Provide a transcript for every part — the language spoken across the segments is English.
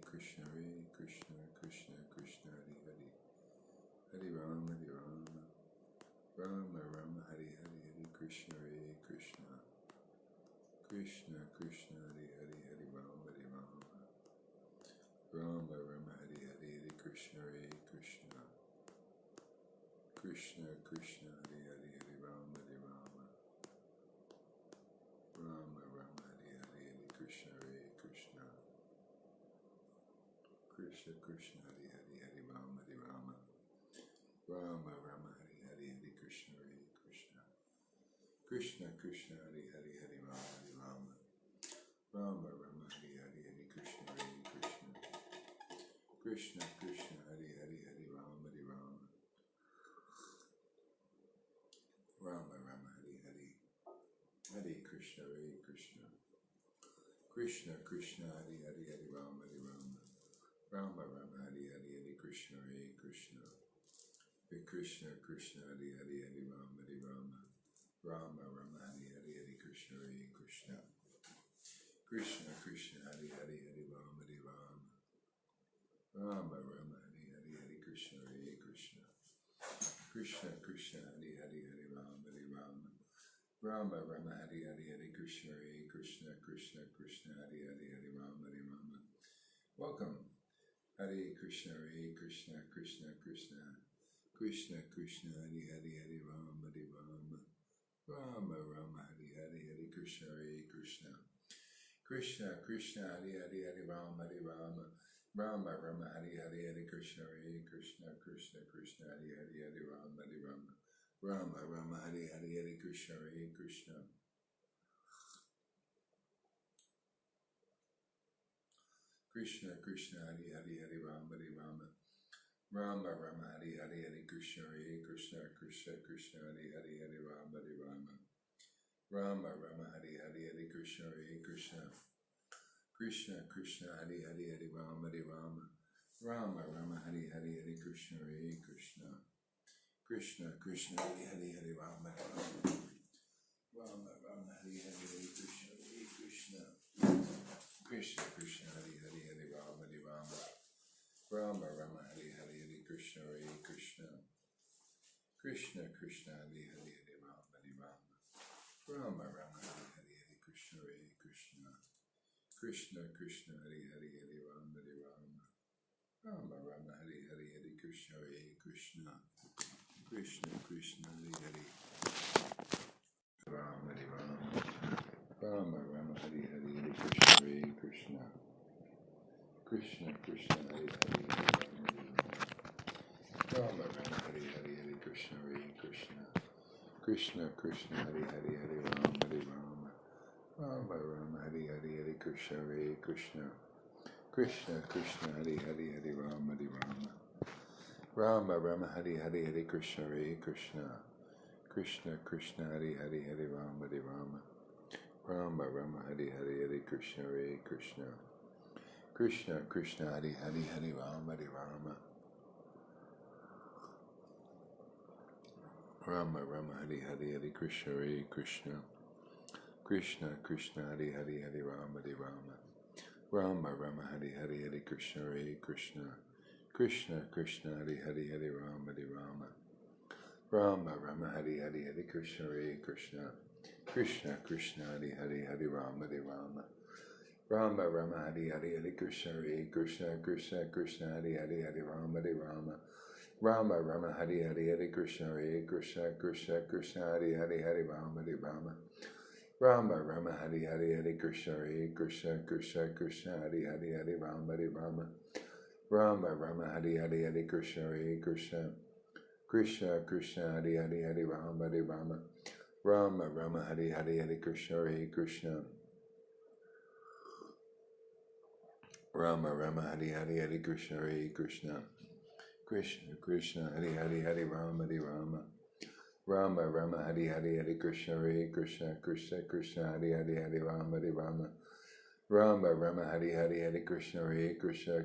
Krishna Krishna Krishna Krishna Hare Hare Hare Rama Rama Rama Hare Hare Hare Krishna Krishna Krishna Krishna Hare Hare Hare Rama Rama Rama Hare Hare Hare Krishna Krishna Krishna Krishna Hare Hare Hare Rama Rama Rama Hare Hare Hare Krishna Krishna Krishna Krishna Hare Hare Hare Rama Rama Rama Hare Hare Hare Krishna Krishna Krishna Krishna Hare Hare Hare Rama Rama Rama Hare Hare Hare Krishna Krishna Krishna Hare Hare Hare Rama Rama Rama Hare Hare Hare Krishna Krishna Krishna Krishna Hare Hare Hare Rama Rama Rama Hare Hare Hare Krishna Krishna Krishna Krishna Hare Hare Hare Rama Rama Hare Hare Hare Krishna Krishna Krishna Krishna Hare Hare Hare Rama Rama Hare Hare Hare Krishna Krishna Krishna Krishna Hare Hare Hare Rama Rama Hare Hare Hare Krishna Krishna Krishna Krishna Hare Hare Hare Rama. Welcome. Hare Krishna Krishna Krishna Krishna Krishna Krishna Hare Hare Hare Rama Rama Rama Hare Hare Hare Krishna Krishna Krishna Krishna Hare Hare Hare Rama Rama Rama Hare Hare Hare Krishna Krishna Krishna Krishna Hare Hare Hare Rama Rama Rama Hare Hare Hare Krishna Krishna Krishna Krishna Hare Hare Hare Rama Rama Rama Hare Hare Hare Krishna Krishna Krishna Krishna Hare Hare Hare Rama Rama Rama Hare Hare Hare Krishna Krishna Krishna Krishna Hare Hare Hare Rama Rama Rama Hare Hare Hare Krishna Krishna Krishna Krishna Hare Hare Hare Rama Rama Rama Hare Hare Hare Krishna Krishna Krishna Hare Hare Hare Rama Rama Rama Hare Hare Hare Krishna Krishna Krishna Krishna Hare Hare Hare Rama Rama Hare Hare Hare Krishna Krishna Krishna Hare Hare Hare Rama Rama Rama Hare Hare Hare Krishna Krishna Krishna Krishna Hare Hare Rama Rama Rama Hare Hare Hare Krishna Krishna Krishna Hare Hare Rama Rama Hare Hare Hare Krishna Krishna Krishna Hare Hare Hare Rama Rama Hare Hare Hare Krishna Krishna Krishna Hare Hare Hare Rama Rama Hare Hare Hare Krishna Krishna Krishna Hare Hare Hare Rama Rama Hare Hare Hare Krishna Krishna Krishna Hare Hare Hare Rama Rama Rama Hare Hare Hare Krishna Krishna Krishna Hare Hare Hare Rama Rama Hare Hare Hare Krishna Krishna Krishna Hare Hare Hare Rama Rama Hare Hare Hare Krishna Krishna Krishna Hare Hare Hare Rama Rama Rama Hare Hare Hare Krishna Krishna Krishna Hare Hare Hare Rama Rama Hare Hare Hare Krishna Krishna Krishna Hare Hare Hare Rama Rama Hare Hare Hare Krishna Krishna Krishna Hare Hare Hare Rama Rama Hare Hare Hare Krishna Krishna Krishna Hare Hare Hare Rama Rama Hare Hare Hare Krishna Rama Rama Hare Hare Hare Krishna Krishna Krishna Hare Hare Hare Rama Rama Rama Hare Hare Hare Krishna Krishna Krishna Hare Hare Hare Rama Rama Hare Hare Hare Krishna Krishna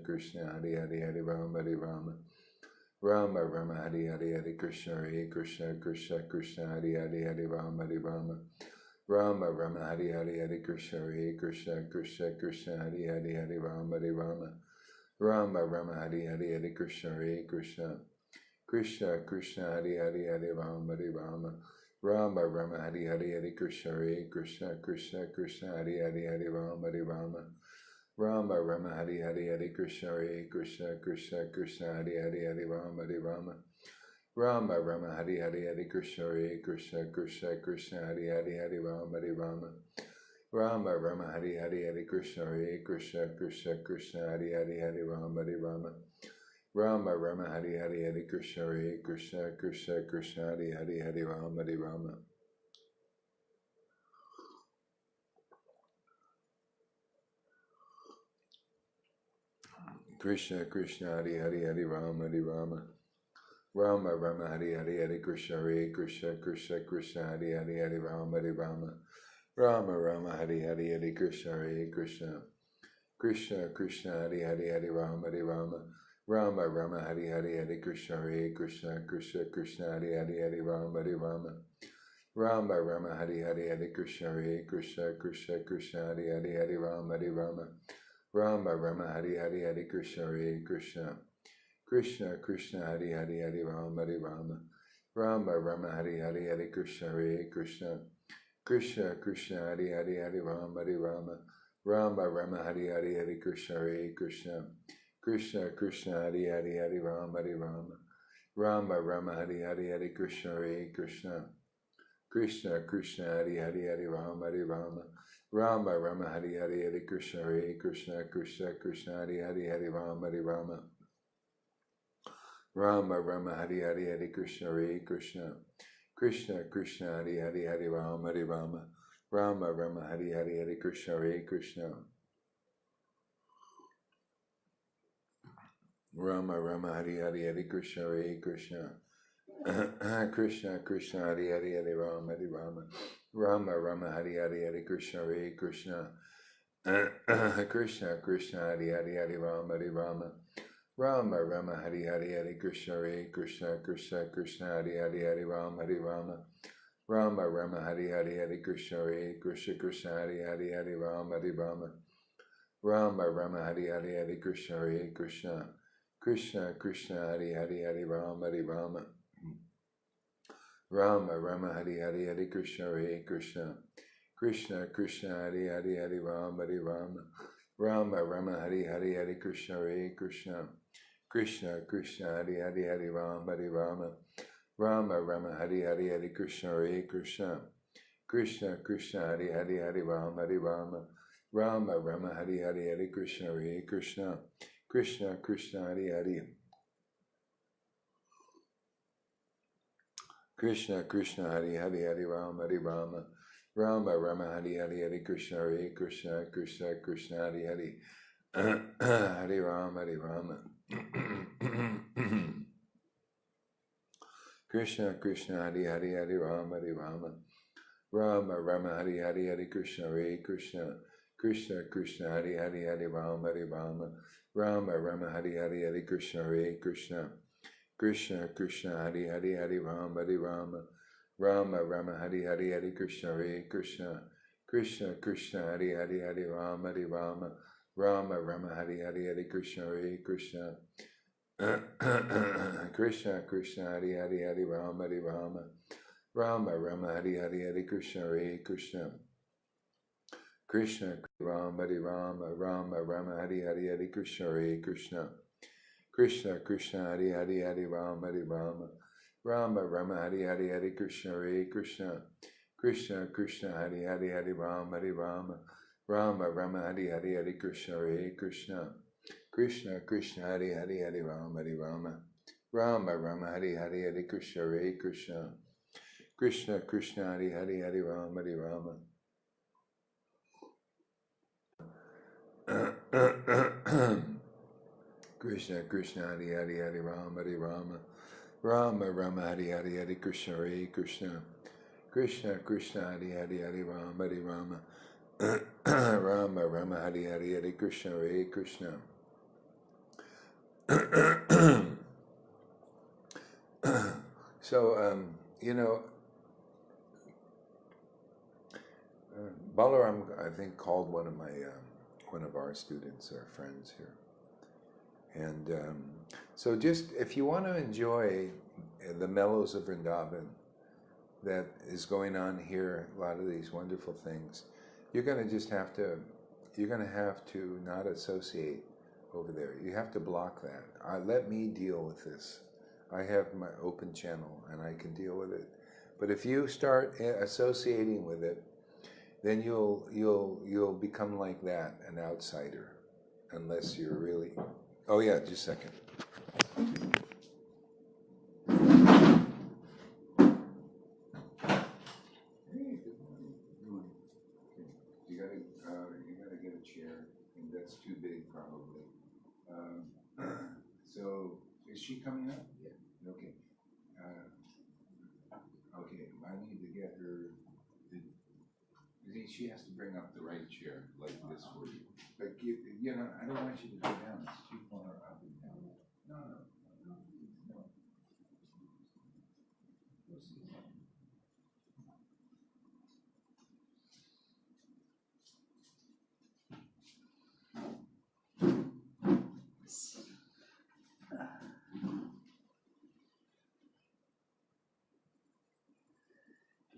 Krishna Hare Hare Hare Rama Rama Hare Hare Hare Krishna Krishna Krishna Hare Hare Hare Rama Rama Hari Hari Hare Krishna Hare Krishna Krishna Krishna Hari Hari Hare Rama Hare Rama Rama Rama Hari Hari Hare Krishna Hare Krishna Krishna Krishna Hari Hari Hare Rama Hare Rama Rama Rama Hari Hari Hare Krishna Hare Krishna Krishna Krishna Hari Hari Hare Rama Hare Rama Rama Rama Hari Hari Hare Krishna Hare Krishna Krishna Krishna Hari Hari Hare Rama Hare Rama Rama Rama Hari Hari Hare Krishna Hare Krishna Krishna Krishna Hari Hari Hare Rama Hare Rama Rama Rama Hari Hari Hare Krishna Hare Krishna Krishna Krishna Hari Hari Hare Rama Hare Rama Rama Rama Hari Hari Hare Krishna Hare Krishna Krishna Krishna Hari Hari Hare Rama Hare Rama Krishna Krishna Hari Hari Hare Rama Hare Rama Rama Rama Hari Hari Hare Krishna Hare Krishna Krishna Krishna Hari Hari Hare Rama Hare Rama Rama Rama Hari Hari Hare Krishna Hare Krishna Krishna Krishna Hari Hari Hare Rama Hare Rama Rama Rama Hari Hari Hare Krishna Hare Krishna Krishna Krishna Hari Hari Hare Rama Hare Rama Rama Rama Hari Hari Hare Krishna Hare Krishna Krishna Krishna Hari Hari Hare Rama Hare Rama Rama Rama Hari Hari Hare Krishna Hare Krishna Krishna Krishna Hari Hari Hare Rama Hare Rama Rama Rama Hari Hari Hare Krishna Hare Krishna Krishna Krishna Hari Hari Hare Rama Hare Rama Rama Rama Hari Hari Hare Krishna Hare Krishna Krishna Krishna Hari Hari Hare Rama Hare Rama Rama Rama Hari Hari Hare Krishna Hare Krishna Krishna Krishna Hari Hari Hare Rama Hare Rama Rama Rama Hari Hari Hare Krishna Hare Krishna Krishna Krishna Hari Hari Hare Rama Hare Rama Rama Rama Hari Hari Hare Krishna Hare Krishna Krishna Krishna Hari Hari Hare Rama Hare Rama Rama Rama Hari Hari Hare Krishna Hare Krishna Rama Rama Hari Hari Hare Krishna Hare Krishna Krishna Krishna Hari Hari Hare Rama Hare Rama Rama Rama Hari Hari Hare Krishna Hare Krishna Krishna Krishna Hari Hari Hare Rama Hare Rama Rama Rama Hari Hari Hare Krishna Hare Krishna Krishna Krishna Hari Hari Hare Rama Hare Rama Rama Rama Hari Hari Hare Krishna Hare Krishna Krishna Hari Hari Hare Rama Hare Rama Rama Rama Hari Hari Hare Krishna Hare Krishna Krishna Krishna Hari Hari Hare Rama Hare Rama Rama Rama Hari Hari Hare Krishna Hare Krishna Krishna Krishna Hari Hari Hare Rama Hare Rama Rama Rama Hari Hari Hare Krishna Hare Krishna Krishna Krishna Hari Hari Hare Rama Hare Rama Rama Rama Hari Hari Hare Krishna Hare Krishna Krishna Krishna Hari Hari Hare Rama Hare Rama Rama Rama Hari Hari Hare Krishna Hare Krishna Krishna Krishna Hari Hari Krishna Krishna Hari Hari Hare Rama Hare Rama Rama Rama Hari Hari Hare Krishna Hare Krishna Krishna Krishna Hari Hari Hare Rama Hare Rama Krishna Krishna Hari Hari Hare Rama Hare Rama Rama Rama Hari Hari Hare Krishna Hare Krishna Krishna Krishna Hari Hari Hare Rama Hare Rama Rama Rama Hari Hari Hare Krishna Hare Krishna Krishna Krishna Hari Hari Hare Rama Hare Rama Rama Rama Hari Hari Hare Krishna Hare Krishna Krishna Krishna Hari Hari Hare Rama Hare Rama Rama Rama Hari Hari Hare Krishna Hare Krishna Krishna Krishna Hari Hari Hare Rama Hare Rama Rama Rama Hari Hari Hare Krishna Hare Krishna Krishna Rama Hare Rama Rama Rama Hari Hari Hare Krishna Hare Krishna Krishna Krishna Hari Hari Hare Rama Hare Rama Rama Rama Hari Hari Hare Krishna Hare Krishna Krishna Krishna Hari Hari Hare Rama Hare Rama Rama Rama Hari Hari Hare Krishna Hare Krishna Krishna Krishna Hari Hari Hare Rama Hare Rama Rama Rama Hari Hari Hare Krishna Hare Krishna Krishna Krishna Hari Hari Hare Rama Hare Rama Krishna Krishna Hari Hari Hare Rama Hare Rama Rama Rama Hari Hari Hare Krishna Hare Krishna Krishna Krishna Hari Hari Hare Rama Hare Rama Rama Rama Hari Hari Hare Krishna Hare Krishna So, Balaram, I think, called one of our students, our friends here. And so just, if you want to enjoy the mellows of Vrindavan that is going on here, a lot of these wonderful things, you're going to just have to, not associate over there. You have to block that. Let me deal with this. I have my open channel and I can deal with it. But if you start associating with it, then you'll become like that, an outsider, unless you're really. Oh yeah, just a second. Hey, good morning. Okay. You gotta get a chair, and that's too big probably. So is she coming up? Yeah. Okay. Okay. I need to get her. She has to bring up the right chair like this for you. But I don't want you to go down. It's too far up and down. No.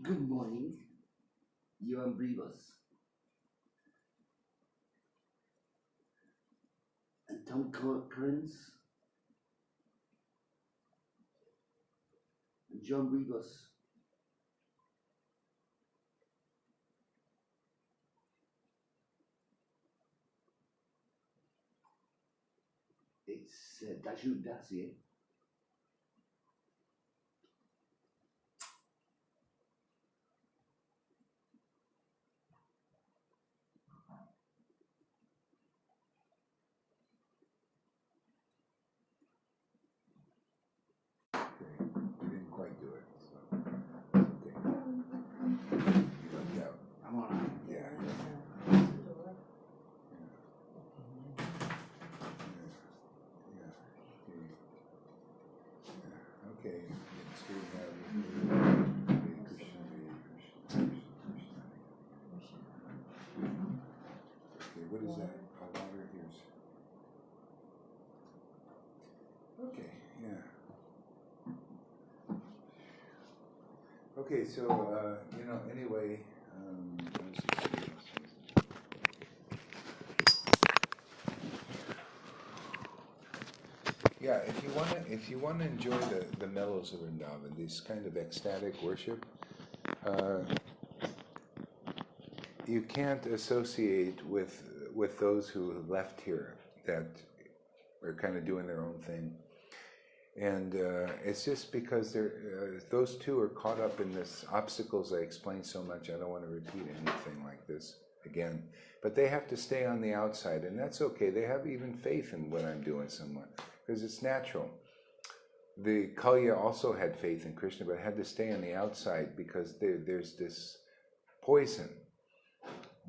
Good morning, youtuBers and Tom Currents and John Rivers. It's Daju Dacier. You didn't quite do it, so okay. Yeah. I'm all right. Yeah. Okay. Okay, what is that? Water, here's. Okay, yeah. Okay, so, anyway, yeah, if you wanna enjoy the mellows of Vrindavan, this kind of ecstatic worship, you can't associate with those who left here that are kind of doing their own thing. And it's just because those two are caught up in this obstacles I explained so much. I don't want to repeat anything like this again. But they have to stay on the outside, and that's okay. They have even faith in what I'm doing somewhat, because it's natural. The Kalya also had faith in Krishna, but had to stay on the outside because there's this poison.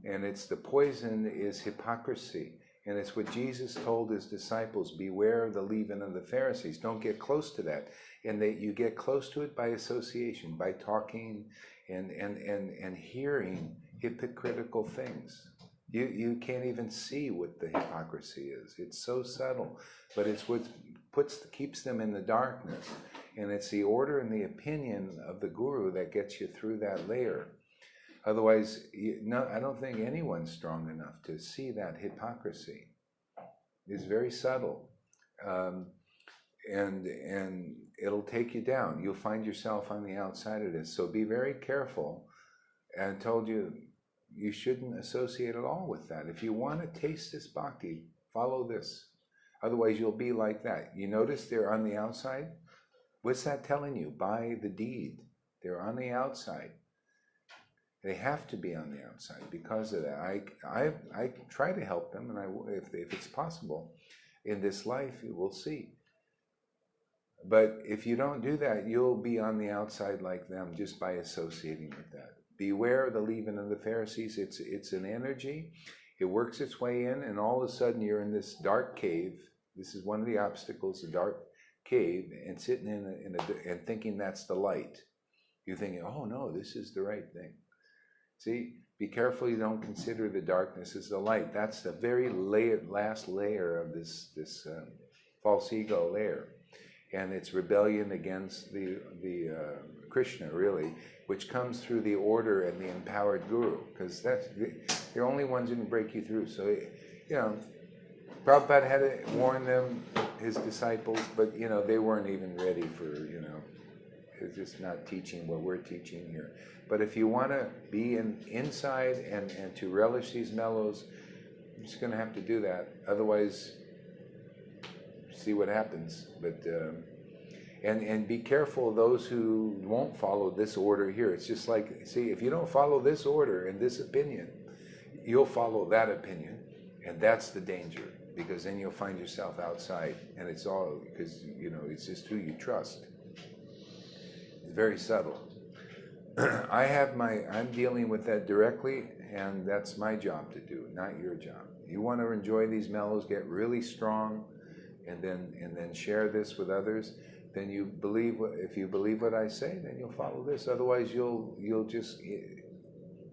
And it's the poison is hypocrisy. And it's what Jesus told his disciples, beware of the leaven of the Pharisees. Don't get close to that. And you get close to it by association, by talking and hearing hypocritical things. You can't even see what the hypocrisy is. It's so subtle, but it's what keeps them in the darkness. And it's the order and the opinion of the guru that gets you through that layer. Otherwise, I don't think anyone's strong enough to see that hypocrisy. It's very subtle, and it'll take you down. You'll find yourself on the outside of this. So be very careful. And I told you, you shouldn't associate at all with that. If you want to taste this bhakti, follow this. Otherwise, you'll be like that. You notice they're on the outside? What's that telling you? By the deed, they're on the outside. They have to be on the outside because of that. I try to help them, and if it's possible, in this life, we'll see. But if you don't do that, you'll be on the outside like them just by associating with that. Beware of the leaven of the Pharisees. It's an energy. It works its way in, and all of a sudden you're in this dark cave. This is one of the obstacles, the dark cave, and sitting and thinking that's the light. You're thinking, oh no, this is the right thing. See, Be careful you don't consider the darkness as the light. That's the very last layer of this false ego layer. And it's rebellion against the Krishna, really, which comes through the order and the empowered guru, because that's the only ones who can break you through. So, Prabhupada had to warn them, his disciples, but, they weren't even ready for, it's just not teaching what we're teaching here. But if you want to be inside and to relish these mellows, you're just going to have to do that. Otherwise, see what happens. But and be careful of those who won't follow this order here. It's just like, see, if you don't follow this order and this opinion, you'll follow that opinion, and that's the danger, because then you'll find yourself outside, and it's all because it's just who you trust. It's very subtle. I'm dealing with that directly, and that's my job to do, not your job. You want to enjoy these mellows, get really strong, and then share this with others. Then if you believe what I say, then you'll follow this. Otherwise, you'll just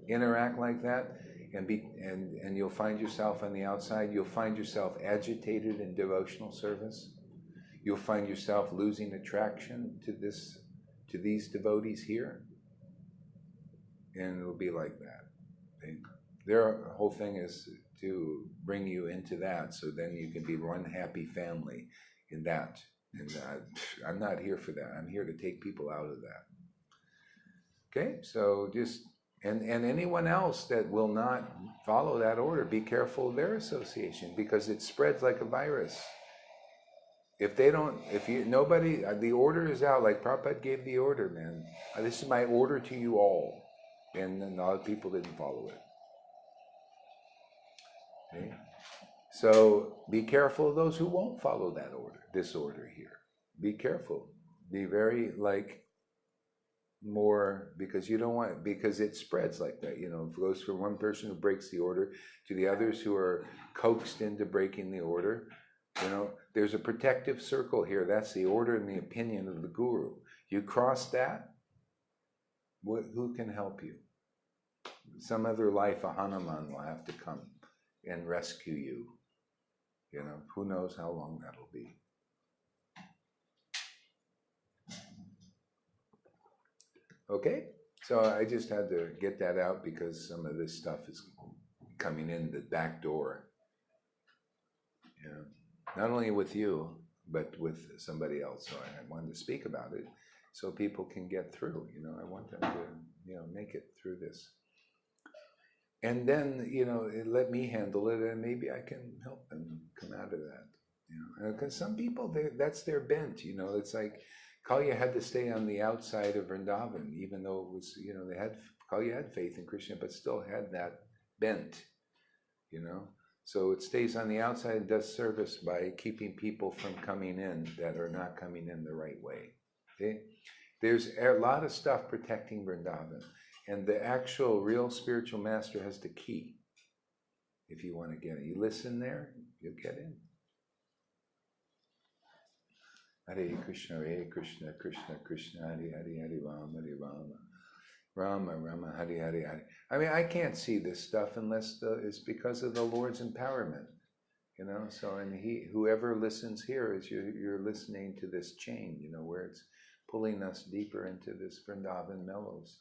interact like that, and you'll find yourself on the outside. You'll find yourself agitated in devotional service. You'll find yourself losing attraction to these devotees here. And it'll be like that. Their whole thing is to bring you into that, so then you can be one happy family in that. And I'm not here for that. I'm here to take people out of that. Okay, so just and anyone else that will not follow that order, be careful of their association, because it spreads like a virus. The order is out, like Prabhupada gave the order, man. This is my order to you all. And then a lot of people didn't follow it. Okay? So be careful of those who won't follow that order, this order here. Be careful. Be very more, because you don't want, because it spreads like that. It goes from one person who breaks the order to the others who are coaxed into breaking the order. There's a protective circle here. That's the order and the opinion of the guru. You cross that, who can help you? Some other life, a Hanuman will have to come and rescue you. Who knows how long that'll be. Okay, so I just had to get that out because some of this stuff is coming in the back door. Not only with you, but with somebody else. So I wanted to speak about it so people can get through. I want them to, make it through this. And then, let me handle it, and maybe I can help them come out of that. Because some people, that's their bent. It's like Kalya had to stay on the outside of Vrindavan, even though it was, Kalya had faith in Krishna, but still had that bent, So it stays on the outside and does service by keeping people from coming in that are not coming in the right way. Okay? There's a lot of stuff protecting Vrindavan. And the actual real spiritual master has the key. If you want to get it, you listen there, you'll get in. Hare Krishna, Krishna Krishna, Hare Hare, Rama, Rama, Rama, Hare Hare. I mean, I can't see this stuff unless it's because of the Lord's empowerment. So and whoever listens here is you're listening to this chain, where it's pulling us deeper into this Vrindavan mellows.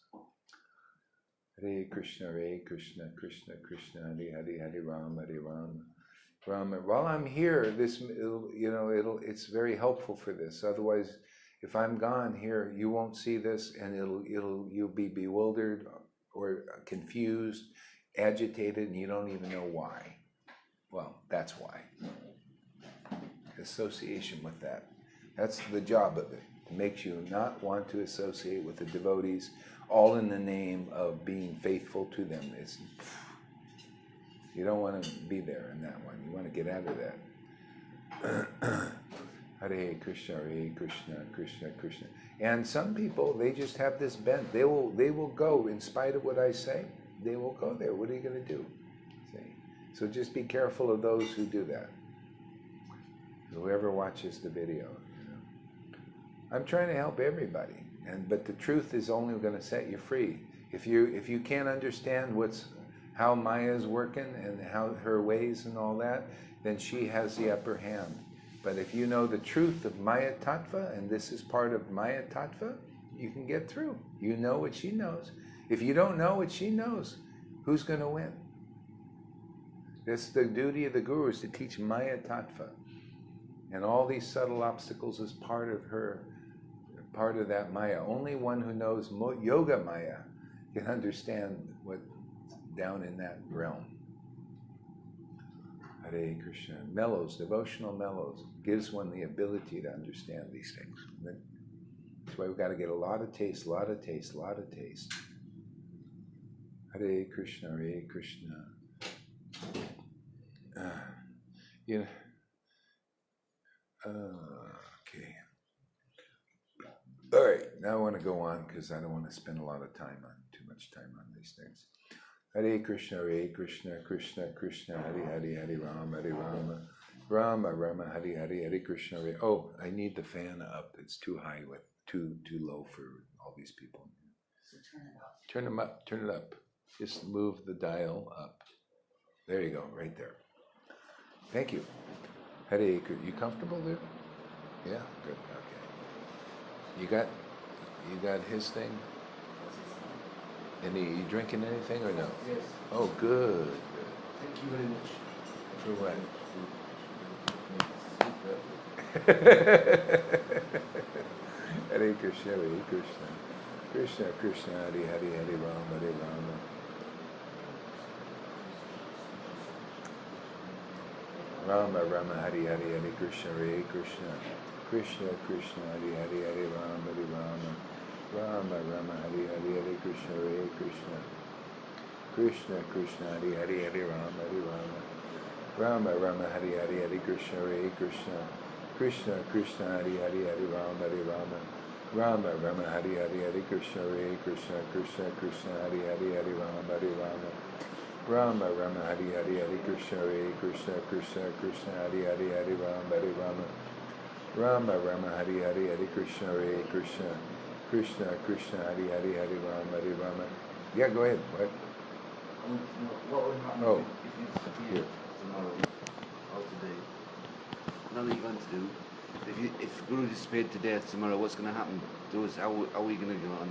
Hare Krishna, Krishna Krishna, Hare Hare, Hare Rama, Rama. While I'm here, it's very helpful for this. Otherwise, if I'm gone here, you won't see this, and you'll be bewildered or confused, agitated, and you don't even know why. Well, that's why. Association with that. That's the job of it. It makes you not want to associate with the devotees, all in the name of being faithful to them. You don't want to be there in that one. You want to get out of that. Hare Krishna, Krishna Krishna. And some people, they just have this bent. They will go, in spite of what I say, they will go there. What are you going to do? See? So just be careful of those who do that. Whoever watches the video. I'm trying to help everybody. But the truth is only going to set you free. If you can't understand what's how Maya is working and how her ways and all that, then she has the upper hand. But if you know the truth of Maya Tattva, and this is part of Maya Tattva, you can get through. You know what she knows. If you don't know what she knows, who's going to win? That's the duty of the guru, is to teach Maya Tattva. And all these subtle obstacles is part of her, part of that Maya. Only one who knows Yoga Maya can understand what's down in that realm. Hare Krishna. Mellows, devotional mellows, gives one the ability to understand these things. That's why we've got to get a lot of taste, a lot of taste, a lot of taste. Hare Krishna, Hare Krishna. Okay. All right, now I want to go on because I don't want to spend a lot of time on, too much time on these things. Hare Krishna, Krishna Krishna, Hare Hare, Hare Rama, Rama Rama, Hare Hare, Hare Krishna, Hare. Oh, I need the fan up. It's too high, with too low for all these people. So turn it up. Turn them up, turn it up. Just move the dial up. There you go, right there. Thank you. Hare, you comfortable there? Yeah, good. Okay. You got his thing? You drinking anything or no? Yes. Oh, good. Thank you very much. For what? Hare Krishna, Hare Krishna. Krishna Krishna, Hare Hare, Hare Rama, Hare Rama. Rama Rama, Hare Hare, Hare Krishna, Hare Krishna. Krishna Krishna, Hare Hare, Hare Rama, Hare Rama. Rama Rama, Hare Hare, Hare Krishna, Hare Krishna. Krishna Krishna, Hare Hare, Hare Rama, Hare Rama. Rama Rama, Hare Hare, Hare Krishna, Hare Krishna. Krishna Krishna, Hare Hare, Hare Rama, Hare Rama. Rama Rama, Hare Hare, Hare Krishna, Hare Krishna. Krishna Krishna, Hare Hare, Hare Rama, Hare Rama. Rama Rama, Hare Hare, Hare Krishna, Hare Krishna. Krishna Krishna, Hare Hare, Hare Rama, Hare Rama. Rama Rama, Hare Hare, Hare Krishna, Hare Krishna. Krishna Krishna, Hare Hare, Hare Rama, Hare Rama. Yeah, go ahead. What? What would happen if you disappear tomorrow or today? What are you going to do? If Guru disappeared today or tomorrow, what's going to happen to us? How are we going to go on?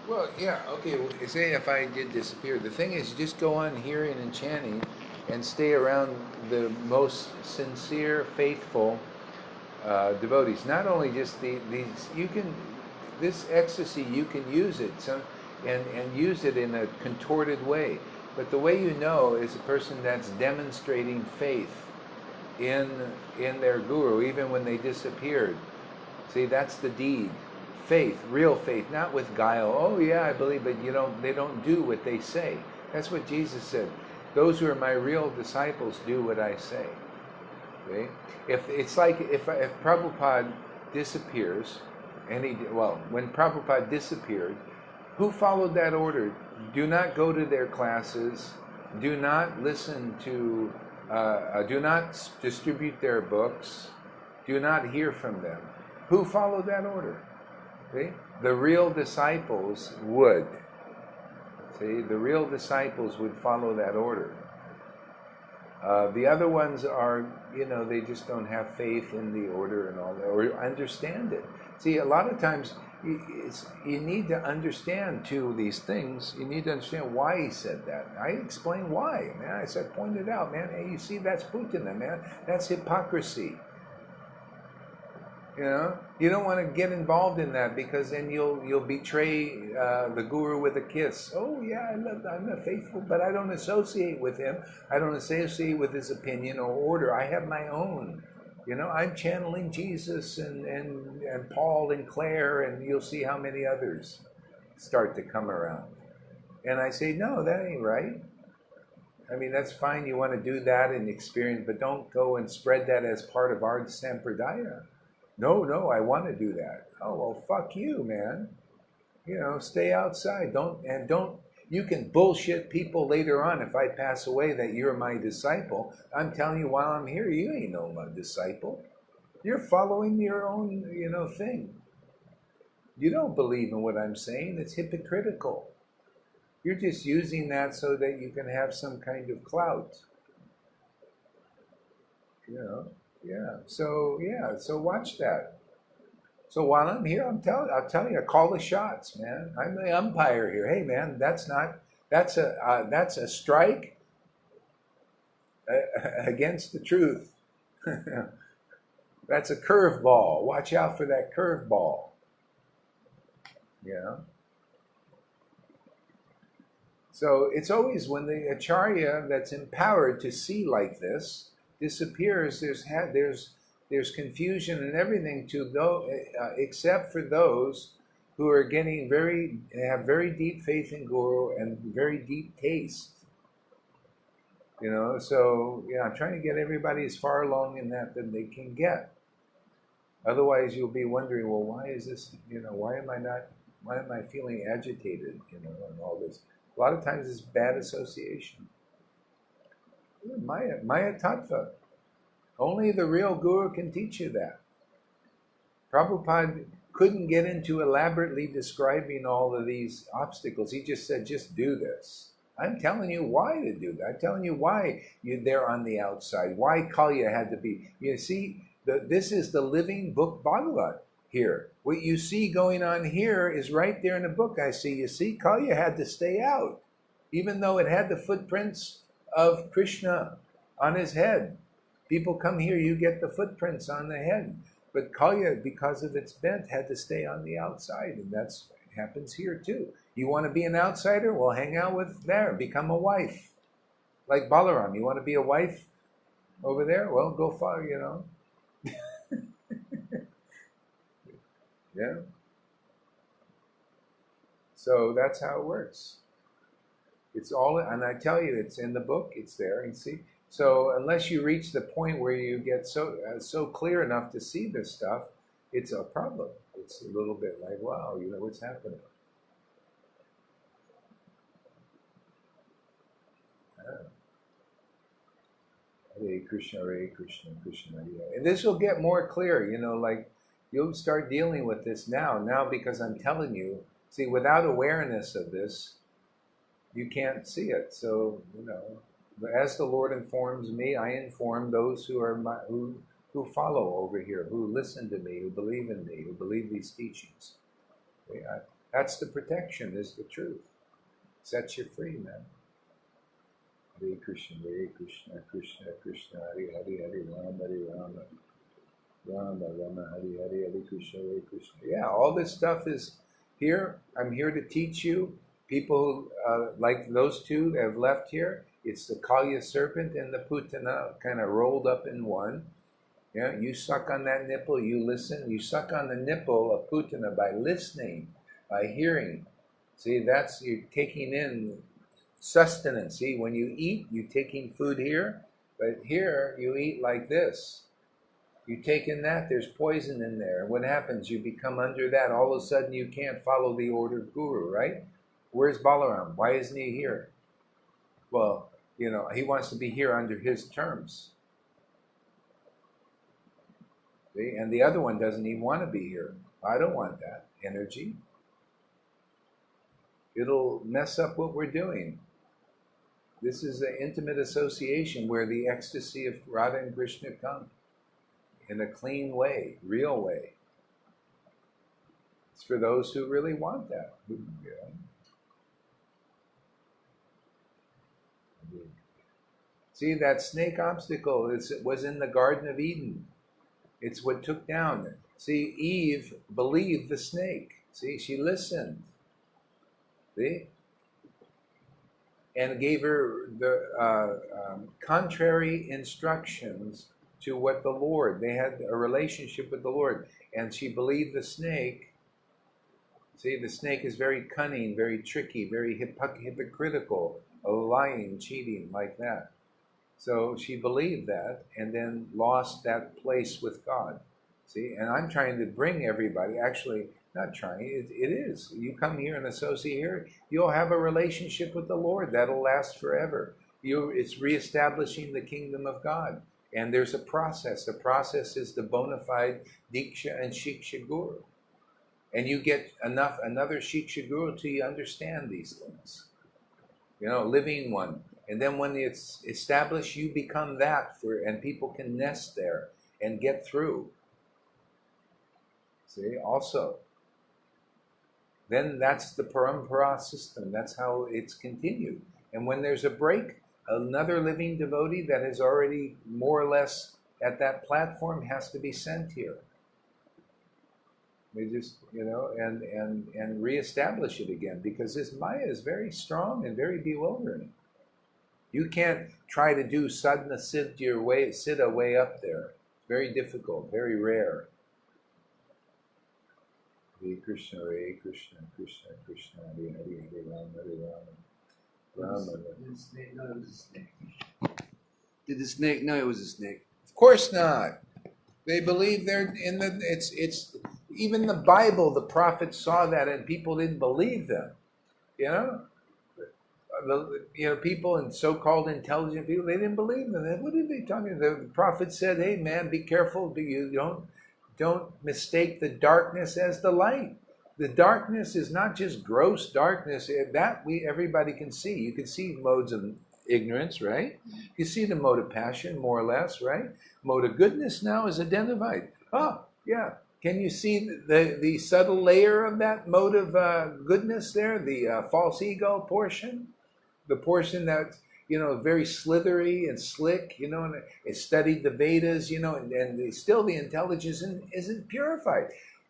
Well, yeah, okay, say if I did disappear. The thing is, just go on hearing and chanting and stay around the most sincere, faithful devotees. Not only just these, you can, this ecstasy, you can use it and use it in a contorted way. But the way you know is a person that's demonstrating faith in their guru, even when they disappeared. See, that's the deed. Faith, real faith, not with guile. Oh yeah, I believe, but they don't do what they say. That's what Jesus said. Those who are my real disciples do what I say. Okay? If Prabhupada disappears, when Prabhupada disappeared, who followed that order? Do not go to their classes. Do not listen to. Do not distribute their books. Do not hear from them. Who followed that order? See? The real disciples would. See, the real disciples would follow that order. The other ones are, they just don't have faith in the order and all that, or understand it. See, a lot of times you need to understand too these things. You need to understand why he said that. I explained why, man. I said, pointed out, man. Hey, you see, that's Putin, man. That's hypocrisy. You don't want to get involved in that, because then you'll betray the guru with a kiss. Oh yeah, I'm a faithful, but I don't associate with him. I don't associate with his opinion or order. I have my own. I'm channeling Jesus and Paul and Claire, and you'll see how many others start to come around. And I say, no, that ain't right. I mean, that's fine. You want to do that and experience, but don't go and spread that as part of our sampradaya. No, I want to do that. Oh, well, fuck you, man. Stay outside. You can bullshit people later on if I pass away that you're my disciple. I'm telling you while I'm here, you ain't no my disciple. You're following your own, thing. You don't believe in what I'm saying. It's hypocritical. You're just using that so that you can have some kind of clout. You know? Yeah. So watch that. So while I'm here, I'll tell you, call the shots, man. I'm the umpire here. Hey, man, that's a strike against the truth. That's a curveball. Watch out for that curveball. Yeah. So it's always when the acharya that's empowered to see like this disappears, there's confusion and everything to those, except for those who are have very deep faith in Guru and very deep taste. You know, so yeah, I'm trying to get everybody as far along in that than they can get. Otherwise, you'll be wondering, well, why is this? You know, why am I feeling agitated? You know, and all this. A lot of times, it's bad association. Maya tattva. Only the real guru can teach you that. Prabhupada couldn't get into elaborately describing all of these obstacles. He just said, just do this. I'm telling you why to do that. I'm telling you why they're on the outside. Why Kalya had to be. You see, this is the living book Bhagavad here. What you see going on here is right there in the book. I see. You see, Kalya had to stay out, even though it had the footprints of Krishna on his head. People come here, you get the footprints on the head. But Kalya, because of its bent, had to stay on the outside. And that's what happens here too. You want to be an outsider? Well, hang out with there. Become a wife. Like Balaram. You want to be a wife over there? Well, go far, you know. Yeah. So that's how it works. It's all, and I tell you, it's in the book. It's there. You see. So unless you reach the point where you get so clear enough to see this stuff, it's a problem. It's a little bit like, wow, you know what's happening. Hare Krishna, Krishna Hare. And this will get more clear, you know, like you'll start dealing with this now because I'm telling you, see, without awareness of this, you can't see it. So, you know, as the Lord informs me, I inform those who are who follow over here, who listen to me, who believe in me, who believe these teachings. Okay? That's the protection, is the truth. Sets you free, man. Hare Krishna, Krishna Krishna, Hare Hare, Hare Rama, Rama Rama, Hare Hare, Hare Krishna, Krishna. Yeah, all this stuff is here. I'm here to teach you. People like those two that have left here, it's the Kalya serpent and the Putana kind of rolled up in one. Yeah, you suck on that nipple, you listen. You suck on the nipple of Putana by listening, by hearing. See, you're taking in sustenance. See, when you eat, you're taking food here, but here you eat like this. You take in that, there's poison in there. And what happens? You become under that. All of a sudden, you can't follow the order of Guru, right? Where's Balaram? Why isn't he here? Well, you know, he wants to be here under his terms. See? And the other one doesn't even want to be here. I don't want that energy. It'll mess up what we're doing. This is an intimate association where the ecstasy of Radha and Krishna come in a clean way, real way. It's for those who really want that. You know? See, that snake obstacle was in the Garden of Eden. It's what took down. See, Eve believed the snake. See, she listened. See? And gave her the contrary instructions to what the Lord, they had a relationship with the Lord, and she believed the snake. See, the snake is very cunning, very tricky, very hypocritical, lying, cheating, like that. So she believed that and then lost that place with God. See, and I'm trying to bring everybody, actually, not trying, it is. You come here and associate here, you'll have a relationship with the Lord that'll last forever. It's reestablishing the kingdom of God. And there's a process. The process is the bona fide Diksha and Shiksha Guru. And you get another Shiksha Guru till you understand these things. living one. And then when it's established, you become that and people can nest there and get through. See, also. Then that's the parampara system. That's how it's continued. And when there's a break, another living devotee that is already more or less at that platform has to be sent here. They just, and reestablish it again, because this Maya is very strong and very bewildering. You can't try to do sadhana siddha way up there. Very difficult, very rare. Hare Krishna, Hare Krishna, Krishna Krishna, Hare Hare, Hare Rama, Hare Rama. Did the snake know it was a snake? Did the snake know it was a snake? Of course not. They believe they're in the. It's even the Bible. The prophets saw that, and people didn't believe them. People and so-called intelligent people, they didn't believe them. What did they tell you? The prophet said, "Hey, man, be careful. You don't mistake the darkness as the light. The darkness is not just gross darkness. That everybody can see. You can see modes of ignorance, right? You see the mode of passion, more or less, right? Mode of goodness now is identified. Oh, yeah. Can you see the subtle layer of that mode of goodness there? The false ego portion? The portion that's, very slithery and slick, and it studied the Vedas, and still the intelligence isn't purified.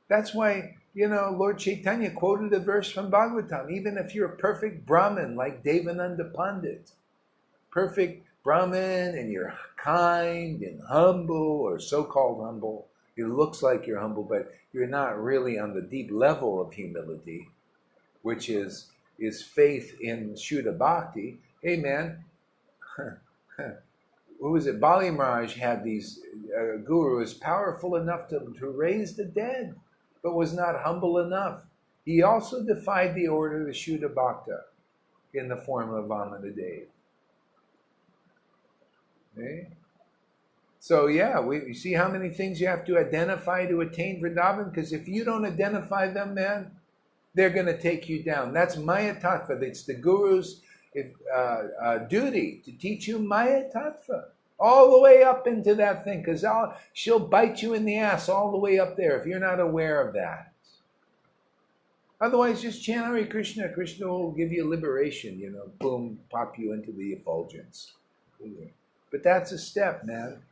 That's why, Lord Chaitanya quoted a verse from Bhagavatam. Even if you're a perfect Brahmin like Devananda Pandit, perfect Brahmin, and you're kind and humble, or so-called humble, it looks like you're humble, but you're not really on the deep level of humility, which is faith in Shuddha Bhakti. Hey man, who was it? Bali Maharaj had these gurus powerful enough to raise the dead, but was not humble enough. He also defied the order of the Shuddha Bhakta in the form of Vamanadeva. Okay? So yeah, you see how many things you have to identify to attain Vrindavan? Because if you don't identify them, man, they're going to take you down. That's Maya Tattva. It's the Guru's duty to teach you Maya Tattva. All the way up into that thing. Because she'll bite you in the ass all the way up there if you're not aware of that. Otherwise, just chant Hare Krishna. Krishna will give you liberation, boom, pop you into the effulgence. But that's a step, man.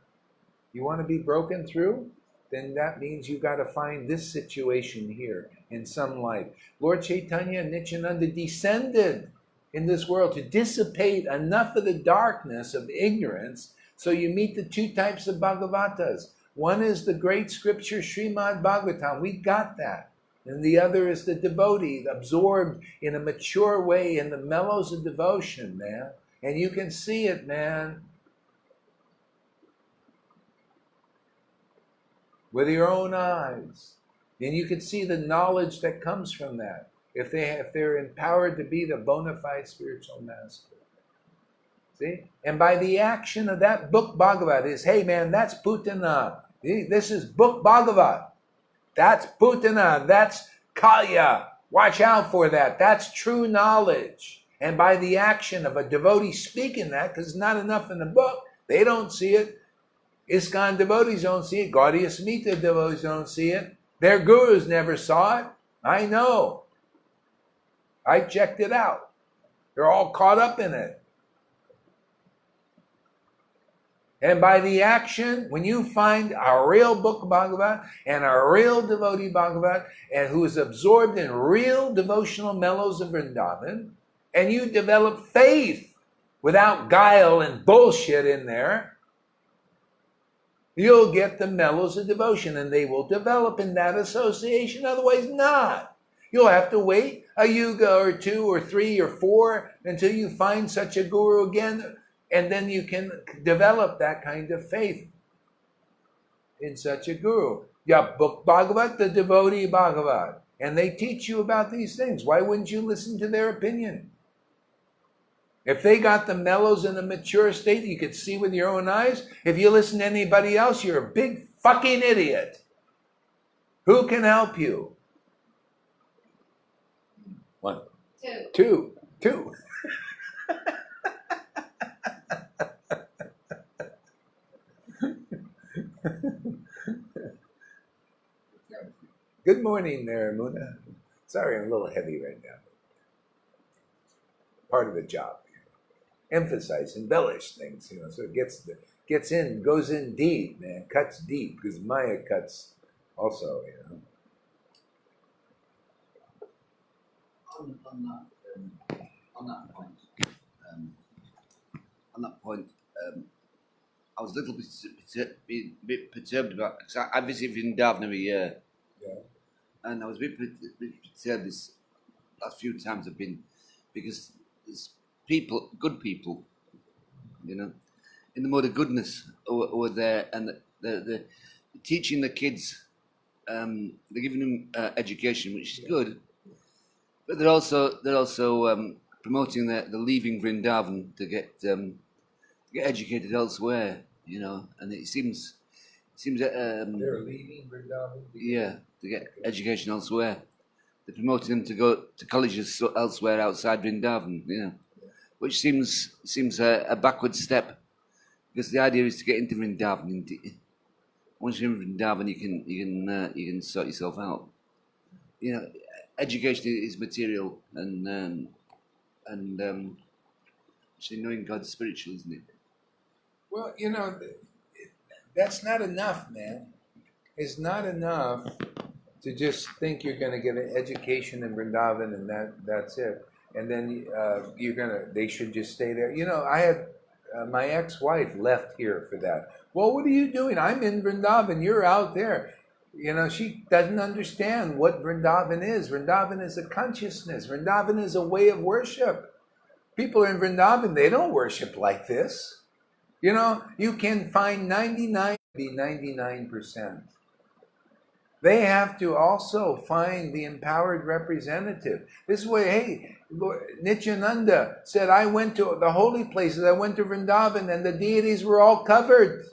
You want to be broken through? Then that means you got to find this situation here in some life. Lord Chaitanya and Nityananda descended in this world to dissipate enough of the darkness of ignorance so you meet the two types of Bhagavatas. One is the great scripture Srimad Bhagavatam. We got that. And the other is the devotee, absorbed in a mature way in the mellows of devotion, man. And you can see it, man. With your own eyes. And you can see the knowledge that comes from that. If they're empowered to be the bona fide spiritual master. See? And by the action of that book Bhagavad is, hey man, that's Putana. This is book Bhagavad. That's Putana. That's Kalya. Watch out for that. That's true knowledge. And by the action of a devotee speaking that, because it's not enough in the book, they don't see it. ISKCON devotees don't see it. Gaudiya Samhita devotees don't see it. Their gurus never saw it. I know. I checked it out. They're all caught up in it. And by the action, when you find a real book Bhagavad and a real devotee Bhagavad, and who is absorbed in real devotional mellows of Vrindavan, and you develop faith without guile and bullshit in there, you'll get the mellows of devotion, and they will develop in that association, otherwise not. You'll have to wait a yuga or 2 or 3 or 4 until you find such a guru again, and then you can develop that kind of faith in such a guru. Yeah, book Bhagavad, the devotee Bhagavad, and they teach you about these things. Why wouldn't you listen to their opinion? If they got the mellows in a mature state, you could see with your own eyes. If you listen to anybody else, you're a big fucking idiot. Who can help you? 1. 2. Good morning there, Muna. Sorry, I'm a little heavy right now. Part of the job. Emphasize, embellish things, so it gets in, goes in deep, man, cuts deep, because Maya cuts also, On that point, I was a little bit perturbed about, because I visit Vrindavan every year. Yeah. And I was a bit perturbed this last few times I've been, because there's people, good people, in the mode of goodness who are there, and they're teaching the kids, they're giving them education, which is good, but they're also promoting the leaving Vrindavan to get educated elsewhere, and it seems that they're leaving Vrindavan. Yeah, to get education elsewhere. They're promoting them to go to colleges elsewhere outside Vrindavan, which seems a backward step, because the idea is to get into Vrindavan. Once you're in Vrindavan, you can sort yourself out. Education is material, and actually knowing God's spiritual, isn't it? Well, that's not enough, man. It's not enough to just think you're going to get an education in Vrindavan and that's it. And then they should just stay there. I had my ex-wife left here for that. Well, what are you doing? I'm in Vrindavan. You're out there. She doesn't understand what Vrindavan is. Vrindavan is a consciousness. Vrindavan is a way of worship. People in Vrindavan, they don't worship like this. You can find 99 be 99%. They have to also find the empowered representative. This way, hey, Nityananda said, I went to the holy places, I went to Vrindavan, and the deities were all covered.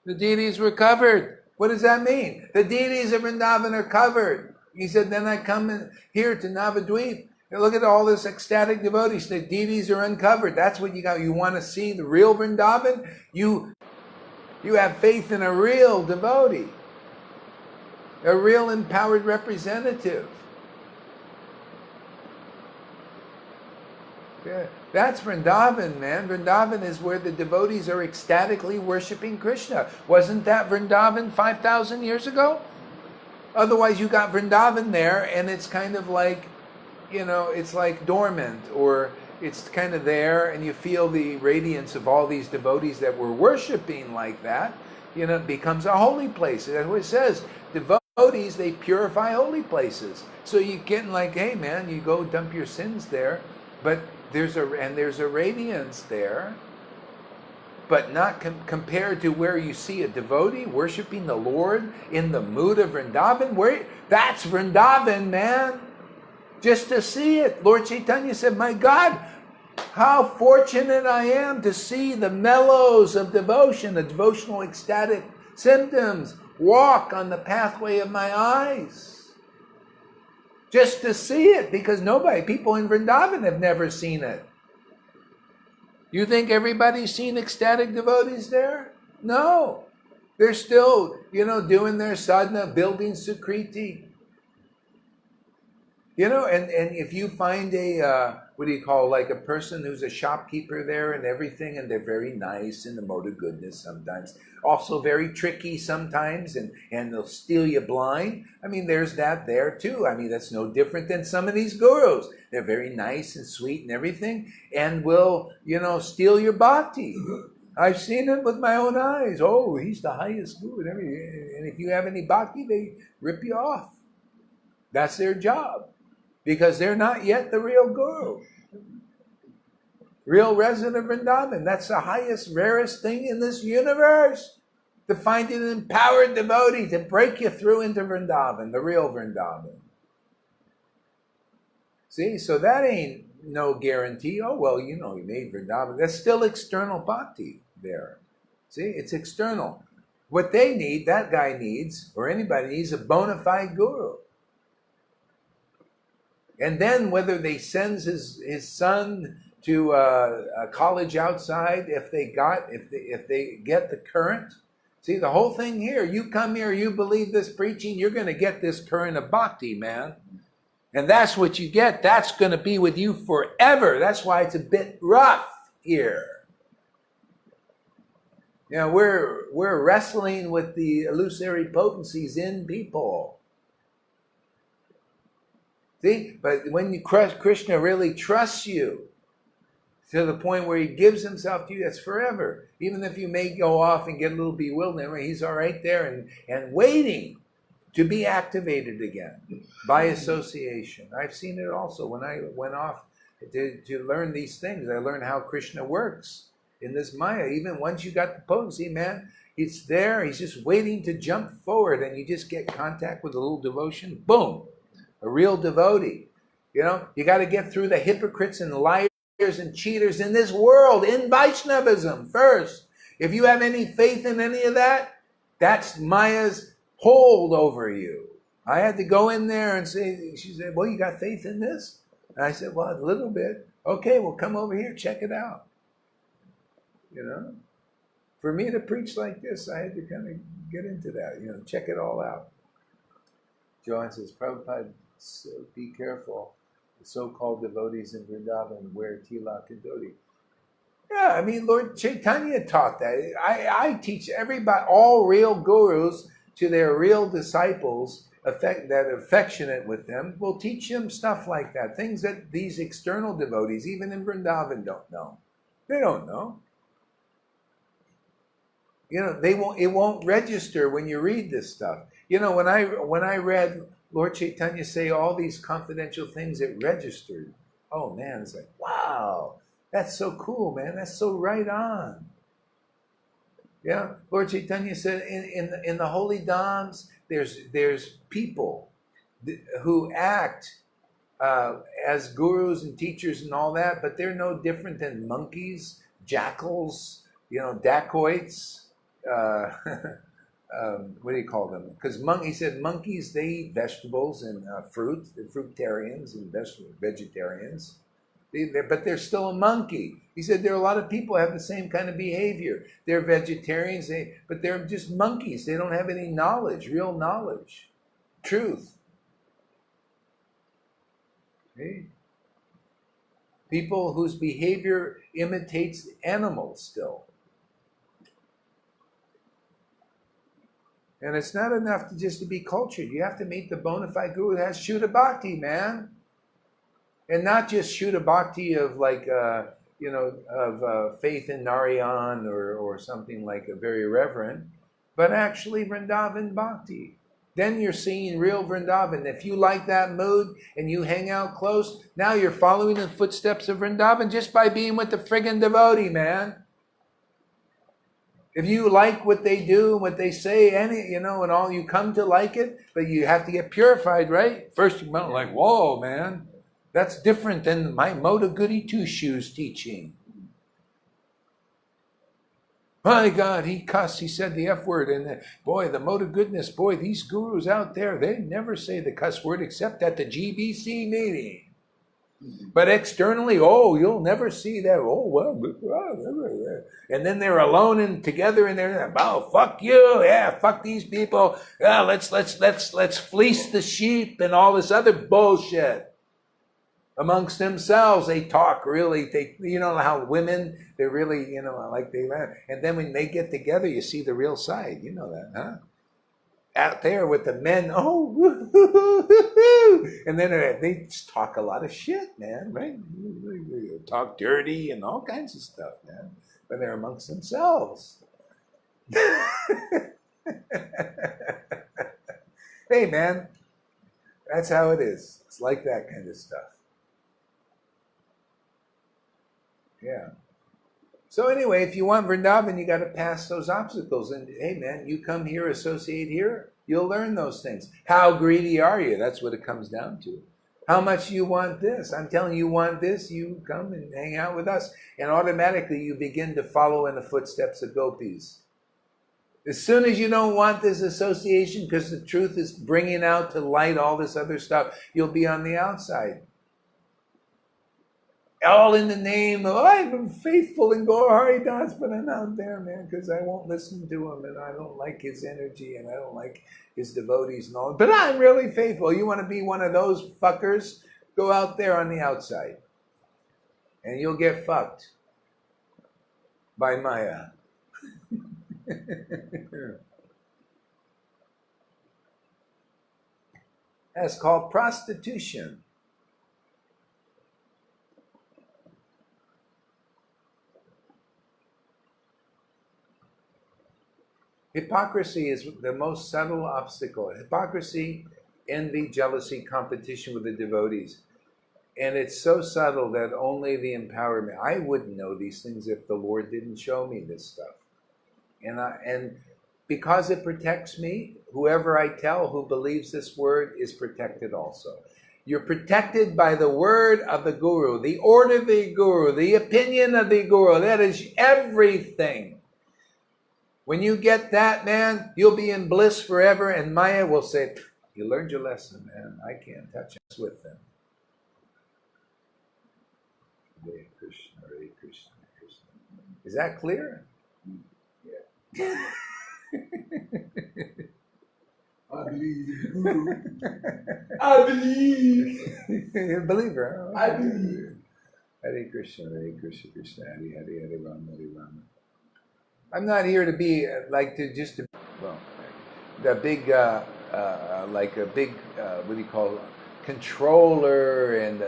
The deities were covered. What does that mean? The deities of Vrindavan are covered. He said, then I come in here to Navadvip. Look at all this ecstatic devotees. The deities are uncovered. That's what you got. You want to see the real Vrindavan? You have faith in a real devotee, a real empowered representative. Yeah, that's Vrindavan, man. Vrindavan is where the devotees are ecstatically worshiping Krishna. Wasn't that Vrindavan 5,000 years ago? Otherwise, you got Vrindavan there, and it's kind of like, it's like dormant, or it's kind of there, and you feel the radiance of all these devotees that were worshiping like that. It becomes a holy place. That's what it says. Devotees, they purify holy places. So you're getting like, hey man, you go dump your sins there, but there's a radiance there, but not compared to where you see a devotee worshiping the Lord in the mood of Vrindavan. That's Vrindavan, man. Just to see it. Lord Chaitanya said, my God, how fortunate I am to see the mellows of devotion, the devotional ecstatic symptoms, walk on the pathway of my eyes. Just to see it, because people in Vrindavan have never seen it. You think everybody's seen ecstatic devotees there? No. They're still, doing their sadhana, building sukriti. And if you find like a person who's a shopkeeper there and everything, and they're very nice in the mode of goodness sometimes, also very tricky sometimes, and they'll steal you blind. There's that there too. That's no different than some of these gurus. They're very nice and sweet and everything, and will, steal your bhakti. I've seen it with my own eyes. Oh, he's the highest guru and everything. And if you have any bhakti, they rip you off. That's their job. Because they're not yet the real guru. Real resident of Vrindavan. That's the highest, rarest thing in this universe. To find an empowered devotee to break you through into Vrindavan, the real Vrindavan. See, so that ain't no guarantee. Oh, well, he made Vrindavan. That's still external bhakti there. See, it's external. What they need, that guy needs, or anybody needs, a bona fide guru. And then whether they sends his son to a college outside, if they get the current. See, the whole thing here, you come here, you believe this preaching, you're going to get this current of bhakti, man. And that's what you get. That's going to be with you forever. That's why it's a bit rough here. You know, we're wrestling with the illusory potencies in people. See? But when Krishna really trusts you, to the point where he gives himself to you, that's forever. Even if you may go off and get a little bewildered, he's all right there and waiting to be activated again by association. I've seen it also when I went off to learn these things. I learned how Krishna works in this Maya. Even once you got the potency, man, it's there. He's just waiting to jump forward, and you just get contact with a little devotion. Boom, a real devotee. You know, you got to get through the hypocrites and liars and cheaters in this world, in Vaishnavism first. If you have any faith in any of that, that's Maya's hold over you. I had to go in there and say, she said, well, you got faith in this? And I said, well, a little bit. Okay, well, come over here, check it out. You know? For me to preach like this, I had to kind of get into that, you know, check it all out. Johan says, Prabhupada, so be careful. The so-called devotees in Vrindavan wear tilak and dhoti. Yeah, I mean, Lord Chaitanya taught that. I teach everybody, all real gurus, to their real disciples, that are affectionate with them, will teach them stuff like that. Things that these external devotees, even in Vrindavan, don't know. They don't know. You know, it won't register when you read this stuff. You know, when I read Lord Chaitanya say all these confidential things, it registered. Oh man, it's like, wow, that's so cool, man. That's so right on. Yeah, Lord Chaitanya said in the holy dhams, there's people who act as gurus and teachers and all that, but they're no different than monkeys, jackals, you know, dacoits. What do you call them? Because he said monkeys, they eat vegetables and fruit. They're fruitarians and vegetarians. But they're still a monkey. He said there are a lot of people who have the same kind of behavior. They're vegetarians, but they're just monkeys. They don't have any knowledge, real knowledge, truth. Okay? People whose behavior imitates animals still. And it's not enough to be cultured. You have to meet the bona fide guru that has Shuddha Bhakti, man. And not just Shuddha Bhakti of like, faith in Narayan or something like a very reverent, but actually Vrindavan Bhakti. Then you're seeing real Vrindavan. If you like that mood and you hang out close, now you're following the footsteps of Vrindavan just by being with the friggin' devotee, man. If you like what they do and what they say, and all, you come to like it, but you have to get purified, right? First you might like, whoa, man, that's different than my Mota Goody Two-Shoes teaching. My God, he cussed, he said the F word, and boy, the Mota Goodness, boy, these gurus out there, they never say the cuss word except at the GBC meeting. But externally, oh, you'll never see that. Oh, well, and then they're alone and together, and they're, oh, fuck you, yeah, fuck these people. Yeah, let's fleece the sheep and all this other bullshit. Amongst themselves, they talk really. You know how women, they're really, like they. And then when they get together, you see the real side. You know that, huh? Out there with the men, oh, and then they just talk a lot of shit, man, right? They talk dirty and all kinds of stuff, man. But they're amongst themselves. Hey, man, that's how it is. It's like that kind of stuff. Yeah. So anyway, if you want Vrindavan, you got to pass those obstacles. And hey, man, you come here, associate here, you'll learn those things. How greedy are you? That's what it comes down to. How much you want this? I'm telling you, want this, you come and hang out with us. And automatically you begin to follow in the footsteps of gopis. As soon as you don't want this association, because the truth is bringing out to light all this other stuff, you'll be on the outside. All in the name of, I'm faithful in Gaurahari Das, but I'm out there, man, because I won't listen to him, and I don't like his energy, and I don't like his devotees and all. But I'm really faithful. You want to be one of those fuckers? Go out there on the outside. And you'll get fucked by Maya. That's called prostitution. Hypocrisy is the most subtle obstacle. Hypocrisy, envy, jealousy, competition with the devotees. And it's so subtle that only the empowerment. I wouldn't know these things if the Lord didn't show me this stuff. And because it protects me, whoever I tell who believes this word is protected also. You're protected by the word of the Guru, the order of the Guru, the opinion of the Guru. That is everything. When you get that, man, you'll be in bliss forever, and Maya will say, you learned your lesson, man. I can't touch us with them. Hare Krishna, Hare Krishna, Krishna. Is that clear? Yeah. I believe. I believe. Believer. I believe. Hare Krishna, Krishna, Hare Hare, Hare Rama, Hare Rama. I'm not here to be the big, like a big, what do you call, controller and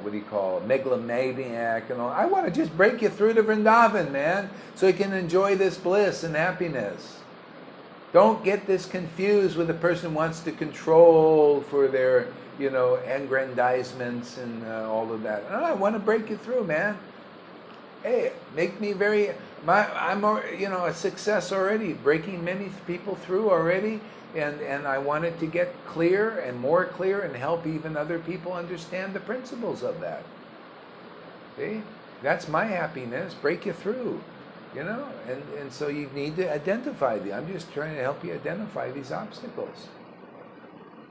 what do you call, megalomaniac and all. I want to just break you through to Vrindavan, man, so you can enjoy this bliss and happiness. Don't get this confused with the person who wants to control for their, aggrandizements and all of that. No, I want to break you through, man. Hey, make me I'm a success already, breaking many people through already, and I wanted to get clear and more clear and help even other people understand the principles of that. See? That's my happiness, break you through, and so you need to identify them. I'm just trying to help you identify these obstacles.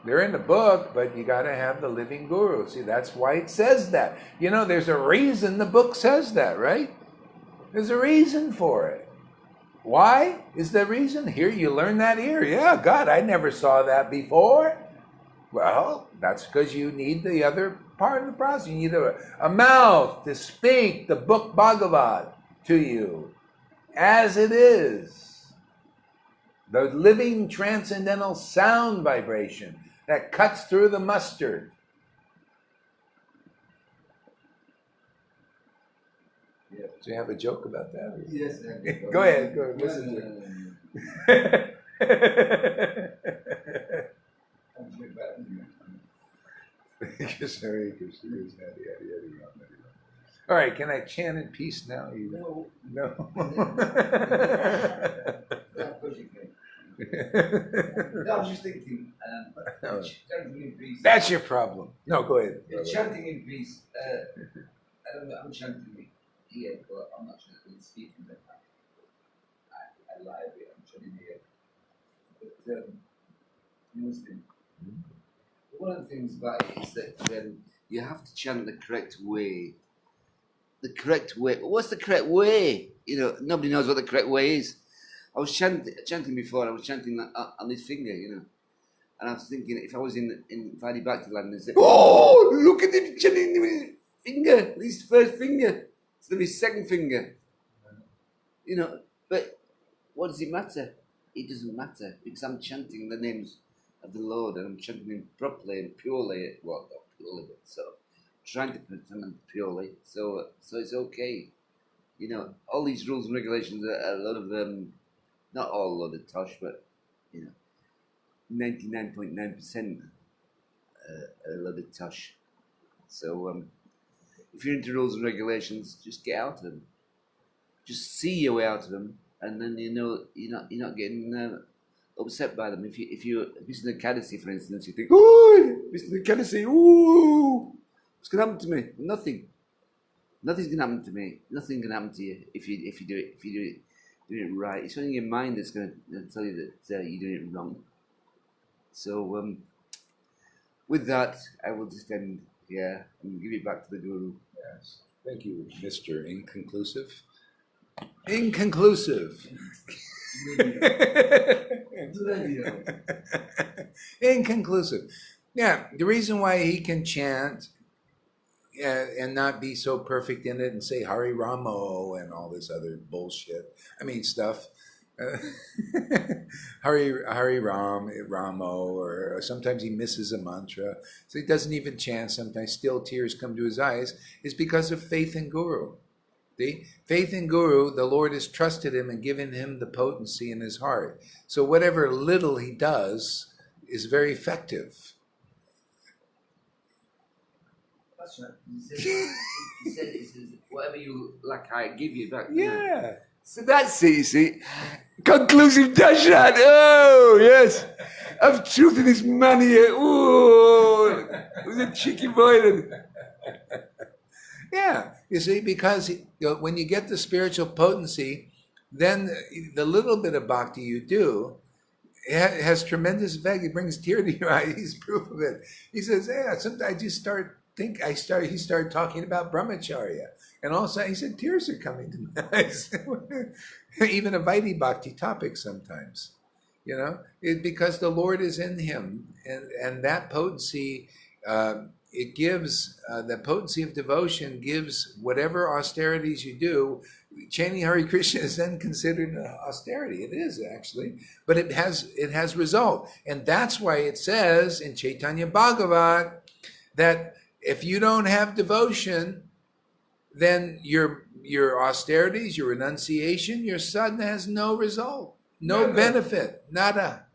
They're in the book, but you got to have the living Guru. See, that's why it says that. There's a reason the book says that, right? There's a reason for it. Why is the reason? Here, you learn that here. Yeah, God, I never saw that before. Well, that's because you need the other part of the process. You need a mouth to speak the book Bhagavad to you as it is. The living transcendental sound vibration that cuts through the mustard. Yeah. Do you have a joke about that? Yes. Go ahead. Listen to it. All right, can I chant in peace now? No. No. I was just thinking, chanting in peace. That's your problem. No, go ahead. Chanting in peace. I'm chanting here, but I'm not chanting speaking like that. I lie a bit, I'm chanting here. But Muslim. One of the things about it is that you have to chant the correct way. The correct way. What's the correct way? Nobody knows what the correct way is. I was chanting before. I was chanting on this finger, and I was thinking if I was in Vedic Bhakti land and said, "Oh, look at him chanting with his finger. His first finger, instead of his second finger." But what does it matter? It doesn't matter because I'm chanting the names of the Lord and I'm chanting them properly and purely. Well, not purely, but so trying to put them purely. So it's okay. All these rules and regulations are a lot of them. Not all a lot of tosh, but 99.9% a lot of tosh. So if you're into rules and regulations, just get out of them. Just see your way out of them, and then you're not getting upset by them. If you're visiting the Kadasi, for instance, you think, "Oh, visiting the Kadasi, ooh, what's going to happen to me?" Nothing. Nothing's going to happen to me. Nothing can happen to you if you do it. doing it right. It's only your mind that's going to tell you that you're doing it wrong. So with that, I will just end here and give it back to the Guru. Yes. Thank you, Mr. Inconclusive. Inconclusive. Inconclusive. Yeah, the reason why he can chant and not be so perfect in it and say Hari Ramo and all this other bullshit. I mean stuff. Hari Ramo, or sometimes he misses a mantra, so he doesn't even chant. Sometimes still tears come to his eyes. Is because of faith in Guru. See? Faith in Guru, the Lord has trusted him and given him the potency in his heart. So whatever little he does is very effective. That's right. He said whatever you lack, I give you back. Yeah. So that's it, you see. Conclusive darshan. Oh, yes. Have truth in this man here. Oh, it was a cheeky boy then. Yeah, you see, because when you get the spiritual potency, then the little bit of bhakti you do has tremendous effect. It brings tear to your eye. He's proof of it. He says, "Yeah, sometimes I just he started talking about brahmacharya, and all of a sudden he said tears are coming to my eyes." Even a Vaidhi bhakti topic sometimes, because the Lord is in him, and that potency. It gives, the potency of devotion gives whatever austerities you do. Chanting Hare Krishna is then considered an austerity. It is actually, but it has result. And that's why it says in Chaitanya Bhagavat that if you don't have devotion, then your austerities, your renunciation, your sadhana has no result, no benefit, nada.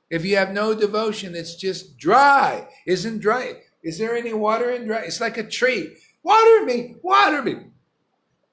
If you have no devotion, it's just dry. Isn't dry? Is there any water in dry? It's like a tree. Water me, water me.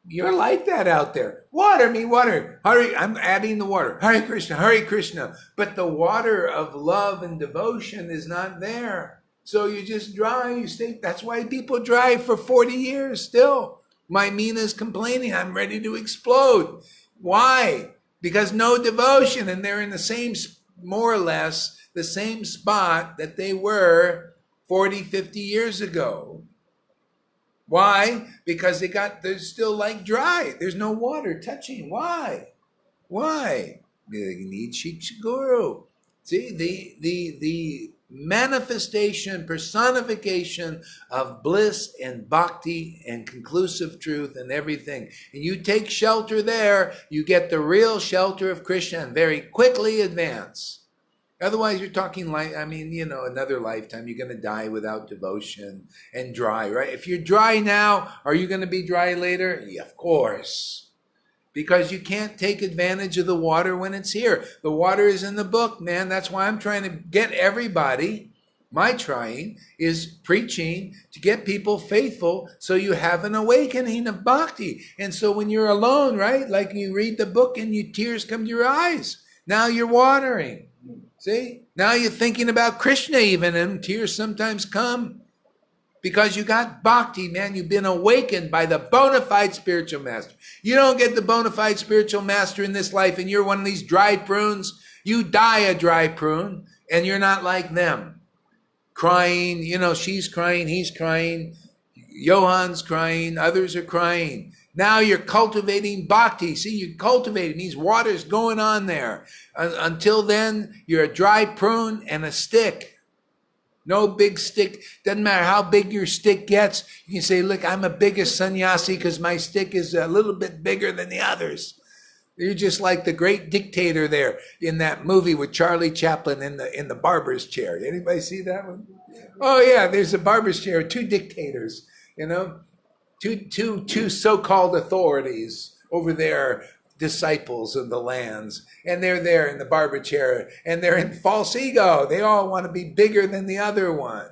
You're like that out there. Water me, water. Hare, I'm adding the water. Hare Krishna, Hare Krishna. But the water of love and devotion is not there. So you just dry, you stay. That's why people dry for 40 years still. My Mina's complaining, I'm ready to explode. Why? Because no devotion, and they're in the same, more or less, the same spot that they were 40, 50 years ago. Why? Because they're still like dry. There's no water touching. Why? They need Shikshaguru. See, the manifestation, personification of bliss and bhakti and conclusive truth and everything. And you take shelter there, you get the real shelter of Krishna and very quickly advance. Otherwise, you're talking another lifetime. You're going to die without devotion and dry, right? If you're dry now, are you going to be dry later? Yeah, of course. Because you can't take advantage of the water when it's here. The water is in the book, man. That's why I'm trying to get everybody. My trying is preaching to get people faithful so you have an awakening of bhakti. And so when you're alone, right, like you read the book and your tears come to your eyes. Now you're watering. See? Now you're thinking about Krishna even, and tears sometimes come. Because you got bhakti, man. You've been awakened by the bona fide spiritual master. You don't get the bona fide spiritual master in this life and you're one of these dry prunes. You die a dry prune and you're not like them. Crying, she's crying, he's crying, Johan's crying, others are crying. Now you're cultivating bhakti. See, you're cultivating these waters going on there. Until then, you're a dry prune and a stick. No big stick. Doesn't matter how big your stick gets. You can say, look, I'm a bigger sannyasi because my stick is a little bit bigger than the others. You're just like the great dictator there in that movie with Charlie Chaplin in the barber's chair. Anybody see that one? Oh yeah, there's a barber's chair, two dictators, two so-called authorities over their disciples of the lands, and they're there in the barber chair, and they're in false ego. They all want to be bigger than the other one.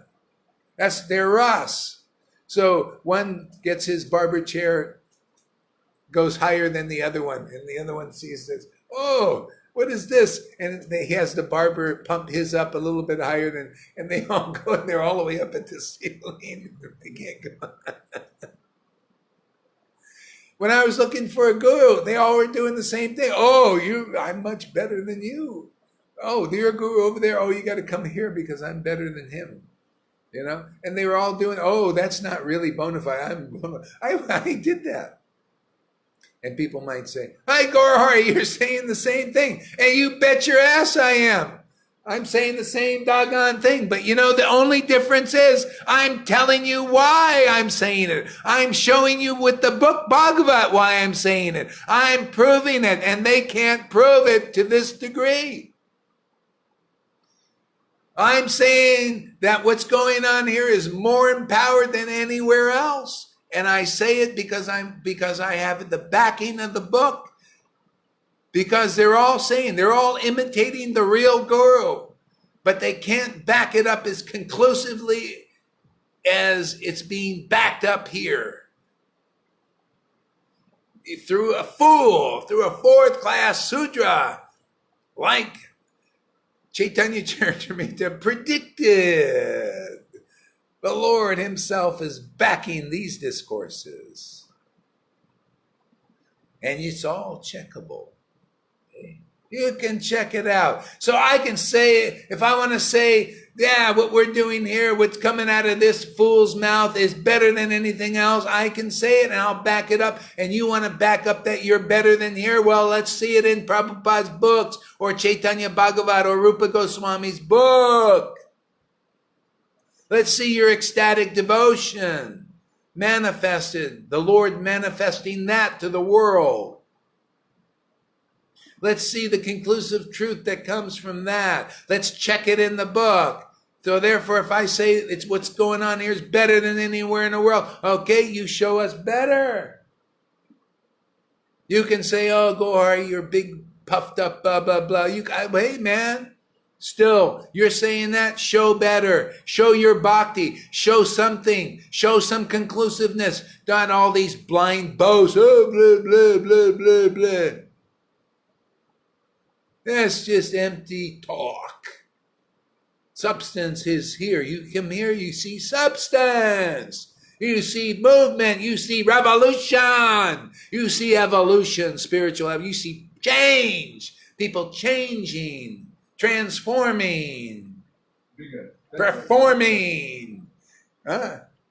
That's their Ras. So one gets his barber chair, goes higher than the other one, and the other one sees this. Oh, what is this? And he has the barber pump his up a little bit higher and they all go, and they're all the way up at the ceiling. They can't go. When I was looking for a guru, they all were doing the same thing. Oh, I'm much better than you. Oh, you're a guru over there. Oh, you got to come here because I'm better than him. You know? And they were all doing, oh, that's not really bona fide. I did that. And people might say, hi, Gaurahari, you're saying the same thing. And you bet your ass I am. I'm saying the same doggone thing. But you know, the only difference is I'm telling you why I'm saying it. I'm showing you with the book Bhagavad why I'm saying it. I'm proving it. And they can't prove it to this degree. I'm saying that what's going on here is more empowered than anywhere else. And I say it because I have the backing of the book. Because they're all imitating the real guru, but they can't back it up as conclusively as it's being backed up here. Through a fool, through a fourth class Sudra, like Caitanya-caritāmṛta predicted. The Lord himself is backing these discourses. And it's all checkable. You can check it out. So I can say, if I want to say, yeah, what we're doing here, what's coming out of this fool's mouth is better than anything else, I can say it and I'll back it up. And you want to back up that you're better than here? Well, let's see it in Prabhupada's books or Chaitanya Bhagavat or Rupa Goswami's book. Let's see your ecstatic devotion manifested, the Lord manifesting that to the world. Let's see the conclusive truth that comes from that. Let's check it in the book. So therefore, if I say it's what's going on here is better than anywhere in the world, okay, you show us better. You can say, oh, Gaurahari, you're big, puffed up, blah, blah, blah. Hey, man, still, you're saying that? Show better. Show your bhakti. Show something. Show some conclusiveness. Not all these blind boasts. Oh, blah, blah, blah, blah, blah. That's just empty talk. Substance is here. You come here, you see substance. You see movement. You see revolution. You see evolution, spiritual. You see change. People changing, transforming, bigger, performing.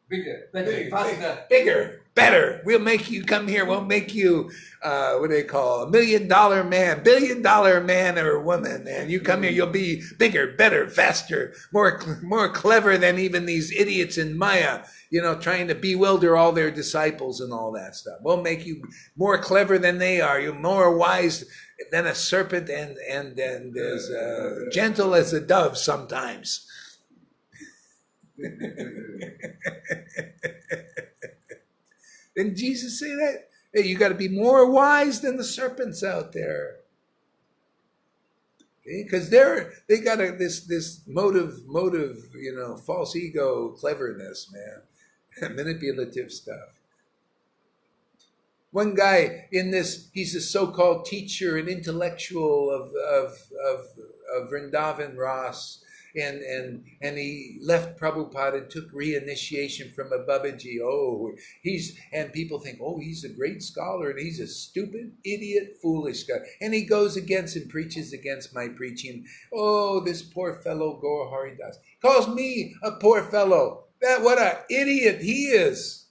bigger, better, faster. Bigger, better. We'll make you come here. We'll make you, what do they call, $1 million man, $1 billion man or woman. And you come here, you'll be bigger, better, faster, more clever than even these idiots in Maya, you know, trying to bewilder all their disciples and all that stuff. We'll make you more clever than they are. You're more wise than a serpent and as gentle as a dove sometimes. Didn't Jesus say that? Hey, you got to be more wise than the serpents out there. Because they got this motive, you know, false ego, cleverness, man, manipulative stuff. One guy in this, he's a so-called teacher and intellectual of Vrindavan Ras. And he left Prabhupada and took reinitiation from a Babaji. And people think, oh, he's a great scholar and he's a stupid, idiot, foolish guy. And he goes against and preaches against my preaching. Oh, this poor fellow Gaurahari Das. Calls me a poor fellow. What an idiot he is.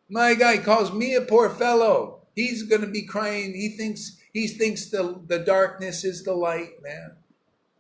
My guy calls me a poor fellow. He's going to be crying. He thinks the darkness is the light, man.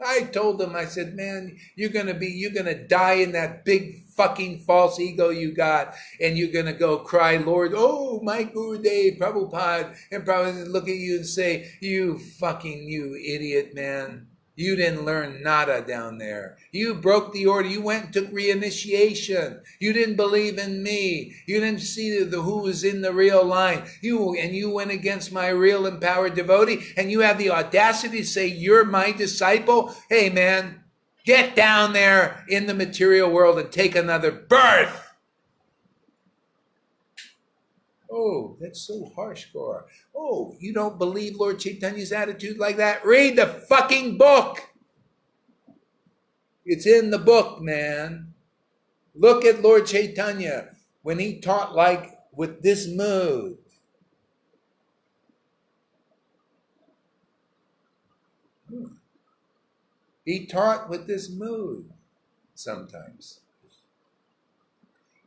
I told him, I said, man, you're going to die in that big fucking false ego you got, and you're going to go cry, Lord, oh, my Gurudev, Prabhupada, and Prabhupada look at you and say, you idiot, man. You didn't learn nada down there. You broke the order. You went and took reinitiation. You didn't believe in me. You didn't see who was in the real line. You went against my real empowered devotee, and you have the audacity to say you're my disciple? Hey, man, get down there in the material world and take another birth. Oh, that's so harsh, Gaura. Oh, you don't believe Lord Chaitanya's attitude like that? Read the fucking book. It's in the book, man. Look at Lord Chaitanya when he taught like with this mood. He taught with this mood sometimes.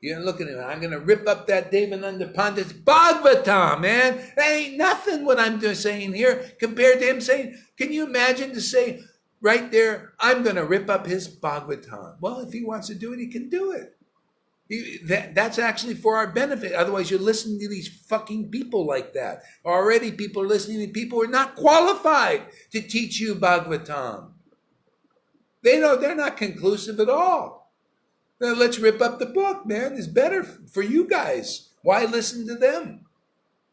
You look at him, I'm going to rip up that Devananda Pandit's Bhagavatam, man. That ain't nothing what I'm saying here compared to him saying, can you imagine to say right there, I'm going to rip up his Bhagavatam. Well, if he wants to do it, he can do it. That's actually for our benefit. Otherwise, you're listening to these fucking people like that. Already people are listening to people who are not qualified to teach you Bhagavatam. They're not conclusive at all. Now, let's rip up the book, man. It's better for you guys. Why listen to them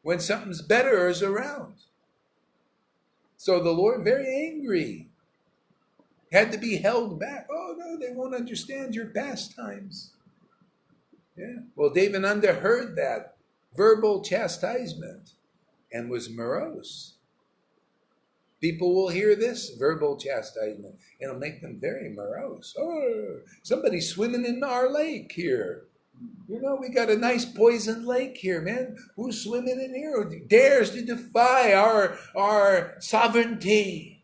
when something's better is around? So the Lord, very angry, had to be held back. Oh, no, they won't understand your pastimes. Yeah. Well, Devananda heard that verbal chastisement and was morose. People will hear this verbal chastisement. It'll make them very morose. Oh, somebody's swimming in our lake here. You know, we got a nice poisoned lake here, man. Who's swimming in here? Who dares to defy our sovereignty?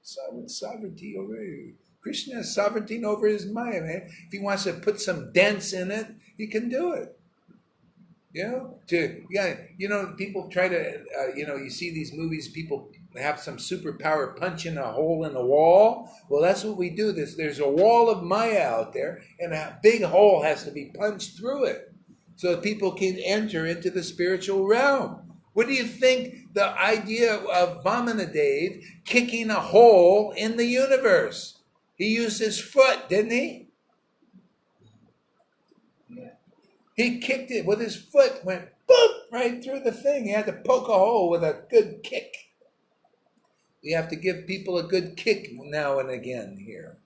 Sovereignty over here. Krishna has sovereignty over his Maya, man. If he wants to put some dents in it, he can do it. You know, people try to, you see these movies, people have some superpower punching a hole in the wall. Well, that's what we do. There's a wall of Maya out there, and a big hole has to be punched through it so that people can enter into the spiritual realm. What do you think the idea of Vamanadev kicking a hole in the universe? He used his foot, didn't he? Yeah. He kicked it with his foot, went boop, right through the thing. He had to poke a hole with a good kick. We have to give people a good kick now and again here.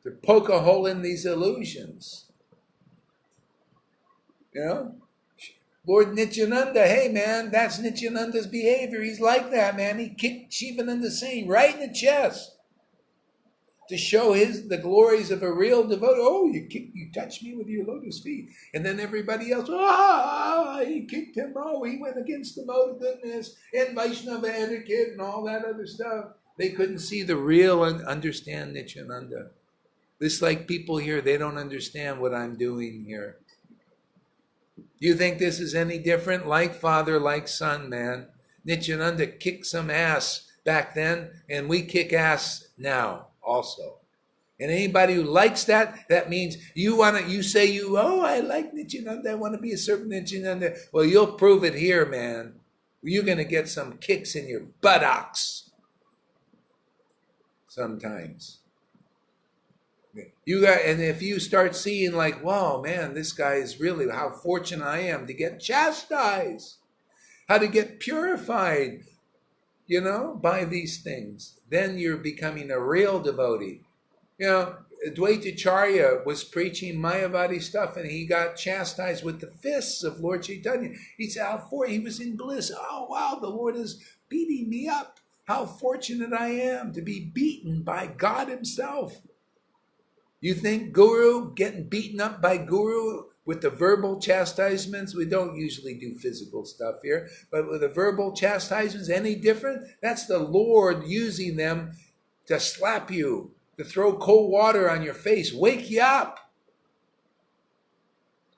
To poke a hole in these illusions. You know? Lord Nityananda, hey man, that's Nityananda's behavior. He's like that, man. He kicked Shivananda Singh right in the chest to show the glories of a real devotee. Oh, you touched me with your lotus feet. And then everybody else, he kicked him. Oh, he went against the mode of goodness and Vaishnava etiquette and all that other stuff. They couldn't see the real and understand Nityananda. This like people here, they don't understand what I'm doing here. You think this is any different? Like father, like son, man. Nityananda kicked some ass back then, and we kick ass now also. And anybody who likes that, that means you say, I like Nityananda, I want to be a servant of Nityananda. Well, you'll prove it here, man. You're going to get some kicks in your buttocks. Sometimes. And if you start seeing like, wow, man, this guy is really, how fortunate I am to get chastised, how to get purified, by these things, then you're becoming a real devotee. Dvaitacharya was preaching Mayavadi stuff and he got chastised with the fists of Lord Chaitanya. He said, he was in bliss. Oh, wow, the Lord is beating me up. How fortunate I am to be beaten by God himself. You think Guru, getting beaten up by Guru with the verbal chastisements, we don't usually do physical stuff here, but with the verbal chastisements, any different? That's the Lord using them to slap you, to throw cold water on your face, wake you up.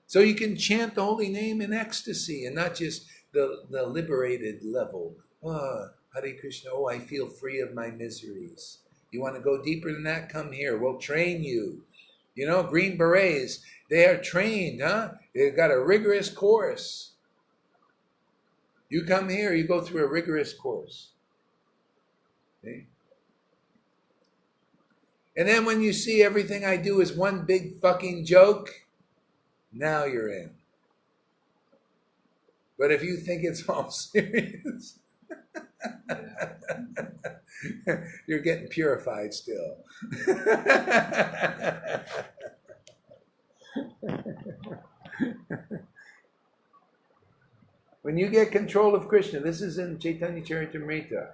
So you can chant the holy name in ecstasy and not just the liberated level. Oh, Hare Krishna, I feel free of my miseries. You want to go deeper than that? Come here. We'll train you. Green Berets, they are trained, huh? They've got a rigorous course. You come here, you go through a rigorous course. Okay? And then when you see everything I do is one big fucking joke, now you're in. But if you think it's all serious, you're getting purified still. When you get control of Krishna, this is in Caitanya-caritāmṛta.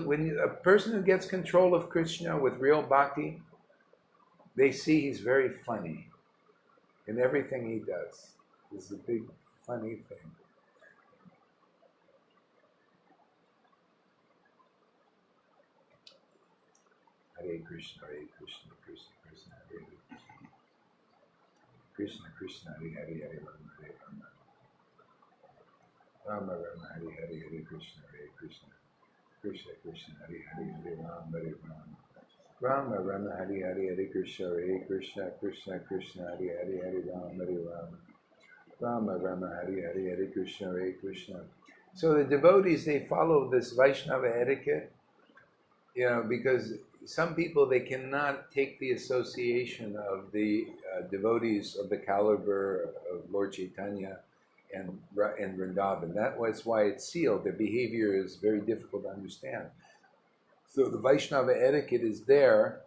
When a person who gets control of Krishna with real bhakti, they see he's very funny. in everything he does. This is a big, funny thing. Hare Krishna, Hare Krishna, Krishna Krishna, Hare Hare. Krishna Krishna, Hare Hare, Hare Rama, Hare Rama. Rama Rama, Hare Hare, Hare Krishna, Hare Krishna. Krishna Krishna, Hare Hare, Hare Rama, Hare Rama. Rama Rama, Hare Hare, Hare Krishna, Hare Krishna. Krishna Krishna, Hare Hare, Hare Rama, Hare Rama. Rama Rama, Hare Hare, Hare Krishna, Hare Krishna. So the devotees, they follow this Vaishnava etiquette, because some people, they cannot take the association of the devotees of the caliber of Lord Chaitanya and Vrindavan. That was why it's sealed. Their behavior is very difficult to understand. So the Vaishnava etiquette is there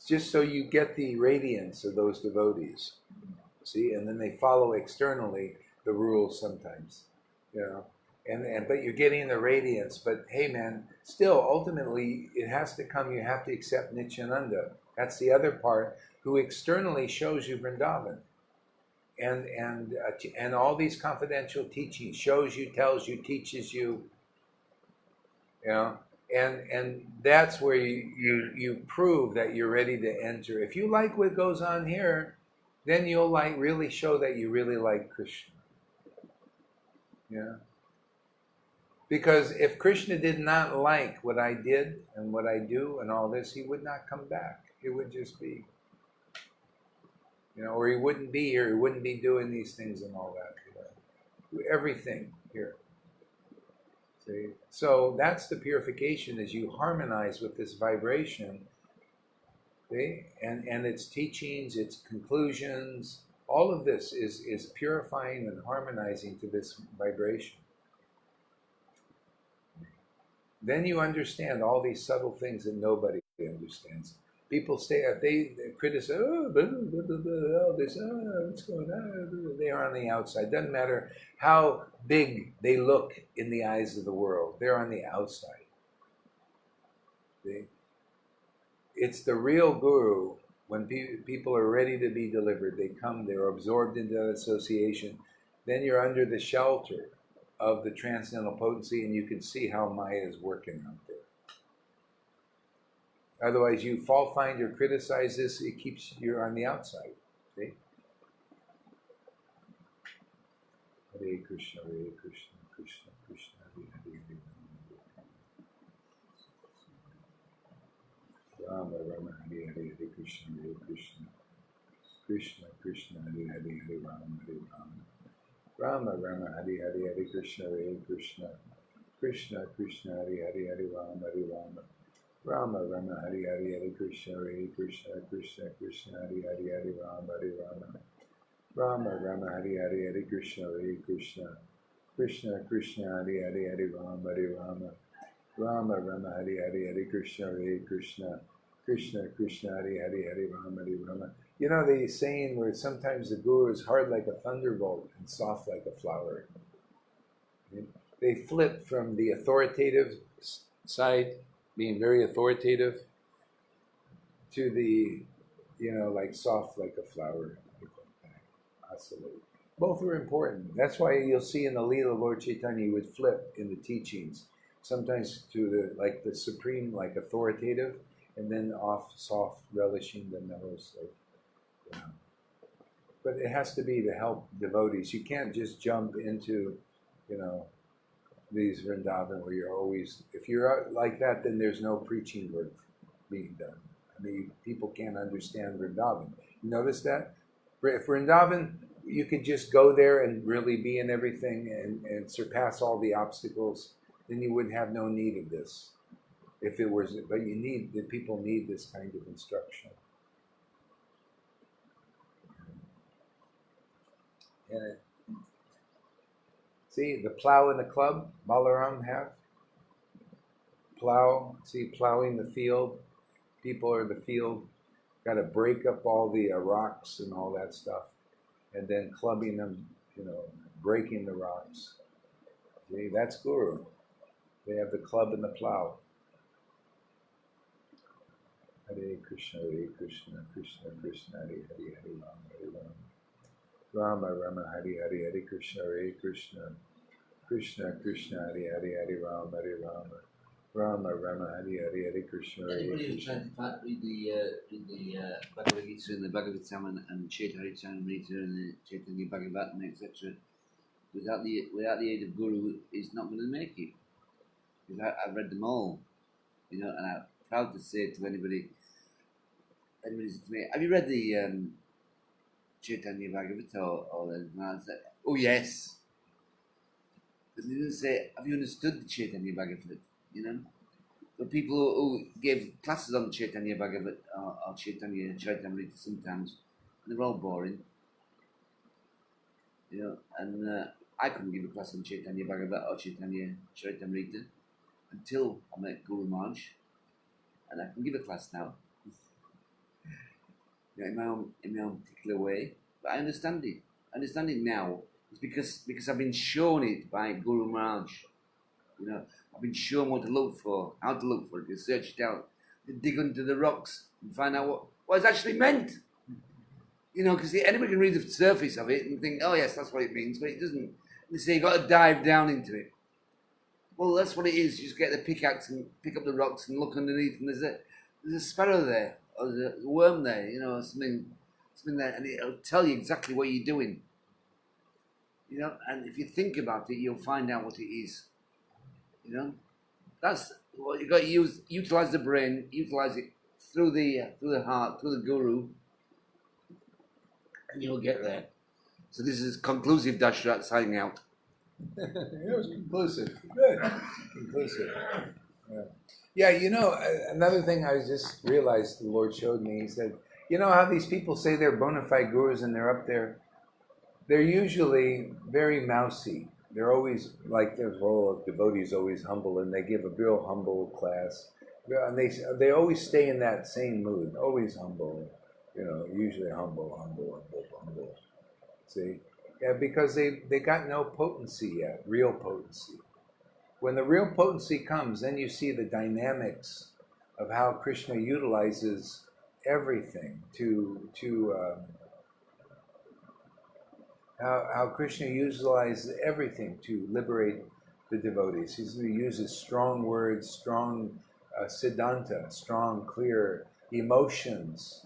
just so you get the radiance of those devotees. See, and then they follow externally the rules sometimes, but you're getting the radiance. But hey, man, still, ultimately, it has to come. You have to accept Nityananda. That's the other part, who externally shows you Vrindavan, and all these confidential teachings, shows you, tells you, teaches you, and that's where you prove that you're ready to enter. If you like what goes on here, then you'll really show that you really like Krishna. Because if Krishna did not like what I did and what I do and all this, he would not come back. It would just be, or he wouldn't be here. He wouldn't be doing these things and all that. Do everything here. See? So that's the purification, is you harmonize with this vibration. See? And its teachings, its conclusions, all of this is purifying and harmonizing to this vibration. Then you understand all these subtle things that nobody understands. People say, if they criticize, what's going on? They are on the outside. Doesn't matter how big they look in the eyes of the world. They're on the outside. See? It's the real guru. When people are ready to be delivered, they come, they're absorbed into that association. Then you're under the shelter of the transcendental potency, and you can see how Maya is working out there. Otherwise, you fault find or criticize this, it keeps you on the outside. See? Hare Krishna, Hare Krishna, Krishna Krishna, Hare Hare, Rama Rama, Hare Hare, Hare Krishna, Hare Krishna, Krishna Krishna, Hare Hare, Hare Rama, Hare Rama. Rama Rama, Hare Hare, Hare Krishna, Hare Krishna, Krishna Krishna, Hare Hare, Hare Rama, Hare Rama. Rama Rama, Hare Hare, Hare Krishna, Hare Krishna, Krishna Krishna, Hare Hare, Hare Rama, Hare Rama. Rama Rama, Hare Hare, Hare Krishna, Hare Krishna, Krishna Krishna, Hare Hare, Hare Rama, Hare Rama. Rama Rama, Hare Hare, Hare Krishna, Hare Krishna, Krishna Krishna, Hare Hare, Hare Rama, Hare Rama. The saying where sometimes the guru is hard like a thunderbolt and soft like a flower. They flip from the authoritative side, being very authoritative, to the, like soft like a flower. Oscillate. Both are important. That's why you'll see in the Leela Lord Chaitanya, he would flip in the teachings. Sometimes to the supreme, like authoritative, and then off soft, relishing the mellows. But it has to be to help devotees. You can't just jump into, these Vrindavan where you're always, if you're like that, then there's no preaching work being done. People can't understand Vrindavan. You notice that? If Vrindavan, you could just go there and really be in everything and surpass all the obstacles, then you would have no need of this. But the people need this kind of instruction. And see, the plow and the club, Balaram have. Plowing the field. People are the field. Got to break up all the rocks and all that stuff. And then clubbing them, breaking the rocks. See, that's Guru. They have the club and the plow. Hare Krishna, Hare Krishna, Krishna Krishna, Hare Hare, Hare Rama, Hare Rama. Rama Rama Hari Hari Hari Krishna Krishna Krishna Hari Hari Hari Rama Rama Rama Hari Hari Hari Krishna Anybody who's trying to read the Bhagavad-Gita and the Bhagavad-Gita and Caitanya-caritāmṛta and the Caitanya-Bhagavata, etc., without the aid of Guru is not going to make it. Because I've read them all, and I'm proud to say to anybody says to me, have you read the Caitanya-Bhagavata or anything like that? Oh yes. But they didn't say, have you understood the Caitanya-Bhagavata? But people who gave classes on Caitanya-Bhagavata or Caitanya-caritāmṛta sometimes, and they're all boring. And I couldn't give a class on Caitanya-Bhagavata or Caitanya-caritāmṛta until I met Guru Maharaj, and I can give a class now. In my own particular way, but I understand it. I understand it now. It's because I've been shown it by Guru Maharaj. I've been shown what to look for, how to look for it, to search it out, to dig under the rocks and find out what it's actually meant. Because anybody can read the surface of it and think, oh yes, that's what it means, but it doesn't. They say you've got to dive down into it. Well, that's what it is. You just get the pickaxe and pick up the rocks and look underneath, and there's a sparrow there, or there's a worm there, or something there, and it'll tell you exactly what you're doing. And if you think about it, you'll find out what it is. That's what you got to use. Utilize the brain, utilize it through the heart, through the Guru, and you'll get there. So this is Conclusive Dashrat signing out. It was conclusive. Good. Conclusive. Yeah, another thing I just realized the Lord showed me, he said, how these people say they're bona fide gurus and they're up there? They're usually very mousy. They're always like their whole devotees always humble, and they give a real humble class. And they always stay in that same mood, always humble, usually humble. See? Yeah, because they got no potency yet, real potency. When the real potency comes, then you see the dynamics of how Krishna utilizes everything how Krishna utilizes everything to liberate the devotees. He uses strong words, strong siddhanta, strong, clear emotions,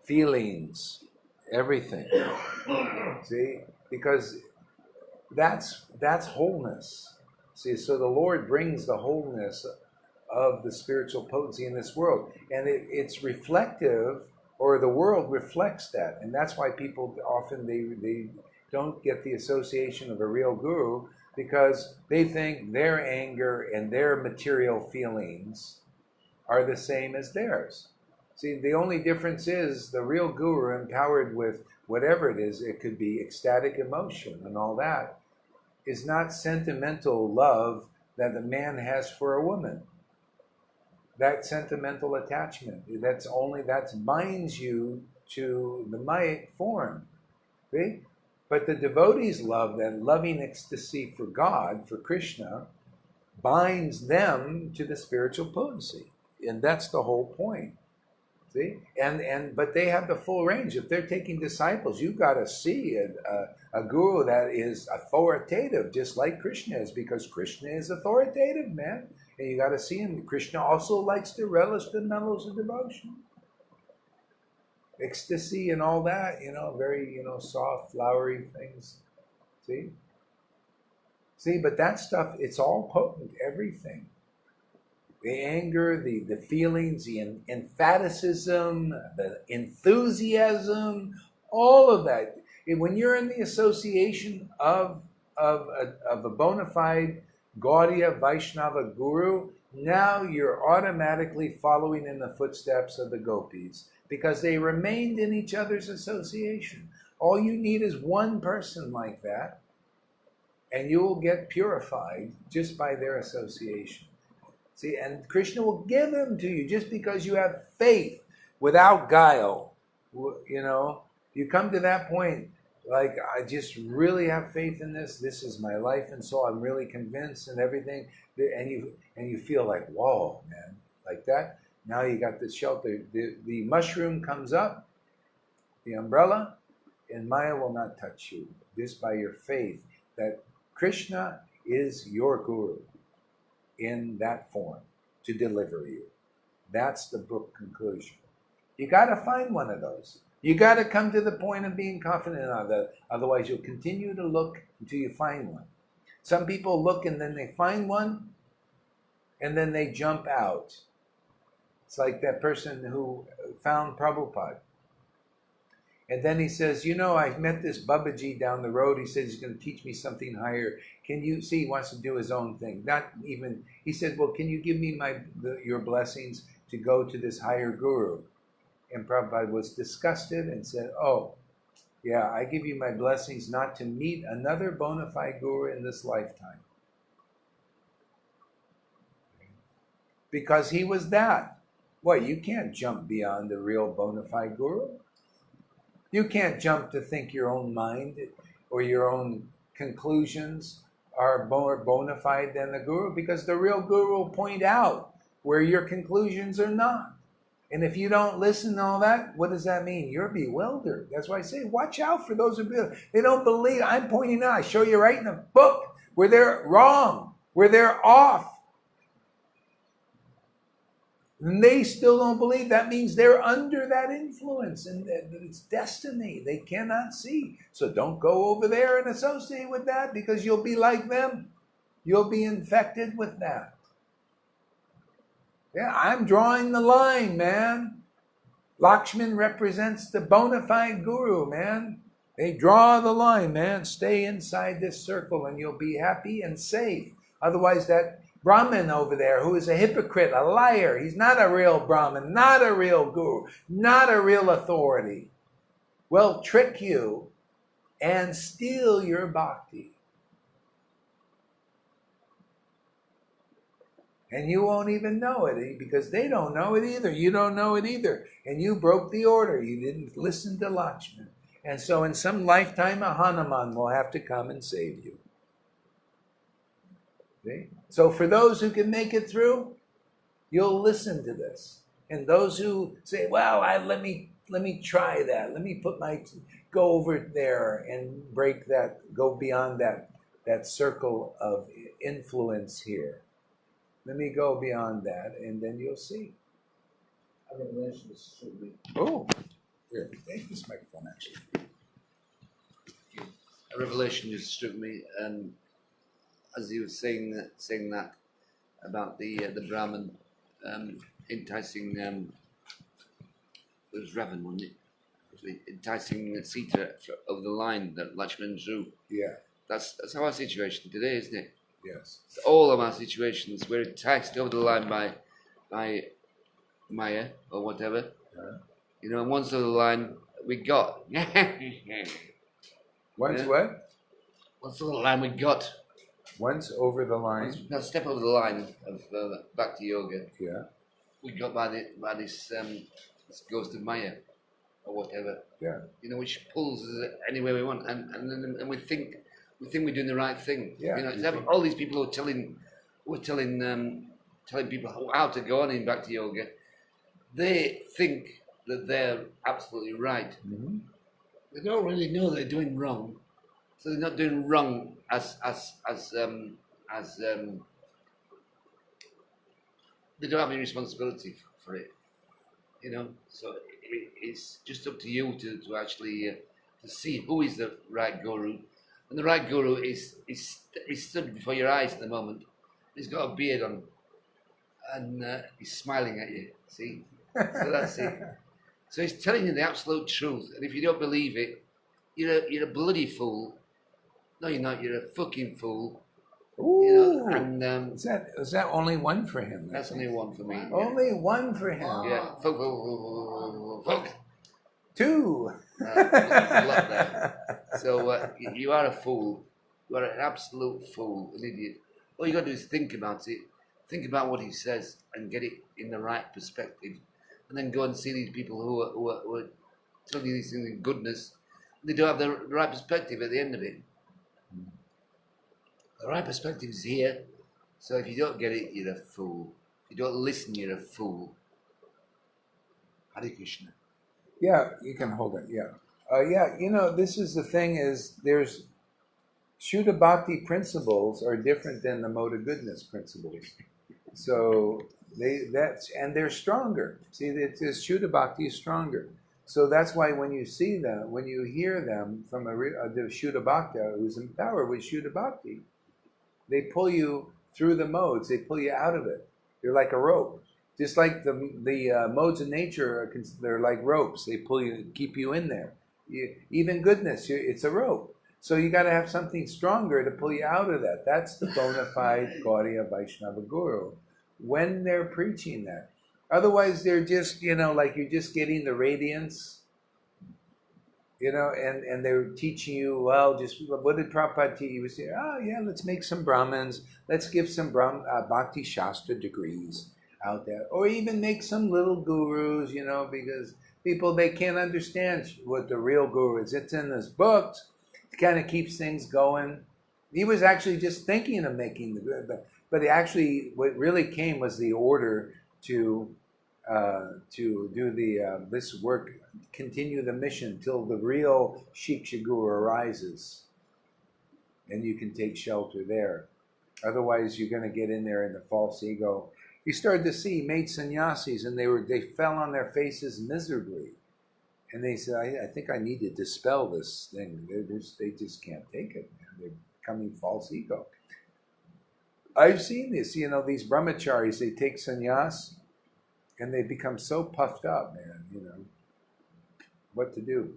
feelings, everything. See? Because that's wholeness. See, so the Lord brings the wholeness of the spiritual potency in this world. And it's reflective, or the world reflects that. And that's why people often, they don't get the association of a real guru, because they think their anger and their material feelings are the same as theirs. See, the only difference is the real guru, empowered with whatever it is, it could be ecstatic emotion and all that, is not sentimental love that the man has for a woman. That sentimental attachment, that binds you to the Maya form. See? But the devotees' love, that loving ecstasy for God, for Krishna, binds them to the spiritual potency. And that's the whole point. See? But they have the full range. If they're taking disciples, you've got to see a guru that is authoritative, just like Krishna is, because Krishna is authoritative, man. And you got to see him. Krishna also likes to relish the mellows of devotion. Ecstasy and all that, very, soft, flowery things. See, but that stuff, it's all potent, everything. The anger, the feelings, the emphaticism, the enthusiasm, all of that. When you're in the association of a bona fide Gaudiya Vaishnava guru, now you're automatically following in the footsteps of the gopis, because they remained in each other's association. All you need is one person like that, and you will get purified just by their association. See, and Krishna will give them to you just because you have faith without guile. You come to that point, like, I just really have faith in this. This is my life and soul. I'm really convinced and everything. And you feel like, whoa, man, like that. Now you got the shelter. The mushroom comes up, the umbrella, and Maya will not touch you. This by your faith that Krishna is your guru in that form to deliver you. That's the book conclusion. You got to find one of those. You got to come to the point of being confident of that. Otherwise, you'll continue to look until you find one. Some people look and then they find one and then they jump out. It's like that person who found Prabhupada. And then he says, you know, I met this Babaji down the road. He said he's going to teach me something higher. Can you see? He wants to do his own thing. Not even. He said, well, can you give me your blessings to go to this higher guru? And Prabhupada was disgusted and said, oh, yeah, I give you my blessings not to meet another bona fide guru in this lifetime. Because he was that. What, you can't jump beyond the real bona fide guru? You can't jump to think your own mind or your own conclusions are more bona fide than the guru, because the real guru will point out where your conclusions are not. And if you don't listen to all that, what does that mean? You're bewildered. That's why I say, watch out for those who they don't believe. I'm pointing out, I show you right in the book where they're wrong, where they're off. And they still don't believe. That means they're under that influence, and it's destiny. They cannot see. So don't go over there and associate with that, because you'll be like them. You'll be infected with that. Yeah, I'm drawing the line, man. Lakshman represents the bona fide guru, man. They draw the line, man. Stay inside this circle and you'll be happy and safe. Otherwise, that Brahmin over there, who is a hypocrite, a liar, he's not a real Brahmin, not a real guru, not a real authority, will trick you and steal your bhakti. And you won't even know it, because they don't know it either. You don't know it either. And you broke the order. You didn't listen to Lakshman. And so in some lifetime, a Hanuman will have to come and save you. See? So for those who can make it through, you'll listen to this. And those who say, well, let me try that. Let me go over there and break that, go beyond that circle of influence here. Let me go beyond that, and then you'll see. A revelation is so big. Oh, here, take this microphone, actually. A revelation just struck me, as you were saying that about the Brahmin enticing. It was Ravan, wasn't it? Enticing Sita over the line that Lakshman drew. Yeah. That's our situation today, isn't it? Yes. All of our situations, we're enticed over the line by Maya or whatever. You know, and once over the line, we got. Once what? Once over the line, we got. Once over the line. Once we step over the line of Bhakti Yoga. Yeah. We got by this ghost of Maya or whatever. Yeah. You know, which pulls us anywhere we want, and we think we're doing the right thing. Yeah. You know, it's all these people who are telling people how to go on in Bhakti Yoga. They think that they're absolutely right. Mm-hmm. They don't really know they're doing wrong, so they're not doing wrong as they don't have any responsibility for it. You know, so it's just up to you to actually to see who is the right guru. And the right guru is stood before your eyes at the moment. He's got a beard on, and he's smiling at you. See, so that's it. So he's telling you the absolute truth, and if you don't believe it, you're a bloody fool. No, you're not. You're a fucking fool. Ooh. You know, and is that only one for him? That's only one for me. Only one for him. Yeah, fuck. Two. So you are a fool. You are an absolute fool, an idiot. All you got to do is think about it. Think about what he says and get it in the right perspective, and then go and see these people who are telling you these things in goodness. They don't have the right perspective at the end of it. The right perspective is here. So if you don't get it, you're a fool. If you don't listen, you're a fool. Hare Krishna. Yeah, you can hold it. Yeah. Yeah, this is the thing is there's Shuddha Bhakti principles are different than the mode of goodness principles. So and they're stronger. See, this Shuddha Bhakti is stronger. So that's why when you see them, when you hear them from the Shuddha Bhakta who's empowered with Shuddha Bhakti, they pull you through the modes. They pull you out of it. They're like a rope. Just like the modes of nature, they're like ropes. They pull you, keep you in there. Even goodness, it's a rope. So you got to have something stronger to pull you out of that. That's the bona fide Gaudiya Vaishnava Guru when they're preaching that. Otherwise, they're just, like you're just getting the radiance, and they're teaching you, well, just what did Prabhupada teach? He would say, let's make some Brahmins. Let's give some Bhakti Shastra degrees out there. Or even make some little gurus, because people, they can't understand what the real guru is. It's in his books. It kind of keeps things going. He was actually just thinking of making the good, but actually what really came was the order to do this work, continue the mission till the real Shiksha Guru arises, and you can take shelter there. Otherwise, you're going to get in there in the false ego. You started to see, he made sannyasis, and they fell on their faces miserably. And they said, I think I need to dispel this thing. They just can't take it, man. They're becoming false ego. I've seen this, these brahmacharis, they take sannyas, and they become so puffed up, man, what to do.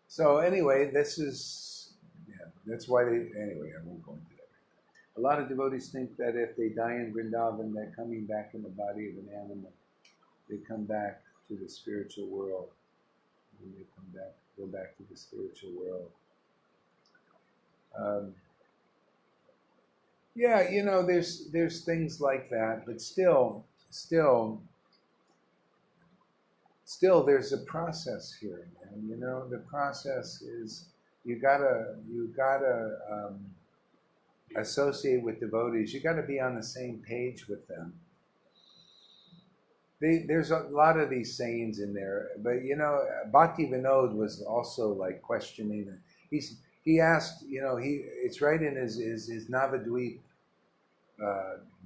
So anyway, that's why anyway, I won't go into that. A lot of devotees think that if they die in Vrindavan, they're coming back in the body of an animal. They come back to the spiritual world. When they go back to the spiritual world. There's things like that, but still there's a process here, man. The process is you gotta associate with devotees. You gotta be on the same page with them. There's a lot of these sayings in there, but Bhakti Vinod was also like questioning it. He asked, it's right in his Navadvip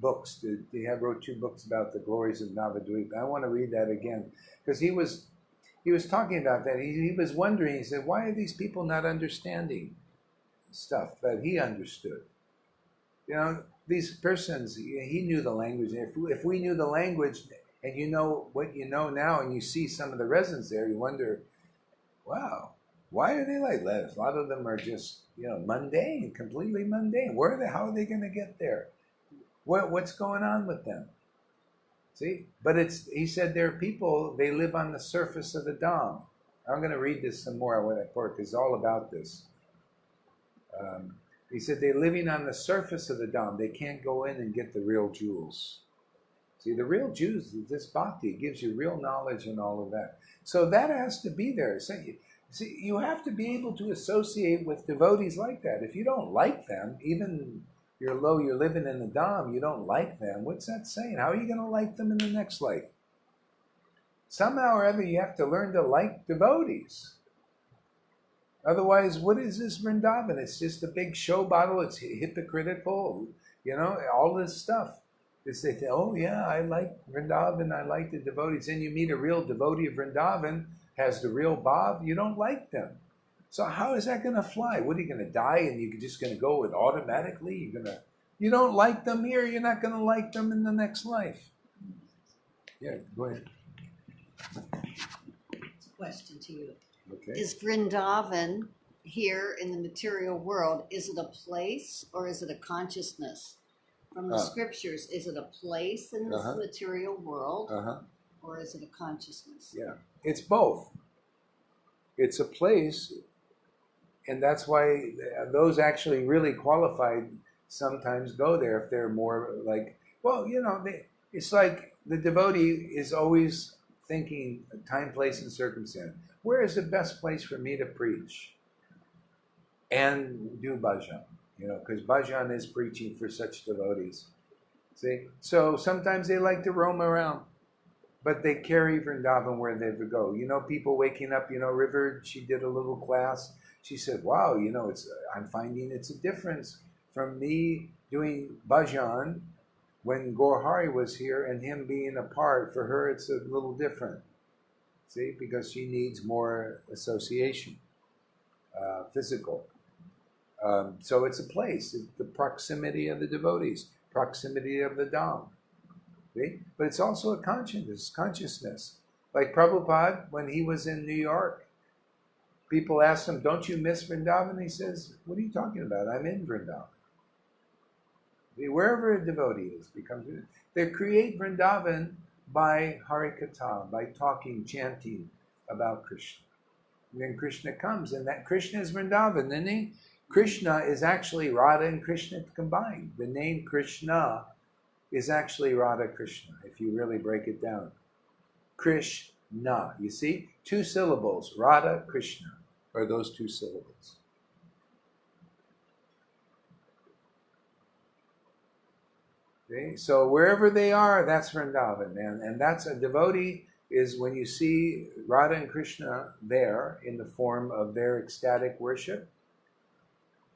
books. He wrote 2 books about the glories of Navadvip. I want to read that again because he was talking about that. He was wondering. He said, "Why are these people not understanding stuff that he understood?" These persons. He knew the language. If we knew the language, and you know what you know now, and you see some of the resonance there, you wonder, wow. Why are they like that? A lot of them are just, mundane, completely mundane. How are they going to get there? What's going on with them? See? But he said there are people, they live on the surface of the Dham. I'm going to read this some more when I work. It's all about this. He said they're living on the surface of the Dham. They can't go in and get the real jewels. See, the real jewels is this bhakti. It gives you real knowledge and all of that. So that has to be there. See, you have to be able to associate with devotees like that. If you don't like them, even you're living in the Dham, you don't like them, what's that saying? How are you going to like them in the next life? Somehow or other, you have to learn to like devotees. Otherwise, what is this Vrindavan? It's just a big show bottle. It's hypocritical, all this stuff. They say, oh yeah, I like Vrindavan, I like the devotees. Then you meet a real devotee of Vrindavan, has the real bhav, you don't like them. So how is that going to fly? What, are you going to die and you're just going to go it automatically? You don't like them here, you're not going to like them in the next life. Yeah, go ahead. It's a question to you. Okay. Is Vrindavan here in the material world, is it a place or is it a consciousness? From the scriptures, is it a place in this material world or is it a consciousness? Yeah, it's both. It's a place, and that's why those actually really qualified sometimes go there if they're more like, it's like the devotee is always thinking time, place, and circumstance. Where is the best place for me to preach and do bhajan? Because bhajan is preaching for such devotees. See? So sometimes they like to roam around. but they carry Vrindavan where they go. You know, people waking up, you know, River, she did a little class. She said, wow, you know, I'm finding it's a difference from me doing bhajan when Gaurahari was here and him being apart. For her, it's a little different. See, because she needs more association, physical. So it's a place, it's the proximity of the devotees, proximity of the Dham. See? But it's also a consciousness. Like Prabhupada, when he was in New York, people asked him, don't you miss Vrindavan? He says, what are you talking about? I'm in Vrindavan. See, wherever a devotee is, they create Vrindavan by Harikatha, by talking, chanting about Krishna. And then Krishna comes, and that Krishna is Vrindavan, isn't he? Krishna is actually Radha and Krishna combined. The name Krishna is actually Radha Krishna, if you really break it down. Krishna, you see? 2 syllables, Radha Krishna, are those 2 syllables. Okay? So wherever they are, that's Vrindavan. And that's a devotee, is when you see Radha and Krishna there in the form of their ecstatic worship,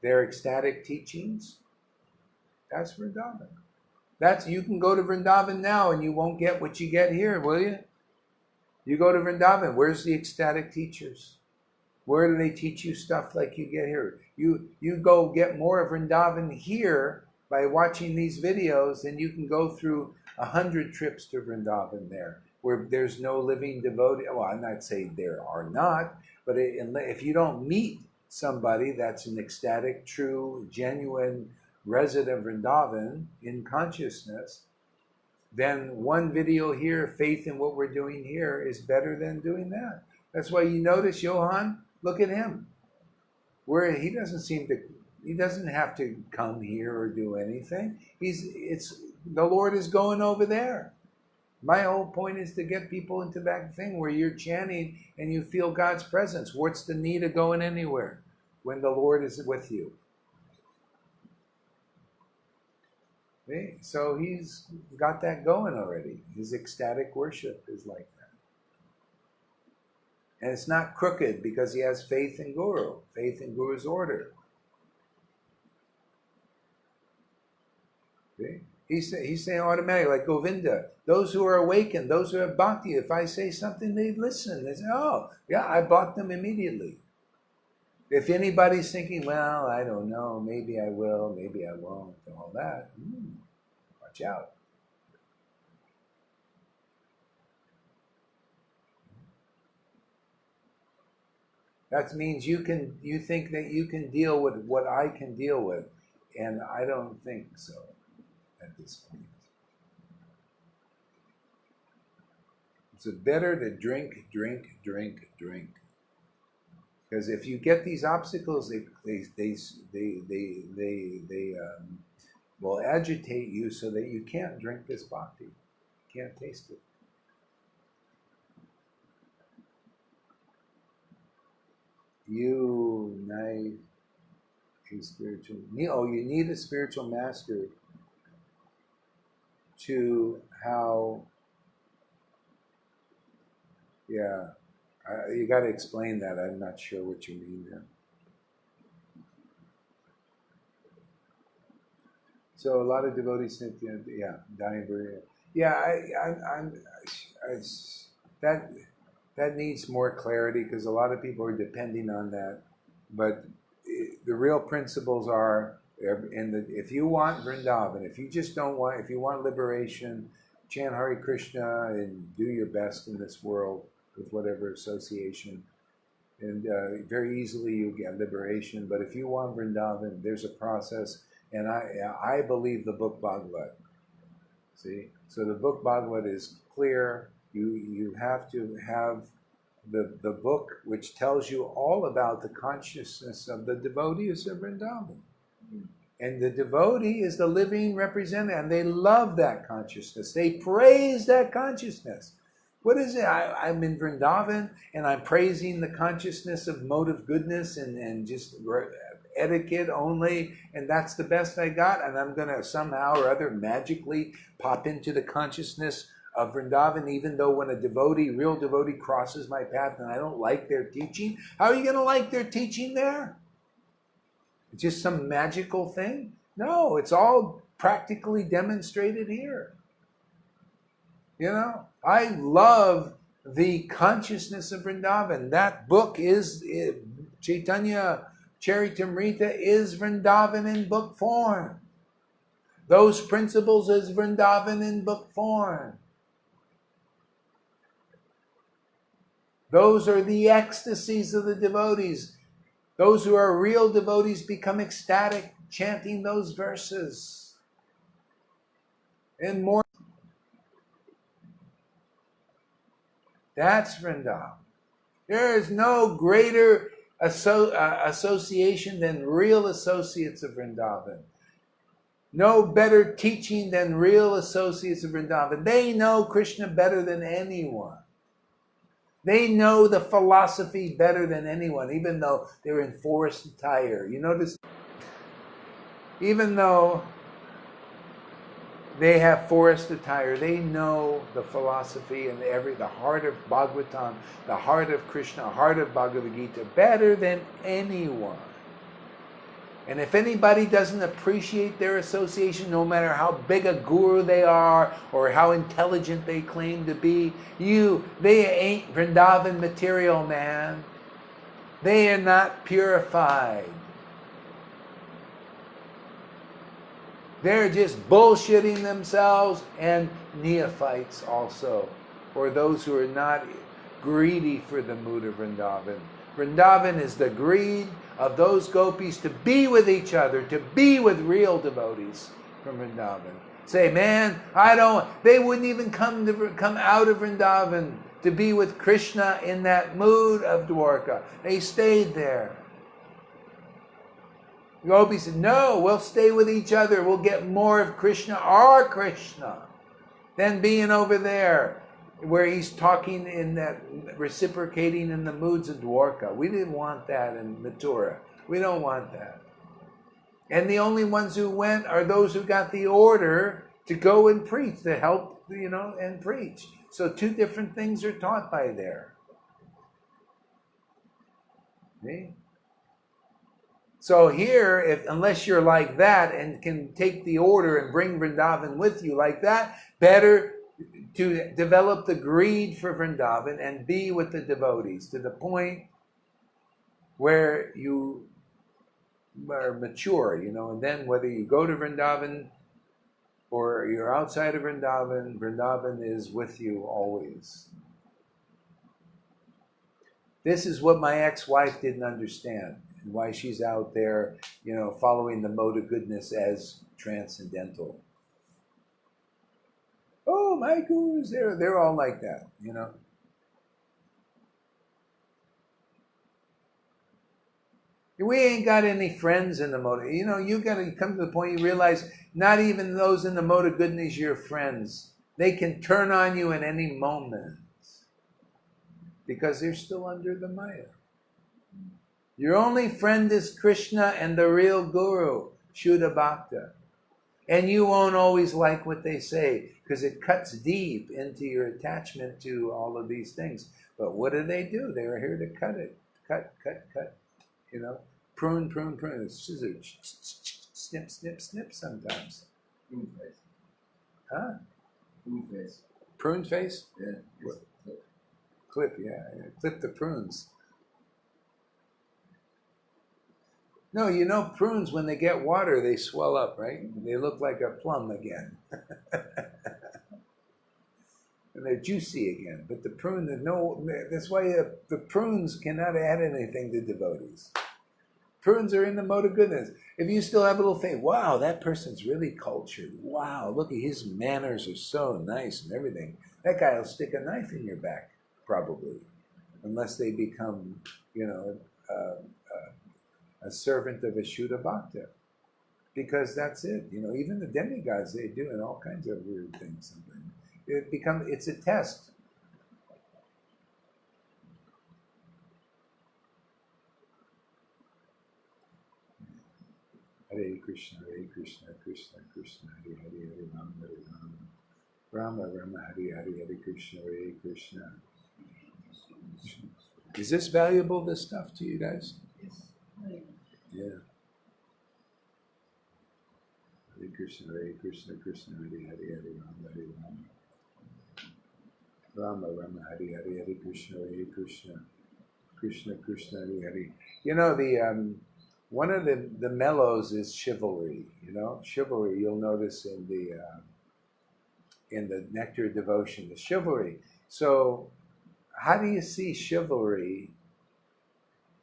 their ecstatic teachings, that's Vrindavan. You can go to Vrindavan now and you won't get what you get here, will you? You go to Vrindavan, where's the ecstatic teachers? Where do they teach you stuff like you get here? You go get more of Vrindavan here by watching these videos than you can go through 100 trips to Vrindavan there, where there's no living devotee. Well, I'm not saying there are not, but if you don't meet somebody that's an ecstatic, true, genuine resident of Vrindavan in consciousness, then one video here, faith in what we're doing here, is better than doing that. That's why you notice Johan, look at him. He doesn't have to come here or do anything. The Lord is going over there. My whole point is to get people into that thing where you're chanting and you feel God's presence. What's the need of going anywhere when the Lord is with you? Okay? So he's got that going already. His ecstatic worship is like that. And it's not crooked because he has faith in Guru, faith in Guru's order. Okay? He's saying automatically, like Govinda, those who are awakened, those who have bhakti, if I say something, they listen. They say, oh, yeah, I bought them immediately. If anybody's thinking, well, I don't know, maybe I will, maybe I won't, and all that, watch out. That means you think that you can deal with what I can deal with, and I don't think so at this point. It's better to drink. Because if you get these obstacles, they will agitate you so that you can't drink this bhakti, you can't taste it. You need a spiritual. You need a spiritual master to how. Yeah. You got to explain that. I'm not sure what you mean there. So a lot of devotees think, yeah, dying Buddha. Yeah, that needs more clarity because a lot of people are depending on that. But the real principles are, if you want Vrindavan, if you want liberation, chant Hare Krishna and do your best in this world with whatever association, and very easily you get liberation. But if you want Vrindavan, there's a process, and I believe the book Bhagavad. See, so the book Bhagavad is clear. You have to have the book which tells you all about the consciousness of the devotees of Vrindavan. And the devotee is the living representative, and they love that consciousness. They praise that consciousness. What is it? I'm in Vrindavan, and I'm praising the consciousness of motive goodness and just etiquette only, and that's the best I got, and I'm going to somehow or other magically pop into the consciousness of Vrindavan, even though when a devotee, real devotee, crosses my path and I don't like their teaching? How are you going to like their teaching there? It's just some magical thing? No, it's all practically demonstrated here. You know, I love the consciousness of Vrindavan. That book is Caitanya-caritāmṛta is Vrindavan in book form. Those principles is Vrindavan in book form. Those are the ecstasies of the devotees. Those who are real devotees become ecstatic chanting those verses. And more. That's Vrindavan. There is no greater association than real associates of Vrindavan. No better teaching than real associates of Vrindavan. They know Krishna better than anyone. They know the philosophy better than anyone, even though they're in forest attire. You notice, even though they have forest attire, they know the philosophy and the heart of Bhagavatam, the heart of Krishna, the heart of Bhagavad-Gita better than anyone. And if anybody doesn't appreciate their association, no matter how big a guru they are or how intelligent they claim to be, they ain't Vrindavan material, man. They are not purified. They're just bullshitting themselves, and neophytes also, or those who are not greedy for the mood of Vrindavan. Vrindavan is the greed of those gopis to be with each other, to be with real devotees from Vrindavan. Say, man, they wouldn't even come out of Vrindavan to be with Krishna in that mood of Dwarka. They stayed there. The gopis said, no, we'll stay with each other. We'll get more of Krishna, our Krishna, than being over there where he's talking in that, reciprocating in the moods of Dwarka. We didn't want that in Mathura. We don't want that. And the only ones who went are those who got the order to go and preach, to help, and preach. So two different things are taught by there. See? So here, unless you're like that and can take the order and bring Vrindavan with you like that, better to develop the greed for Vrindavan and be with the devotees to the point where you are mature, and then whether you go to Vrindavan or you're outside of Vrindavan, Vrindavan is with you always. This is what my ex-wife didn't understand, and why she's out there, following the mode of goodness as transcendental. Oh, my gurus, they're all like that, We ain't got any friends in the mode. You got to come to the point you realize not even those in the mode of goodness are your friends. They can turn on you in any moment because they're still under the Maya. Your only friend is Krishna and the real guru, Shuddha Bhakta. And you won't always like what they say because it cuts deep into your attachment to all of these things. But what do? They are here to cut it. Cut. Prune. It's scissor. Snip sometimes. Prune face. Huh? Prune face. Prune face? Yeah. Clip, yeah. Clip the prunes. No, prunes, when they get water, they swell up, right? They look like a plum again. And they're juicy again. But the prune, that's why the prunes cannot add anything to devotees. Prunes are in the mode of goodness. If you still have a little thing, wow, that person's really cultured. Wow, look at his manners are so nice and everything. That guy will stick a knife in your back, probably, unless they become, a servant of a Shuddha Bhakta. Because that's it. Even the demigods, they do in all kinds of weird things. It's a test. Hare Krishna, Krishna Krishna, Hare Hare, Ram Hare Ram. Rama Rama Hari Hari Hare Krishna Hare Krishna. Is this valuable, this stuff, to you guys? Yes. Yeah. Hare Krishna Krishna Hare Hare Hare Rama Hare Rama. Rama Rama Hari Hari Hare Krishna Hare Krishna. Krishna Krishna Hare Hare. You know, the one of the mellows is chivalry. You know, chivalry. You'll notice in the Nectar of Devotion, the chivalry. So, how do you see chivalry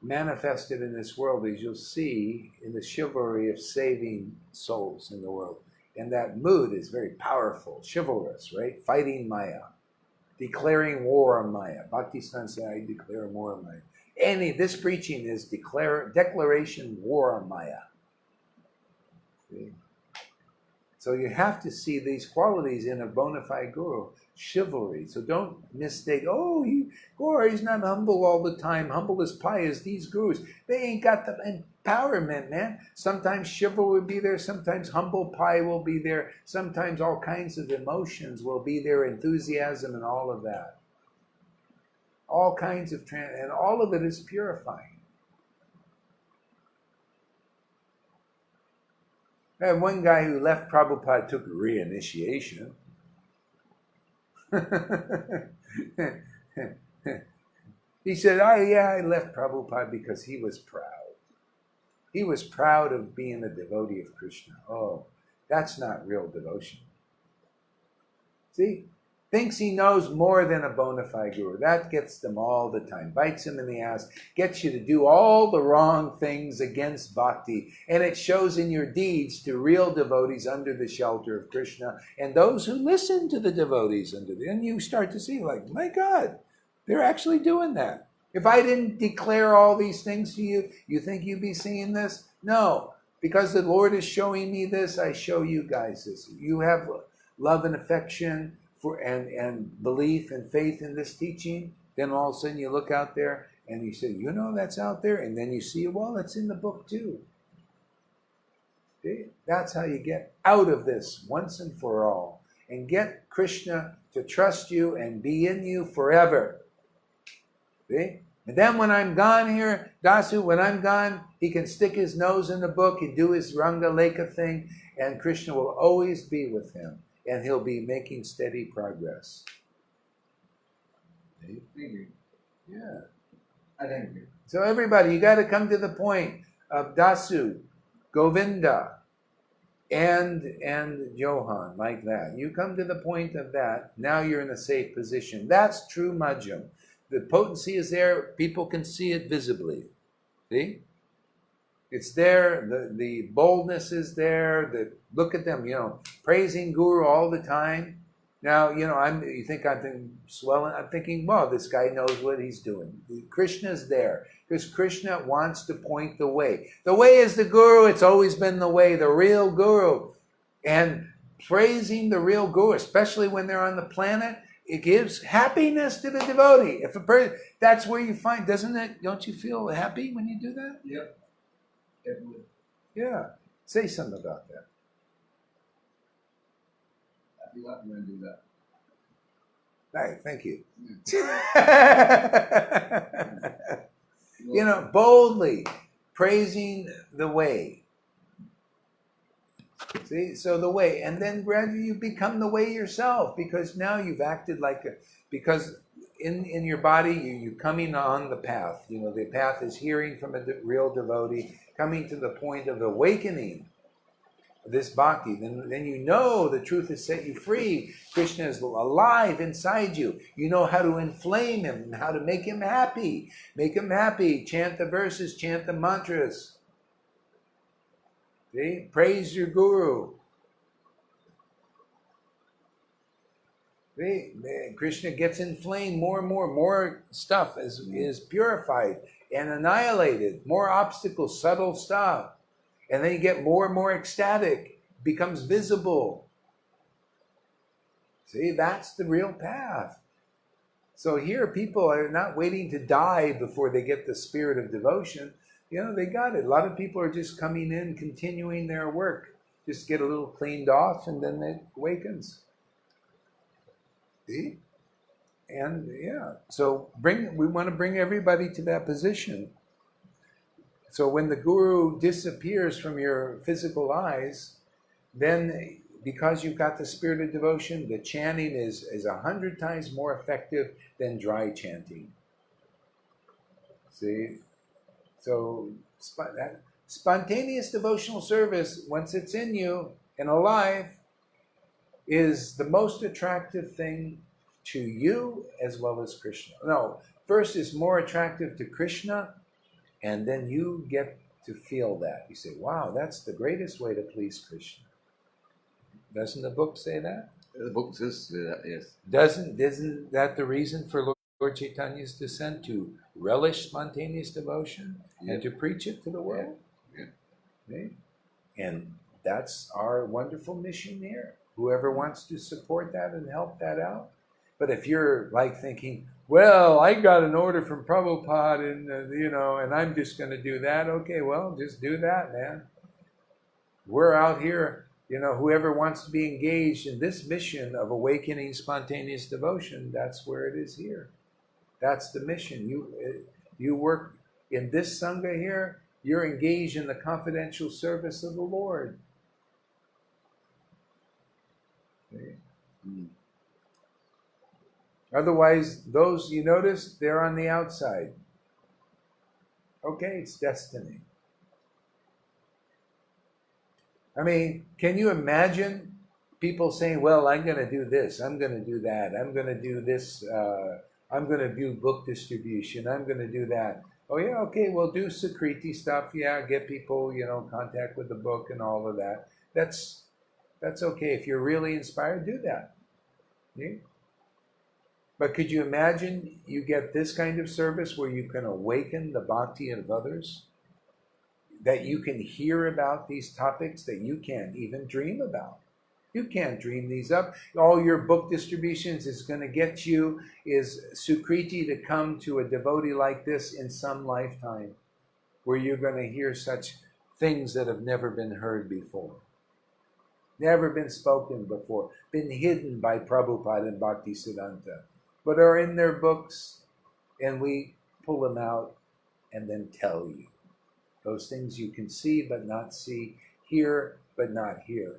manifested in this world? As you'll see in the chivalry of saving souls in the world, and that mood is very powerful, chivalrous, right? Fighting Maya. Declaring war on Maya. Bhakti says, I declare war on Maya. This preaching is declaration war on Maya. See? So you have to see these qualities in a bona fide guru. Chivalry. So don't mistake, Gaurahari's not humble all the time. Humble as pie as these gurus. They ain't got the empowerment, man. Sometimes chivalry will be there. Sometimes humble pie will be there. Sometimes all kinds of emotions will be there. Enthusiasm and all of that. All kinds of, and all of it is purifying. I had one guy who left Prabhupada, took a reinitiation. He said, I left Prabhupada because he was proud. He was proud of being a devotee of Krishna. Oh, that's not real devotion. See? Thinks he knows more than a bona fide guru. That gets them all the time. Bites him in the ass. Gets you to do all the wrong things against bhakti. And it shows in your deeds to real devotees under the shelter of Krishna. And those who listen to the devotees under the... And you start to see, like, my God, they're actually doing that. If I didn't declare all these things to you, you think you'd be seeing this? No. Because the Lord is showing me this, I show you guys this. You have love and affection and belief and faith in this teaching, then all of a sudden you look out there and you say, that's out there, and then you see, well, it's in the book too. See? That's how you get out of this once and for all, and get Krishna to trust you and be in you forever. See? And then when I'm gone here, Dasu, when I'm gone, he can stick his nose in the book and do his Ranga Lekha thing, and Krishna will always be with him. And he'll be making steady progress. Thank you. Yeah. I thank you. So everybody, you got to come to the point of Dasu, Govinda, and Johan, like that. You come to the point of that, now you're in a safe position. That's true Madhyam. The potency is there, people can see it visibly. See? It's there, the boldness is there, look at them, praising Guru all the time. Now, you think I've been swelling, I'm thinking, well, this guy knows what he's doing. Krishna's there, because Krishna wants to point the way. The way is the Guru, it's always been the way, the real Guru. And praising the real Guru, especially when they're on the planet, it gives happiness to the devotee. If a person, that's where you find, don't you feel happy when you do that? Yep. Definitely. Yeah. Say something about that. I feel like I'm going to do that. Right, thank you. Boldly praising the way. See, so the way, and then gradually you become the way yourself, because now you've acted because in your body you're coming on the path. The path is hearing from a real devotee, coming to the point of awakening this bhakti. Then the truth has set you free. Krishna is alive inside you. You know how to inflame him and how to make him happy. Make him happy. Chant the verses, chant the mantras. See? Praise your guru. See? Krishna gets inflamed more and more stuff is purified and annihilated. More obstacles, subtle stuff. And then you get more and more ecstatic. Becomes visible. See, that's the real path. So here people are not waiting to die before they get the spirit of devotion. They got it. A lot of people are just coming in, continuing their work. Just get a little cleaned off and then it awakens. See? And yeah, so we want to bring everybody to that position. So when the guru disappears from your physical eyes, then because you've got the spirit of devotion, the chanting is 100 times more effective than dry chanting. See? So that spontaneous devotional service, once it's in you and alive, is the most attractive thing to you as well as Krishna. No, first it's more attractive to Krishna, and then you get to feel that. You say, wow, that's the greatest way to please Krishna. Doesn't the book say that? The book says that, yes. Isn't that the reason for Lord Chaitanya's descent, to relish spontaneous devotion and to preach it to the world? Yeah. Okay? And that's our wonderful mission here. Whoever wants to support that and help that out. But if you're like thinking, well, I got an order from Prabhupada and, and I'm just going to do that. Okay, well, just do that, man. We're out here, whoever wants to be engaged in this mission of awakening spontaneous devotion, that's where it is here. That's the mission. You work in this Sangha here, you're engaged in the confidential service of the Lord. Okay. Otherwise, those, you notice, they're on the outside. Okay, it's destiny. I mean, can you imagine people saying, well, I'm going to do this, I'm going to do that, I'm going to do this, I'm going to do book distribution, I'm going to do that. Oh yeah, okay, well, do Sakriti stuff, yeah, get people, contact with the book and all of that. That's okay. If you're really inspired, do that. Okay? But could you imagine you get this kind of service where you can awaken the bhakti of others? That you can hear about these topics that you can't even dream about. You can't dream these up. All your book distributions is going to get you is Sukriti to come to a devotee like this in some lifetime, where you're going to hear such things that have never been heard before. Never been spoken before, been hidden by Prabhupada and Bhaktisiddhanta, but are in their books, and we pull them out and then tell you. Those things you can see but not see, hear but not hear.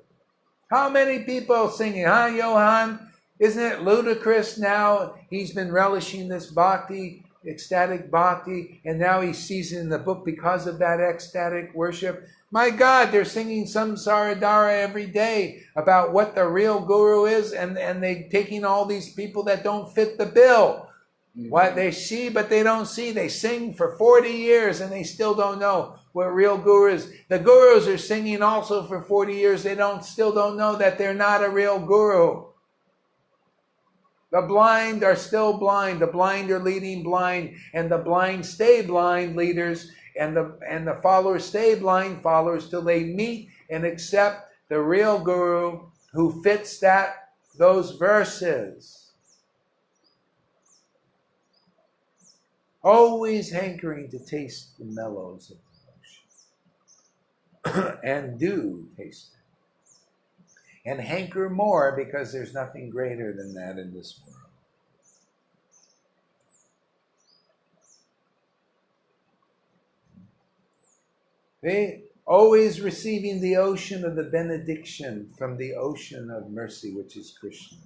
How many people singing, huh, Johan? Isn't it ludicrous now? He's been relishing this bhakti, ecstatic bhakti, and now he sees it in the book because of that ecstatic worship. My God, they're singing Samsara Dhara every day about what the real guru is, and they're taking all these people that don't fit the bill. What they see, but they don't see. They sing for 40 years, and they still don't know what real guru is. The gurus are singing also for 40 years. They still don't know that they're not a real guru. The blind are still blind. The blind are leading blind, and the blind stay blind leaders, and the followers stay blind followers till they meet and accept the real guru who fits those verses. Always hankering to taste the mellows of devotion. And do taste it. And hanker more, because there's nothing greater than that in this world. They always receiving the ocean of the benediction from the ocean of mercy, which is Krishna.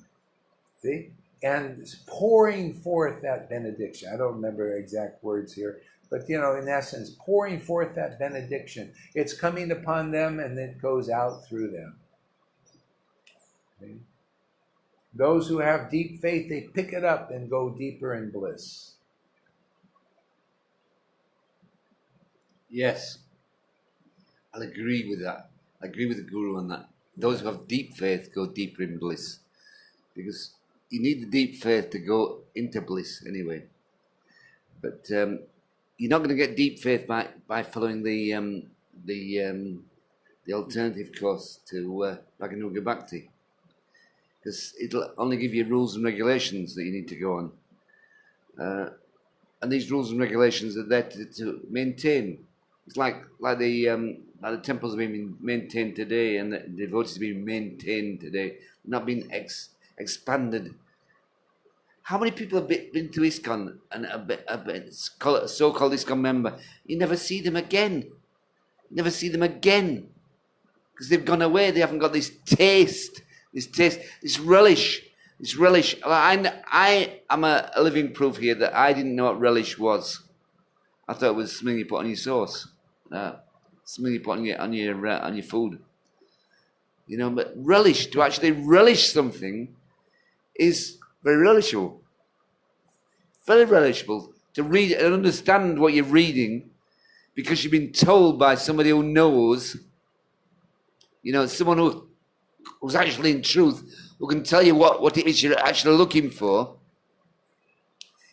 See? And pouring forth that benediction. I don't remember exact words here, but in essence, pouring forth that benediction. It's coming upon them and it goes out through them. Okay? Those who have deep faith, they pick it up and go deeper in bliss. Yes, I'll agree with that. I agree with the Guru on that. Those who have deep faith go deeper in bliss, because you need the deep faith to go into bliss anyway. But you're not going to get deep faith by following the alternative course to Raganuga Bhakti, because it'll only give you rules and regulations that you need to go on, and these rules and regulations are there to maintain. It's like the temples are being maintained today, and the devotees are being maintained today, not being expanded How many people have been to ISKCON and so-called ISKCON member? You never see them again. Never see them again. Because they've gone away. They haven't got this taste, this relish. I am a living proof here that I didn't know what relish was. I thought it was something you put on your sauce. Something you put on your food. You know, but relish, to actually relish something is very relishable. Very relishable. To read and understand what you're reading because you've been told by somebody who knows, you know, someone who's actually in truth, who can tell you what it is you're actually looking for,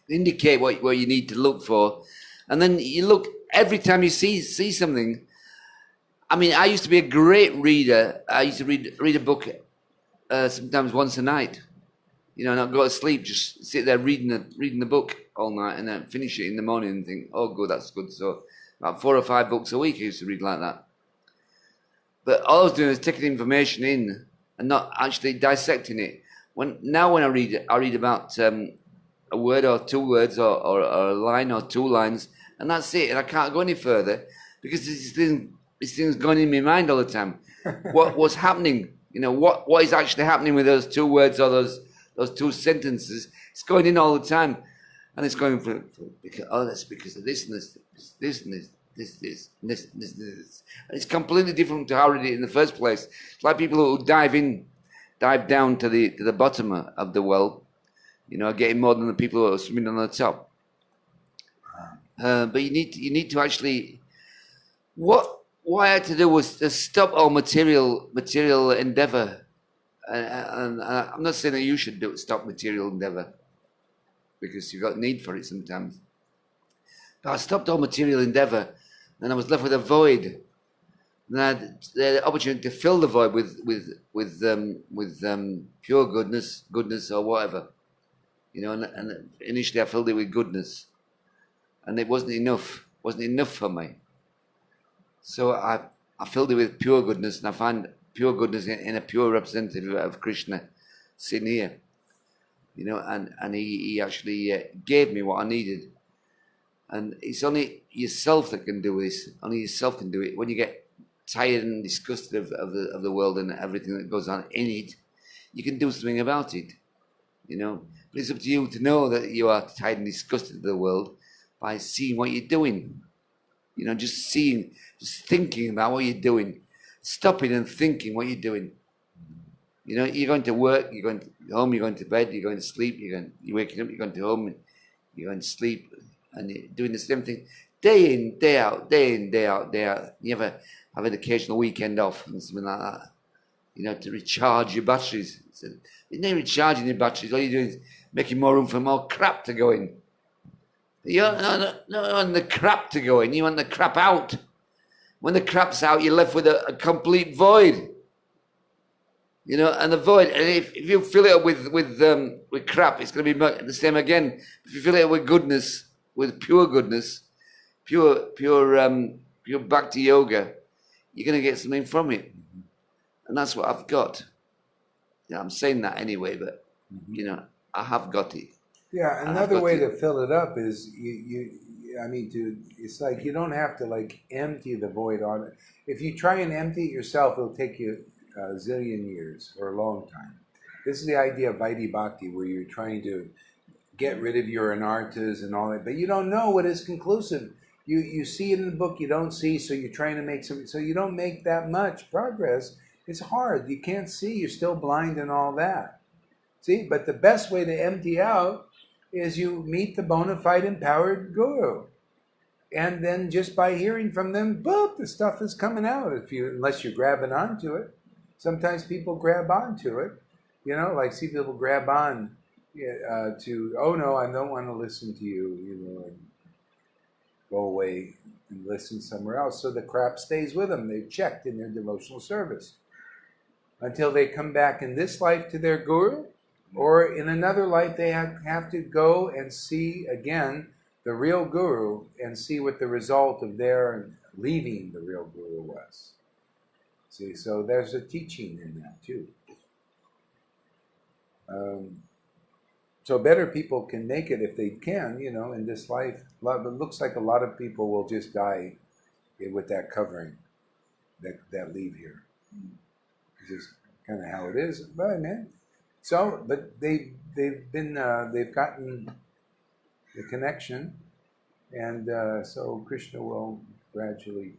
indicate what you need to look for. And then you look, every time you see something. I mean, I used to be a great reader. I used to read a book sometimes once a night. You know, not go to sleep, just sit there reading the book all night and then finish it in the morning and think, oh, good, that's good. So about 4 or 5 books a week I used to read like that. But all I was doing was taking information in and not actually dissecting it. Now when I read about a word or 2 words or a line or 2 lines, and that's it. And I can't go any further because this thing's going in my mind all the time. What's happening? You know, what is actually happening with those 2 words or those 2 sentences? It's going in all the time, and it's going for that's because of this and this and this. And it's completely different to how I read it in the first place. It's like people who dive down to the bottom of the well, you know, getting more than the people who are swimming on the top. But you need to actually what I had to do was to stop all material endeavor, and I'm not saying that you should stop material endeavor because you've got need for it sometimes. But I stopped all material endeavor, and I was left with a void. And I had the opportunity to fill the void with pure goodness or whatever, you know. And initially I filled it with goodness, and it wasn't enough. Wasn't enough for me. So I filled it with pure goodness, and I find pure goodness in a pure representative of Krishna sitting here, you know, and he actually gave me what I needed. And it's only yourself that can do this. Only yourself can do it. When you get tired and disgusted of the world and everything that goes on in it, you can do something about it, you know. But it's up to you to know that you are tired and disgusted of the world by seeing what you're doing. You know, just thinking about what you're doing, stopping and thinking what you're doing. You know, you're going to work, you're going to home, you're going to bed, you're going to sleep, you're waking up, you're going to home, you're going to sleep, and you're doing the same thing day in, day out, day in, day out, day out. You ever have an occasional weekend off and something like that, you know, to recharge your batteries. So, you're not recharging your batteries, all you're doing is making more room for more crap to go in. You don't want the crap to go in, you want the crap out. When the crap's out, you're left with a complete void. You know, and the void, and if you fill it up with crap, it's going to be the same again. If you fill it up with goodness, with pure goodness, pure bhakti yoga, you're going to get something from it. And that's what I've got. Yeah, I'm saying that anyway, but, you know, I have got it. Yeah, another way to fill it up is it's like you don't have to like empty the void on it. If you try and empty it yourself, it'll take you a zillion years or a long time. This is the idea of Vaidhi Bhakti, where you're trying to get rid of your anarthas and all that, but you don't know what is conclusive. You see it in the book, you don't see, so you're trying to make some, so you don't make that much progress. It's hard. You can't see. You're still blind and all that. See, but the best way to empty out is you meet the bona fide empowered guru. And then just by hearing from them, boop, the stuff is coming out, unless you're grabbing onto it. Sometimes people grab onto it. You know, like see people grab on to, oh no, I don't want to listen to you, you know, and go away and listen somewhere else. So the crap stays with them. They've checked in their devotional service until they come back in this life to their guru. Or in another life, they have to go and see again the real guru and see what the result of their leaving the real guru was. See, so there's a teaching in that too. So better people can make it if they can, in this life. It looks like a lot of people will just die with that covering that leave here. It's just kind of how it is. But man, but they've gotten the connection, and so Krishna will gradually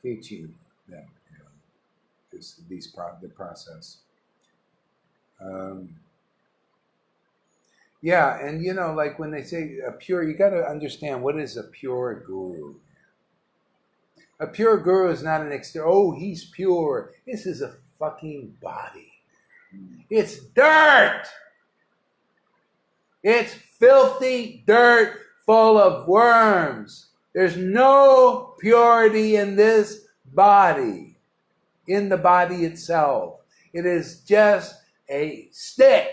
teaching them, the process. Yeah, and like when they say a pure, you got to understand what is a pure guru. A pure guru is not an exterior. Oh, he's pure. This is a fucking body. It's dirt. It's filthy dirt full of worms. There's no purity in this body, in the body itself. It is just a stick.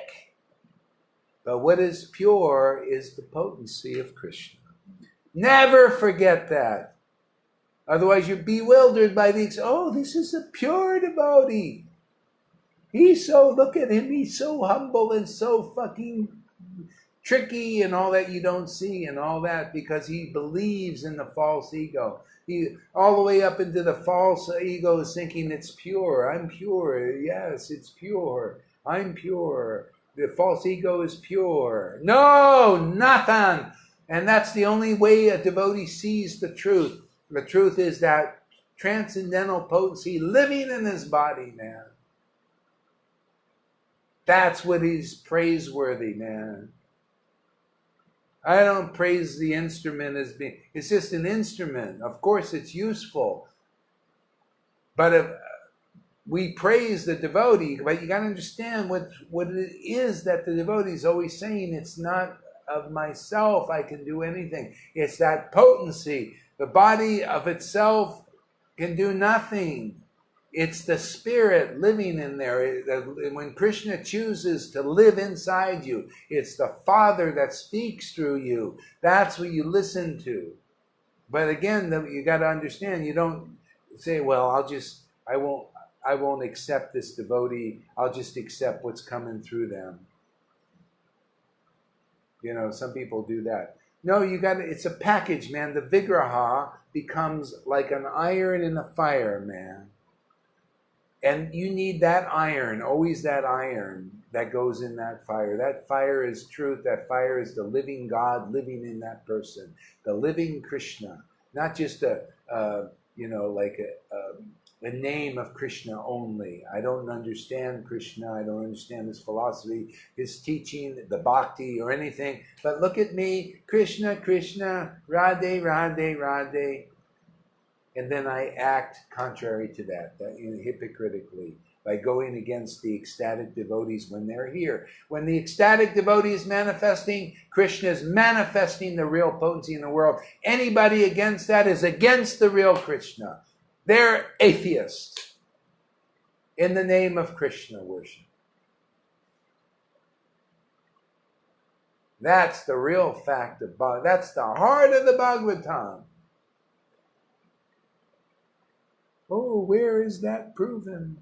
But what is pure is the potency of Krishna. Never forget that. Otherwise you're bewildered by these, this is a pure devotee. Look at him, he's so humble and so fucking tricky and all that you don't see and all that because he believes in the false ego. He all the way up into the false ego is thinking it's pure. I'm pure. Yes, it's pure. I'm pure. The false ego is pure. No, nothing. And that's the only way a devotee sees the truth. The truth is that transcendental potency living in his body, man. That's what is praiseworthy, man. I don't praise the instrument as being, it's just an instrument. Of course it's useful. But if we praise the devotee, but you got to understand what it is that the devotee is always saying. It's not of myself I can do anything. It's that potency. The body of itself can do nothing. It's the spirit living in there. When Krishna chooses to live inside you, it's the Father that speaks through you. That's what you listen to. But again, you got to understand, you don't say, well, I won't accept this devotee. I'll just accept what's coming through them. Some people do that. No, it's a package, man. The vigraha becomes like an iron in a fire, man. And you need that iron, always that iron that goes in that fire. That fire is truth. That fire is the living God living in that person. The living Krishna. Not just a name of Krishna only. I don't understand Krishna. I don't understand his philosophy, his teaching, the Bhakti or anything. But look at me, Krishna, Krishna, Radhe, Radhe, Radhe. And then I act contrary to that hypocritically, by going against the ecstatic devotees when they're here. When the ecstatic devotee is manifesting, Krishna is manifesting the real potency in the world. Anybody against that is against the real Krishna. They're atheists in the name of Krishna worship. That's the real fact of Bhagavad. That's the heart of the Bhagavatam. Oh, where is that proven?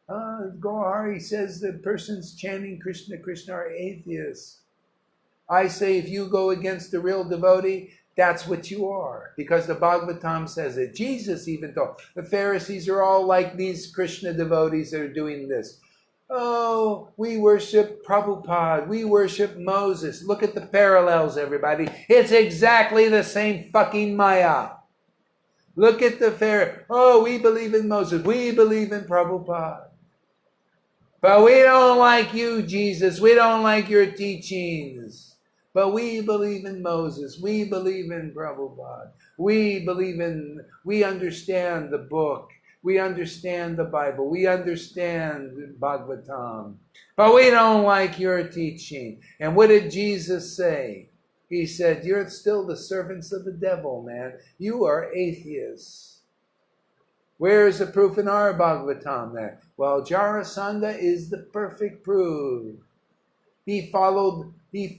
Gaurahari says that persons chanting Krishna, Krishna are atheists. I say if you go against the real devotee, that's what you are. Because the Bhagavatam says it. Jesus even told. The Pharisees are all like these Krishna devotees that are doing this. Oh, we worship Prabhupada. We worship Moses. Look at the parallels, everybody. It's exactly the same fucking Maya. Look at the fair. Oh, we believe in Moses. We believe in Prabhupada. But we don't like you, Jesus. We don't like your teachings. But we believe in Moses. We believe in Prabhupada. We understand the book. We understand the Bible. We understand Bhagavatam. But we don't like your teaching. And what did Jesus say? He said, you're still the servants of the devil, man. You are atheists. Where is the proof in our Bhagavatam there? Well, Jarasandha is the perfect proof. He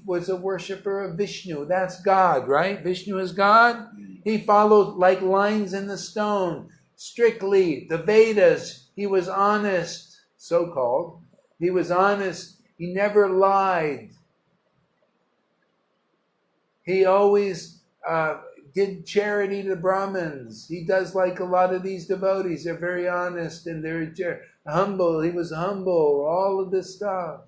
was a worshiper of Vishnu. That's God, right? Vishnu is God. He followed like lines in the stone. Strictly, the Vedas. He was honest, so-called. He was honest. He never lied. He always did charity to Brahmins. He does like a lot of these devotees. They're very honest and they're humble. He was humble, all of this stuff.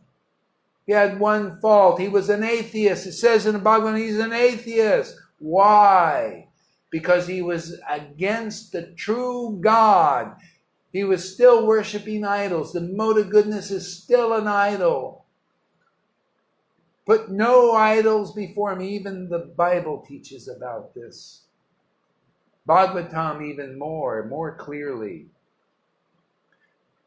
He had one fault. He was an atheist. It says in the Bhagavad-Gita he's an atheist. Why? Because he was against the true God. He was still worshiping idols. The mode of goodness is still an idol. Put no idols before him. Even the Bible teaches about this. Bhagavatam even more clearly.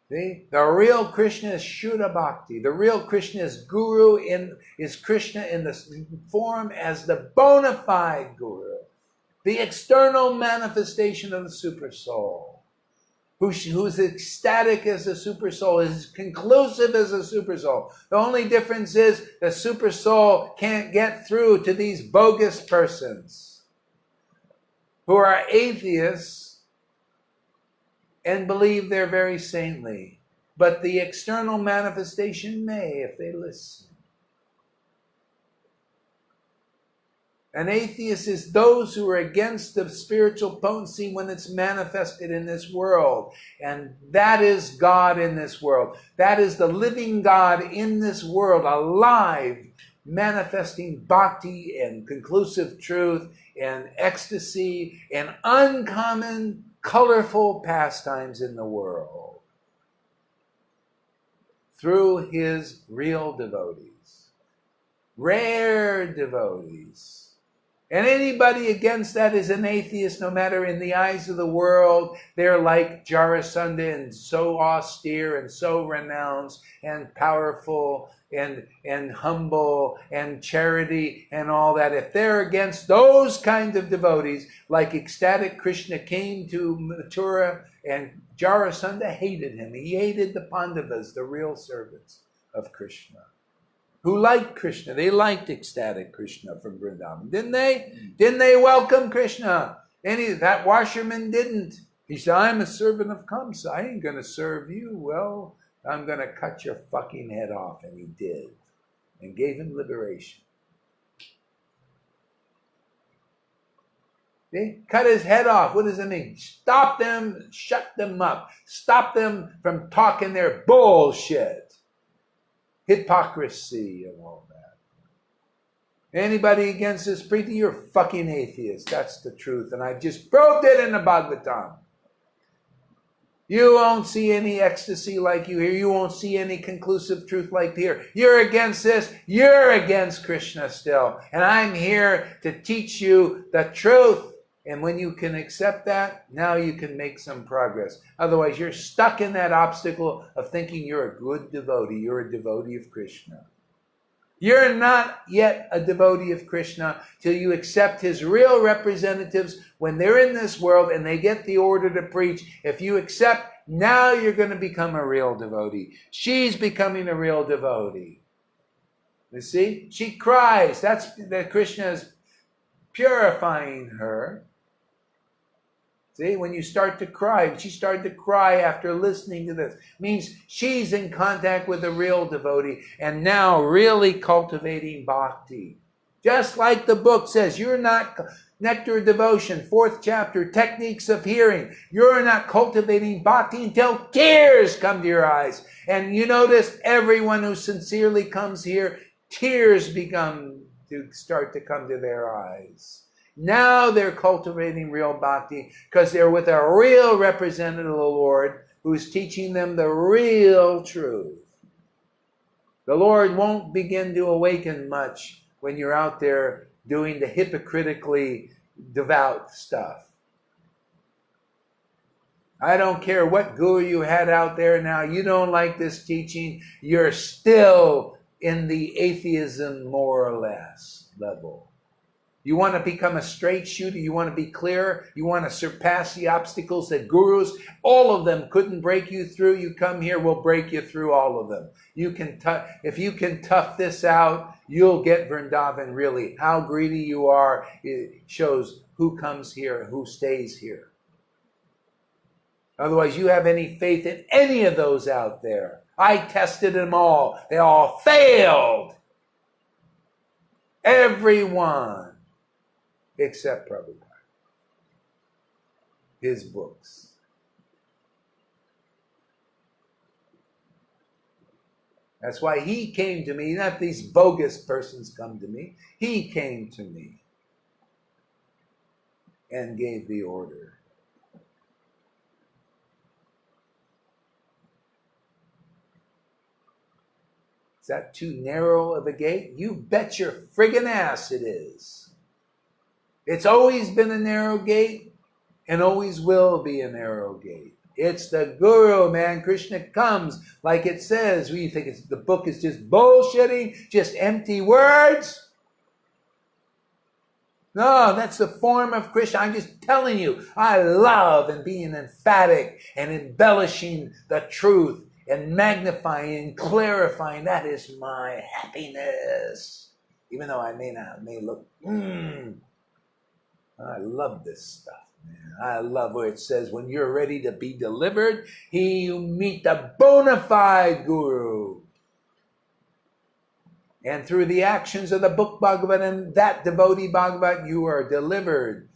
See? The real Krishna is Shuddha Bhakti. The real Krishna is Guru, is Krishna in the form as the bona fide Guru. The external manifestation of the Super Soul. Who's ecstatic as a Super Soul, is conclusive as a Super Soul. The only difference is the Super Soul can't get through to these bogus persons who are atheists and believe they're very saintly. But the external manifestation may if they listen. An atheist is those who are against the spiritual potency when it's manifested in this world. And that is God in this world. That is the living God in this world, alive, manifesting bhakti and conclusive truth and ecstasy and uncommon, colorful pastimes in the world through his real devotees, rare devotees. And anybody against that is an atheist, no matter in the eyes of the world. They're like Jarasandha and so austere and so renounced and powerful and humble and charity and all that. If they're against those kinds of devotees, like ecstatic Krishna came to Mathura and Jarasandha hated him. He hated the Pandavas, the real servants of Krishna, who liked Krishna. They liked ecstatic Krishna from Vrindavan, didn't they? Didn't they welcome Krishna? That washerman didn't. He said, I'm a servant of Kamsa. I ain't going to serve you. Well, I'm going to cut your fucking head off. And he did. And gave him liberation. They cut his head off. What does it mean? Stop them, shut them up. Stop them from talking their bullshit. Hypocrisy and all that. Anybody against this preaching, you're a fucking atheist. That's the truth. And I just proved it in the Bhagavatam. You won't see any ecstasy like you hear. You won't see any conclusive truth like here. You're against this. You're against Krishna still. And I'm here to teach you the truth. And when you can accept that, now you can make some progress. Otherwise, you're stuck in that obstacle of thinking you're a good devotee. You're a devotee of Krishna. You're not yet a devotee of Krishna till you accept his real representatives when they're in this world and they get the order to preach. If you accept, now you're going to become a real devotee. She's becoming a real devotee. You see? She cries. That's that Krishna is purifying her. See, when you start to cry, she started to cry after listening to this. Means she's in contact with a real devotee and now really cultivating bhakti. Just like the book says, you're not, Nectar of Devotion, 4th chapter, Techniques of Hearing. You're not cultivating bhakti until tears come to your eyes. And you notice everyone who sincerely comes here, tears begin to start to come to their eyes. Now they're cultivating real bhakti because they're with a real representative of the Lord who's teaching them the real truth. The Lord won't begin to awaken much when you're out there doing the hypocritically devout stuff. I don't care what guru you had out there now. You don't like this teaching. You're still in the atheism more or less level. You want to become a straight shooter. You want to be clear. You want to surpass the obstacles that gurus, all of them couldn't break you through. You come here, we'll break you through all of them. You can if you can tough this out, you'll get Vrindavan really. How greedy you are, it shows who comes here and who stays here. Otherwise, you have any faith in any of those out there. I tested them all. They all failed. Everyone. except Prabhupada. His books. That's why he came to me, not these bogus persons come to me. He came to me and gave the order. Is that too narrow of a gate? You bet your friggin' ass it is. It's always been a narrow gate and always will be a narrow gate. It's the Guru, man. Krishna comes, like it says. What do you think? The book is just bullshitting, just empty words? No, that's the form of Krishna. I'm just telling you, I love and being emphatic and embellishing the truth and magnifying and clarifying. That is my happiness. Even though I may look, I love this stuff. Man, I love where it says, when you're ready to be delivered, you meet the bona fide Guru. And through the actions of the book Bhagavad and that devotee Bhagavad, you are delivered.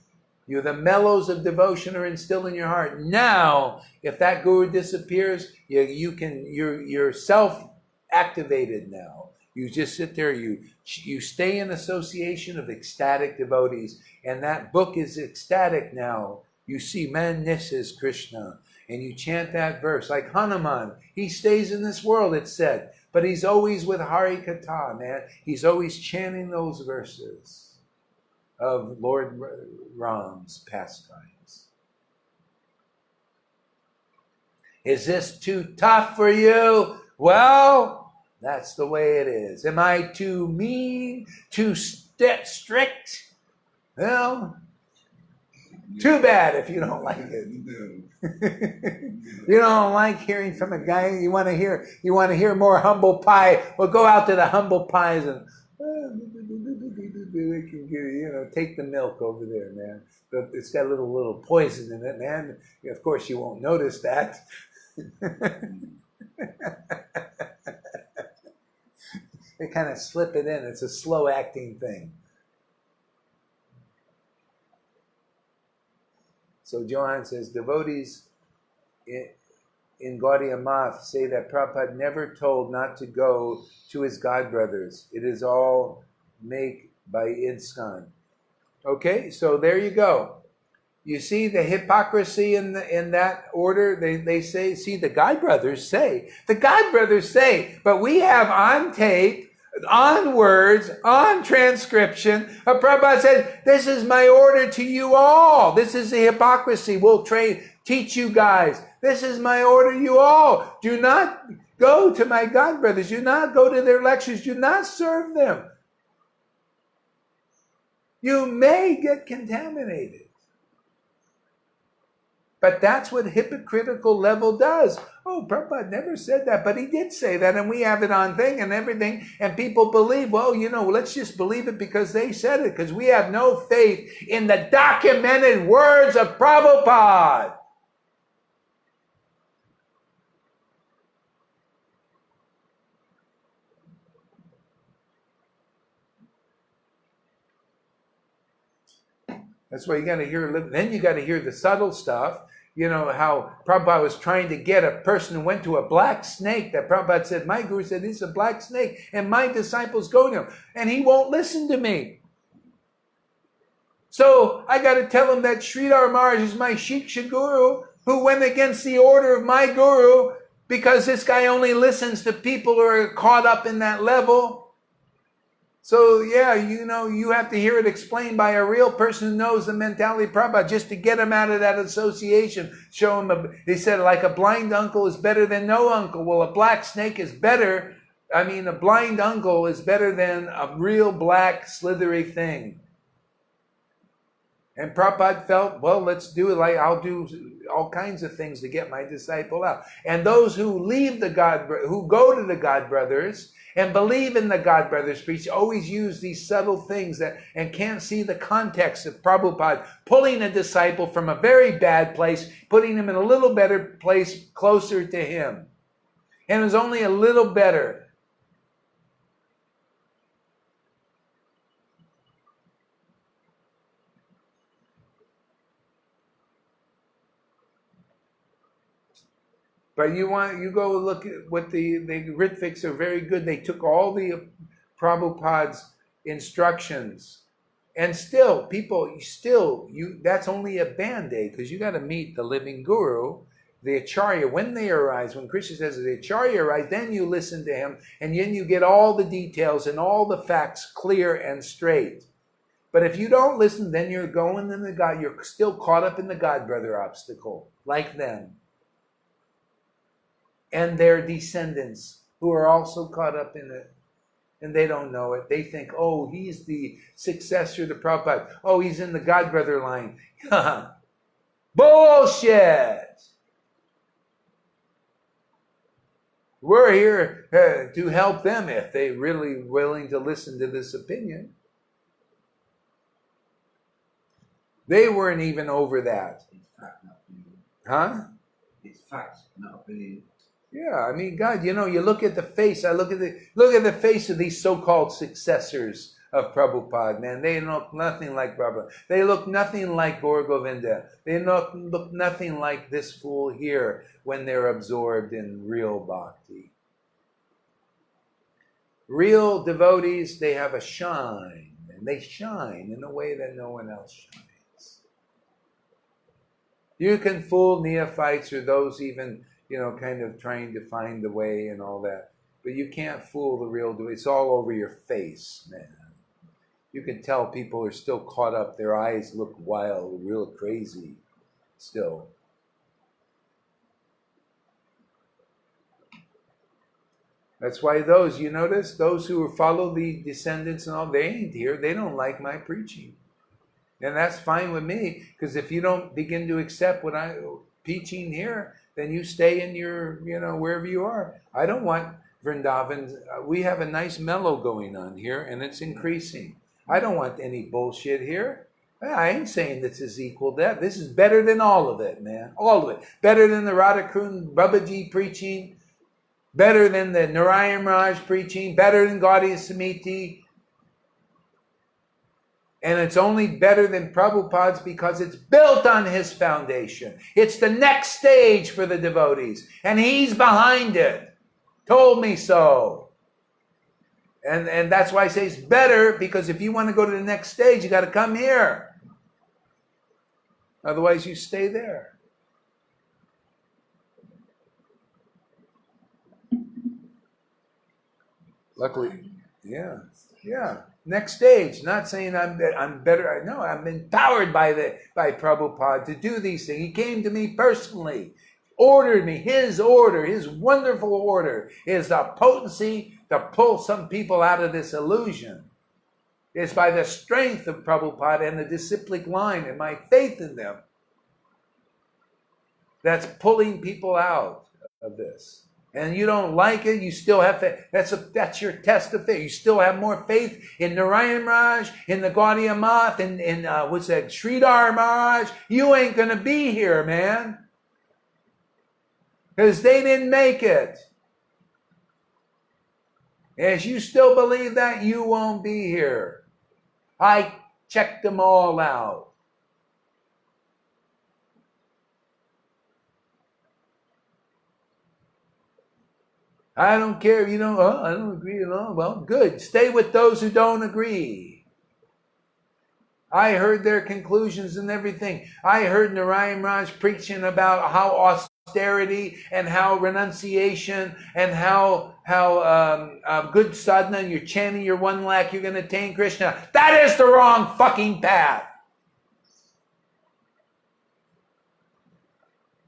The mellows of devotion are instilled in your heart. Now, if that Guru disappears, you're self-activated now. You just sit there, you stay in association of ecstatic devotees, and that book is ecstatic now. You see, man, this is Krishna, and you chant that verse. Like Hanuman, he stays in this world, it's said, but he's always with Hari Katha, man. He's always chanting those verses of Lord Ram's pastimes. Is this too tough for you? Well, that's the way it is. Am I too mean? Too strict? Well, too bad if you don't like it. You don't like hearing from a guy. You want to hear more humble pie. Well, go out to the humble pies and we can take the milk over there, man. But it's got a little poison in it, man. Of course, you won't notice that. They kind of slip it in. It's a slow acting thing. So Johan says, devotees in Gaudiya Math say that Prabhupada never told not to go to his godbrothers. It is all made by ISKCON. Okay, so there you go. You see the hypocrisy in that order? They say, see, the godbrothers say, but we have on tape, on words, on transcription, Prabhupada said, this is my order to you all. This is the hypocrisy. We'll teach you guys. This is my order to you all. Do not go to my godbrothers. Do not go to their lectures. Do not serve them. You may get contaminated. But that's what hypocritical level does. Oh, Prabhupada never said that, but he did say that, and we have it on thing and everything, and people believe, well, let's just believe it because they said it, because we have no faith in the documented words of Prabhupada. That's why you got to hear, then you got to hear the subtle stuff. You know, how Prabhupada was trying to get a person who went to a black snake, that Prabhupada said, my guru said, it's a black snake, and my disciples go to him, and he won't listen to me. So I got to tell him that Sridhar Maharaj is my Shiksha guru, who went against the order of my guru, because this guy only listens to people who are caught up in that level. So, yeah, you have to hear it explained by a real person who knows the mentality of Prabhupada, just to get him out of that association. Show him, they said, like a blind uncle is better than no uncle. Well, a black snake is better. A blind uncle is better than a real black slithery thing. And Prabhupada felt, well, let's do it. Like, I'll do all kinds of things to get my disciple out. And those who who go to the godbrothers and believe in the godbrothers preach, always use these subtle things and can't see the context of Prabhupada pulling a disciple from a very bad place, putting him in a little better place closer to him. And it was only a little better. But you go look at what the Ritviks are very good. They took all the Prabhupada's instructions, and still that's only a band-aid, because you got to meet the living guru, the Acharya, when they arise. When Krishna says the Acharya arise, then you listen to him, and then you get all the details and all the facts clear and straight. But if you don't listen, then you're going in the God, you're still caught up in the God brother obstacle, like them. And their descendants, who are also caught up in it. And they don't know it. They think, oh, he's the successor to Prabhupada. Oh, he's in the God brother line. Bullshit! We're here to help them if they're really willing to listen to this opinion. They weren't even over that. It's fact, not opinion. Huh? It's fact, not opinion. Yeah, I mean, God, you look at the face. I look at the face of these so-called successors of Prabhupada, man. They look nothing like Prabhupada. They look nothing like Gaur Govinda. They look nothing like this fool here when they're absorbed in real bhakti. Real devotees, they have a shine, and they shine in a way that no one else shines. You can fool neophytes or those even, kind of trying to find the way and all that. But you can't fool the real devotees. It's all over your face, man. You can tell people are still caught up. Their eyes look wild, real crazy still. That's why you notice, those who follow the descendants and all, they ain't here. They don't like my preaching. And that's fine with me, because if you don't begin to accept what I'm teaching here, then you stay in your, wherever you are. I don't want Vrindavan. We have a nice mellow going on here, and it's increasing. I don't want any bullshit here. I ain't saying this is equal to that. This is better than all of it, man. All of it. Better than the Radhakund Babaji preaching. Better than the Narayan Raj preaching. Better than Gaudiya Samiti. And it's only better than Prabhupada's because it's built on his foundation. It's the next stage for the devotees. And he's behind it. Told me so. And that's why I say it's better, because if you want to go to the next stage, you got to come here. Otherwise, you stay there. Luckily, yeah. Next stage. Not saying I'm better. No, I'm empowered by Prabhupada to do these things. He came to me personally, ordered me. His order, his wonderful order, is the potency to pull some people out of this illusion. It's by the strength of Prabhupada and the disciplic line and my faith in them that's pulling people out of this. And you don't like it, you still have faith. That's your test of faith. You still have more faith in Narayan Raj, in the Gaudiya Math, in Sridhar Maharaj. You ain't going to be here, man. Because they didn't make it. As you still believe that, you won't be here. I checked them all out. I don't care if you don't, I don't agree at all. Well, good. Stay with those who don't agree. I heard their conclusions and everything. I heard Narayan Raj preaching about how austerity and how renunciation and how good sadhana, and you're chanting your 1 lakh, you're going to attain Krishna. That is the wrong fucking path.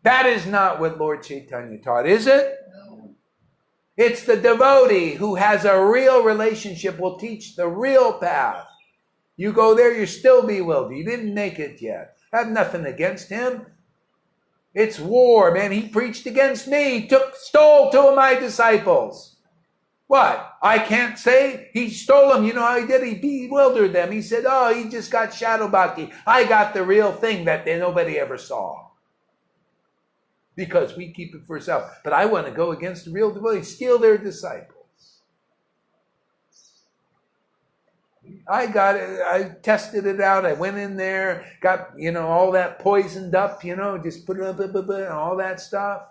That is not what Lord Chaitanya taught, is it? It's the devotee who has a real relationship will teach the real path. You go there, you're still bewildered. You didn't make it yet. I have nothing against him. It's war, man. He preached against me. He stole 2 of my disciples. What? I can't say he stole them. You know how he did? He bewildered them. He said, oh, he just got shadow bhakti. I got the real thing that nobody ever saw. Because we keep it for ourselves. But I want to go against the real devotees, steal their disciples. I got it. I tested it out. I went in there, got, all that poisoned up, just put it up, and all that stuff.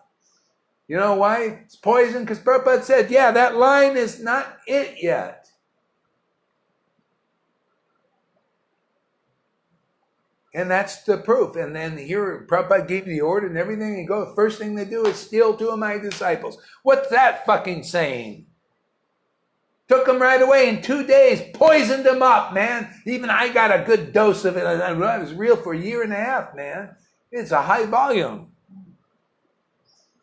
You know why? It's poison because Prabhupada said, yeah, that line is not it yet. And that's the proof. And then here, Prabhupada gave the order and everything. You go, the first thing they do is steal 2 of my disciples. What's that fucking saying? Took them right away in 2 days, poisoned them up, man. Even I got a good dose of it. I was real for a year and a half, man. It's a high volume.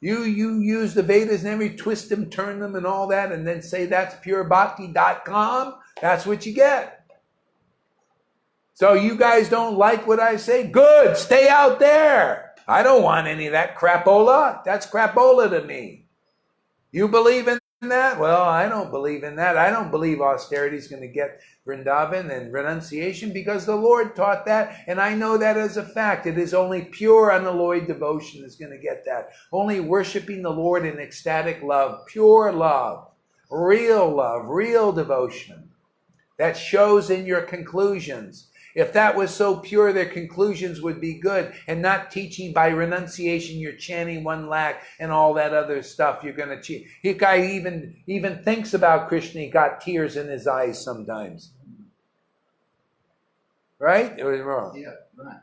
You use the Vedas and every twist them, turn them and all that, and then say that's purebhakti.com. That's what you get. So you guys don't like what I say? Good, stay out there. I don't want any of that crapola. That's crapola to me. You believe in that? Well, I don't believe in that. I don't believe austerity is going to get Vrindavan and renunciation because the Lord taught that, and I know that as a fact. It is only pure, unalloyed devotion that's going to get that. Only worshiping the Lord in ecstatic love, pure love, real devotion. That shows in your conclusions. If that was so pure, their conclusions would be good, and not teaching by renunciation, you're chanting 1 lakh and all that other stuff you're going to cheat. He guy even thinks about Krishna, he got tears in his eyes sometimes. Right? It was wrong. Yeah, right.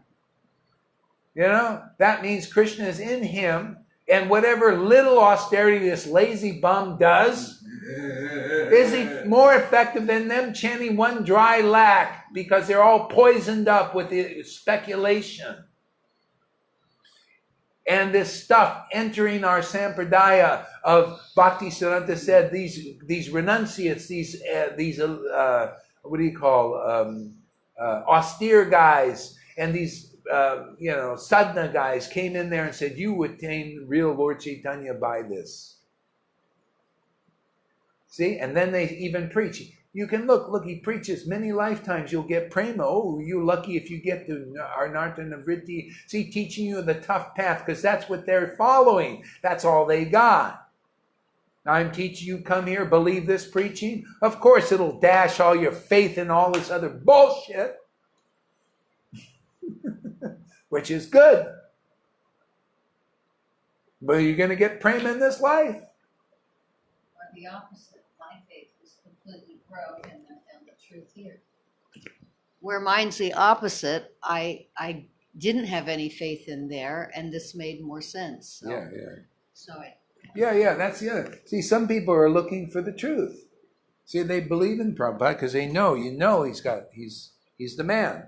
You know, that means Krishna is in him, and whatever little austerity this lazy bum does, is he more effective than them chanting 1 dry lakh because they're all poisoned up with the speculation? And this stuff entering our sampradaya of Bhakti Siddhanta said these renunciates, these what do you call austere guys, and these sadhana guys came in there and said, you attain real Lord Chaitanya by this. See, and then they even preach. You can look, he preaches many lifetimes, you'll get prema. Oh, you're lucky if you get to Arnartha Nivritti. See, teaching you the tough path, because that's what they're following. That's all they got. Now I'm teaching you, come here, believe this preaching. Of course, it'll dash all your faith in all this other bullshit, which is good. But you're going to get prema in this life. Or the opposite. My faith was completely broke and I found the truth here. Where mine's the opposite, I didn't have any faith in there, and this made more sense. So, Yeah, that's the other. See, some people are looking for the truth. See, they believe in Prabhupada because they know, he's the man.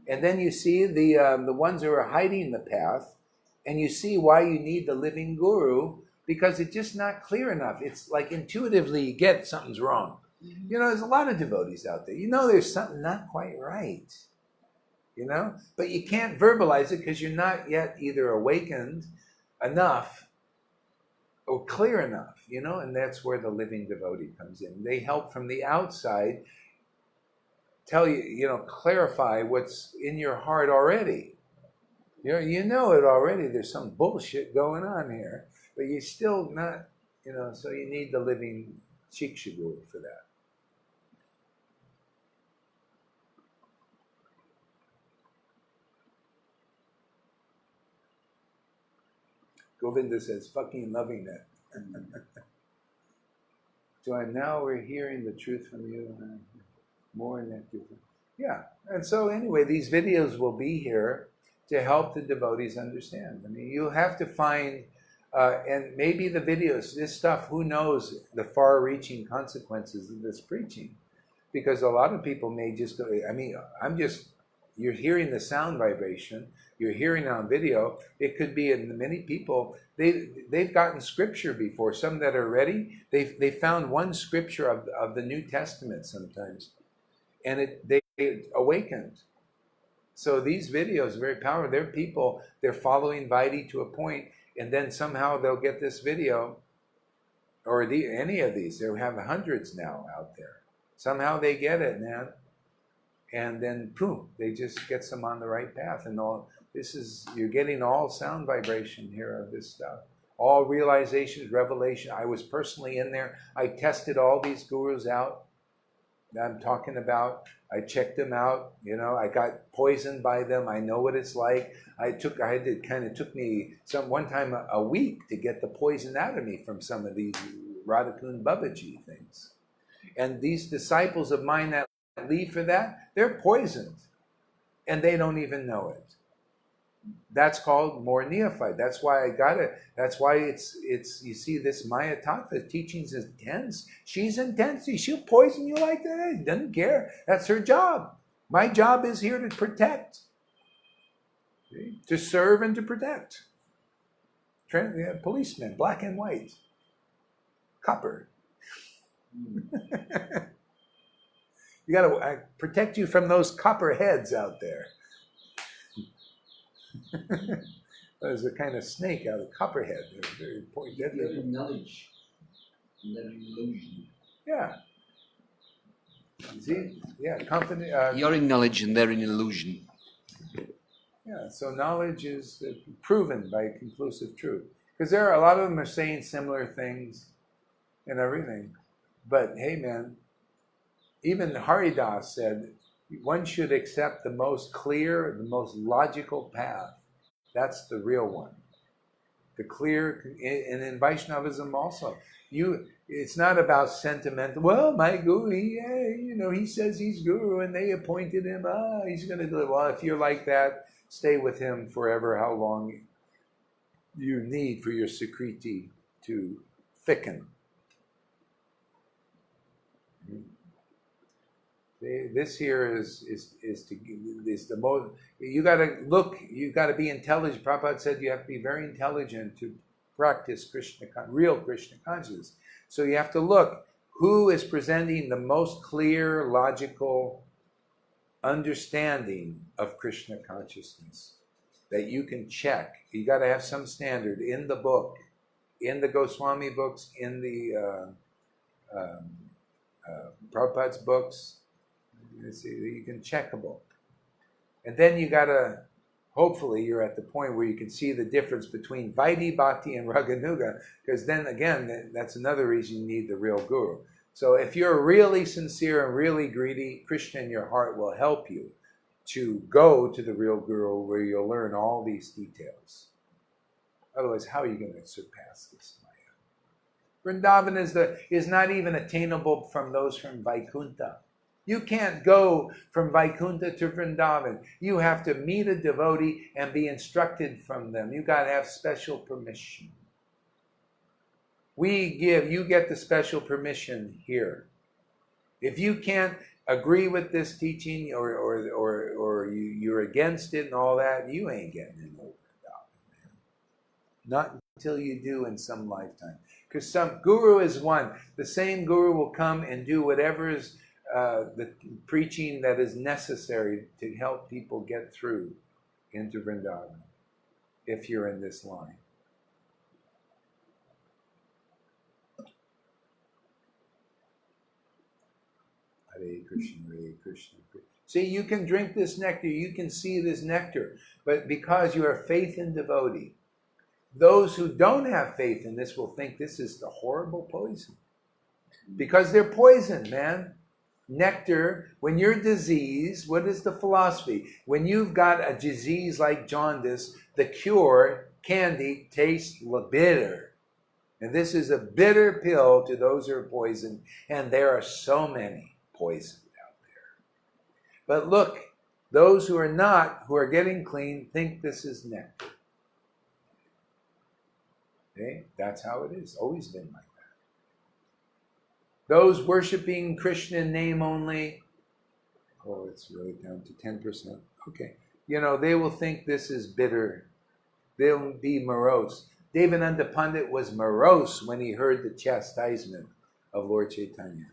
And then you see the ones who are hiding the path, and you see why you need the living guru, because it's just not clear enough. It's like intuitively you get something's wrong. Mm-hmm. You know, there's a lot of devotees out there. You know there's something not quite right. You know? But you can't verbalize it because you're not yet either awakened enough or clear enough, you know? And that's where the living devotee comes in. They help from the outside tell you, clarify what's in your heart already. You know it already. There's some bullshit going on here. But you're still not, so you need the living Shiksha Guru for that. Govinda says, fucking loving that. So now we're hearing the truth from you. More in that truth. Yeah. And so anyway, these videos will be here to help the devotees understand. I mean, you have to find... and maybe the videos, this stuff, who knows the far-reaching consequences of this preaching. Because a lot of people may just go, you're hearing the sound vibration, you're hearing it on video, it could be in many people, they've gotten scripture before, some that are ready, they found one scripture of the New Testament sometimes, and they awakened. So these videos are very powerful. They're people, they're following Vaidhi to a point, and then somehow they'll get this video, or any of these. They have hundreds now out there. Somehow they get it, man. And then, boom, they just get them on the right path. And you're getting all sound vibration here of this stuff. All realizations, revelation. I was personally in there. I tested all these gurus out. I'm talking about. I checked them out. You know, I got poisoned by them. I know what it's like. It took me one time a week to get the poison out of me from some of these Radhakund Babaji things. And these disciples of mine that leave for that, they're poisoned. And they don't even know it. That's called more neophyte. That's why I got it. That's why it's you see this Maya Tattva teachings is intense. She's intense. She'll poison you like that. Doesn't care. That's her job. My job is here to protect. See? To serve and to protect. Policemen, black and white. Copper. You got to protect you from those copper heads out there. There's a kind of snake out of copperhead. They're very deadly. You're in knowledge, and they're in illusion. Yeah. See? Yeah, confident. You're in knowledge and they're in illusion. Yeah, so knowledge is proven by conclusive truth. Because a lot of them are saying similar things and everything. But hey, man, even Haridas said, one should accept the most clear, the most logical path. That's the real one. The clear, and in Vaishnavism also, it's not about sentimental. Well, my guru, he says he's guru, and they appointed him. He's going to do it. Well, if you're like that, stay with him forever. How long you need for your Sukriti to thicken. This here is the most. You got to look. You got to be intelligent. Prabhupada said you have to be very intelligent to practice real Krishna consciousness. So you have to look who is presenting the most clear, logical understanding of Krishna consciousness that you can check. You got to have some standard in the book, in the Goswami books, in the Prabhupada's books. You can checkable. And then you gotta, hopefully you're at the point where you can see the difference between Vaidhi, Bhakti, and Raganuga, because then again, that's another reason you need the real guru. So if you're really sincere and really greedy, Krishna in your heart will help you to go to the real guru where you'll learn all these details. Otherwise, how are you going to surpass this Maya? Vrindavan is not even attainable from those from Vaikuntha. You can't go from Vaikuntha to Vrindavan. You have to meet a devotee and be instructed from them. You got to have special permission. You get the special permission here. If you can't agree with this teaching or you're against it and all that, you ain't getting in Vrindavan, man. Not until you do in some lifetime. Because some guru is one. The same guru will come and do whatever is the preaching that is necessary to help people get through into Vrindavan, if you're in this line. Hare Krishna, Hare Krishna. See, you can drink this nectar, you can see this nectar, but because you have faith in devotee, those who don't have faith in this will think this is the horrible poison. Because they're poisoned, man. Nectar, when you're diseased, what is the philosophy? When you've got a disease like jaundice, the cure, candy, tastes bitter. And this is a bitter pill to those who are poisoned, and there are so many poisoned out there. But look, those who are not, who are getting clean, think this is nectar. Okay? That's how it is. Always been like that. Those worshiping Krishna in name only, it's really down to 10%. Okay. They will think this is bitter. They'll be morose. Devananda Pandit was morose when he heard the chastisement of Lord Chaitanya.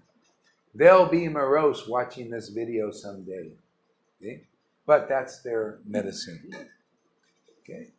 They'll be morose watching this video someday. Okay? But that's their medicine. Okay?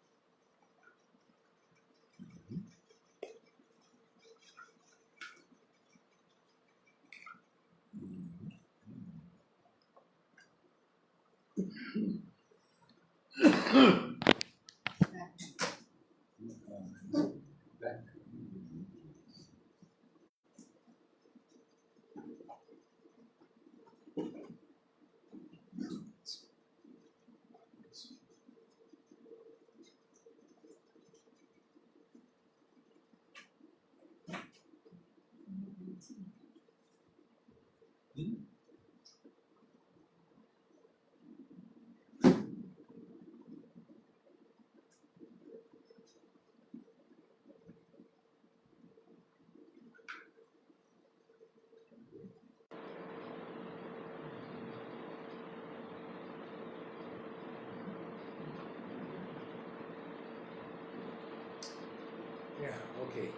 Yeah, okay.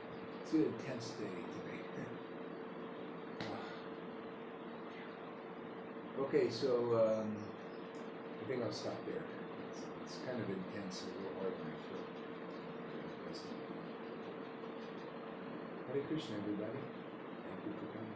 It's an intense day today. Okay, so I think I'll stop there. It's kind of intense, a little hard on my throat. Hare Krishna, everybody. Thank you for coming.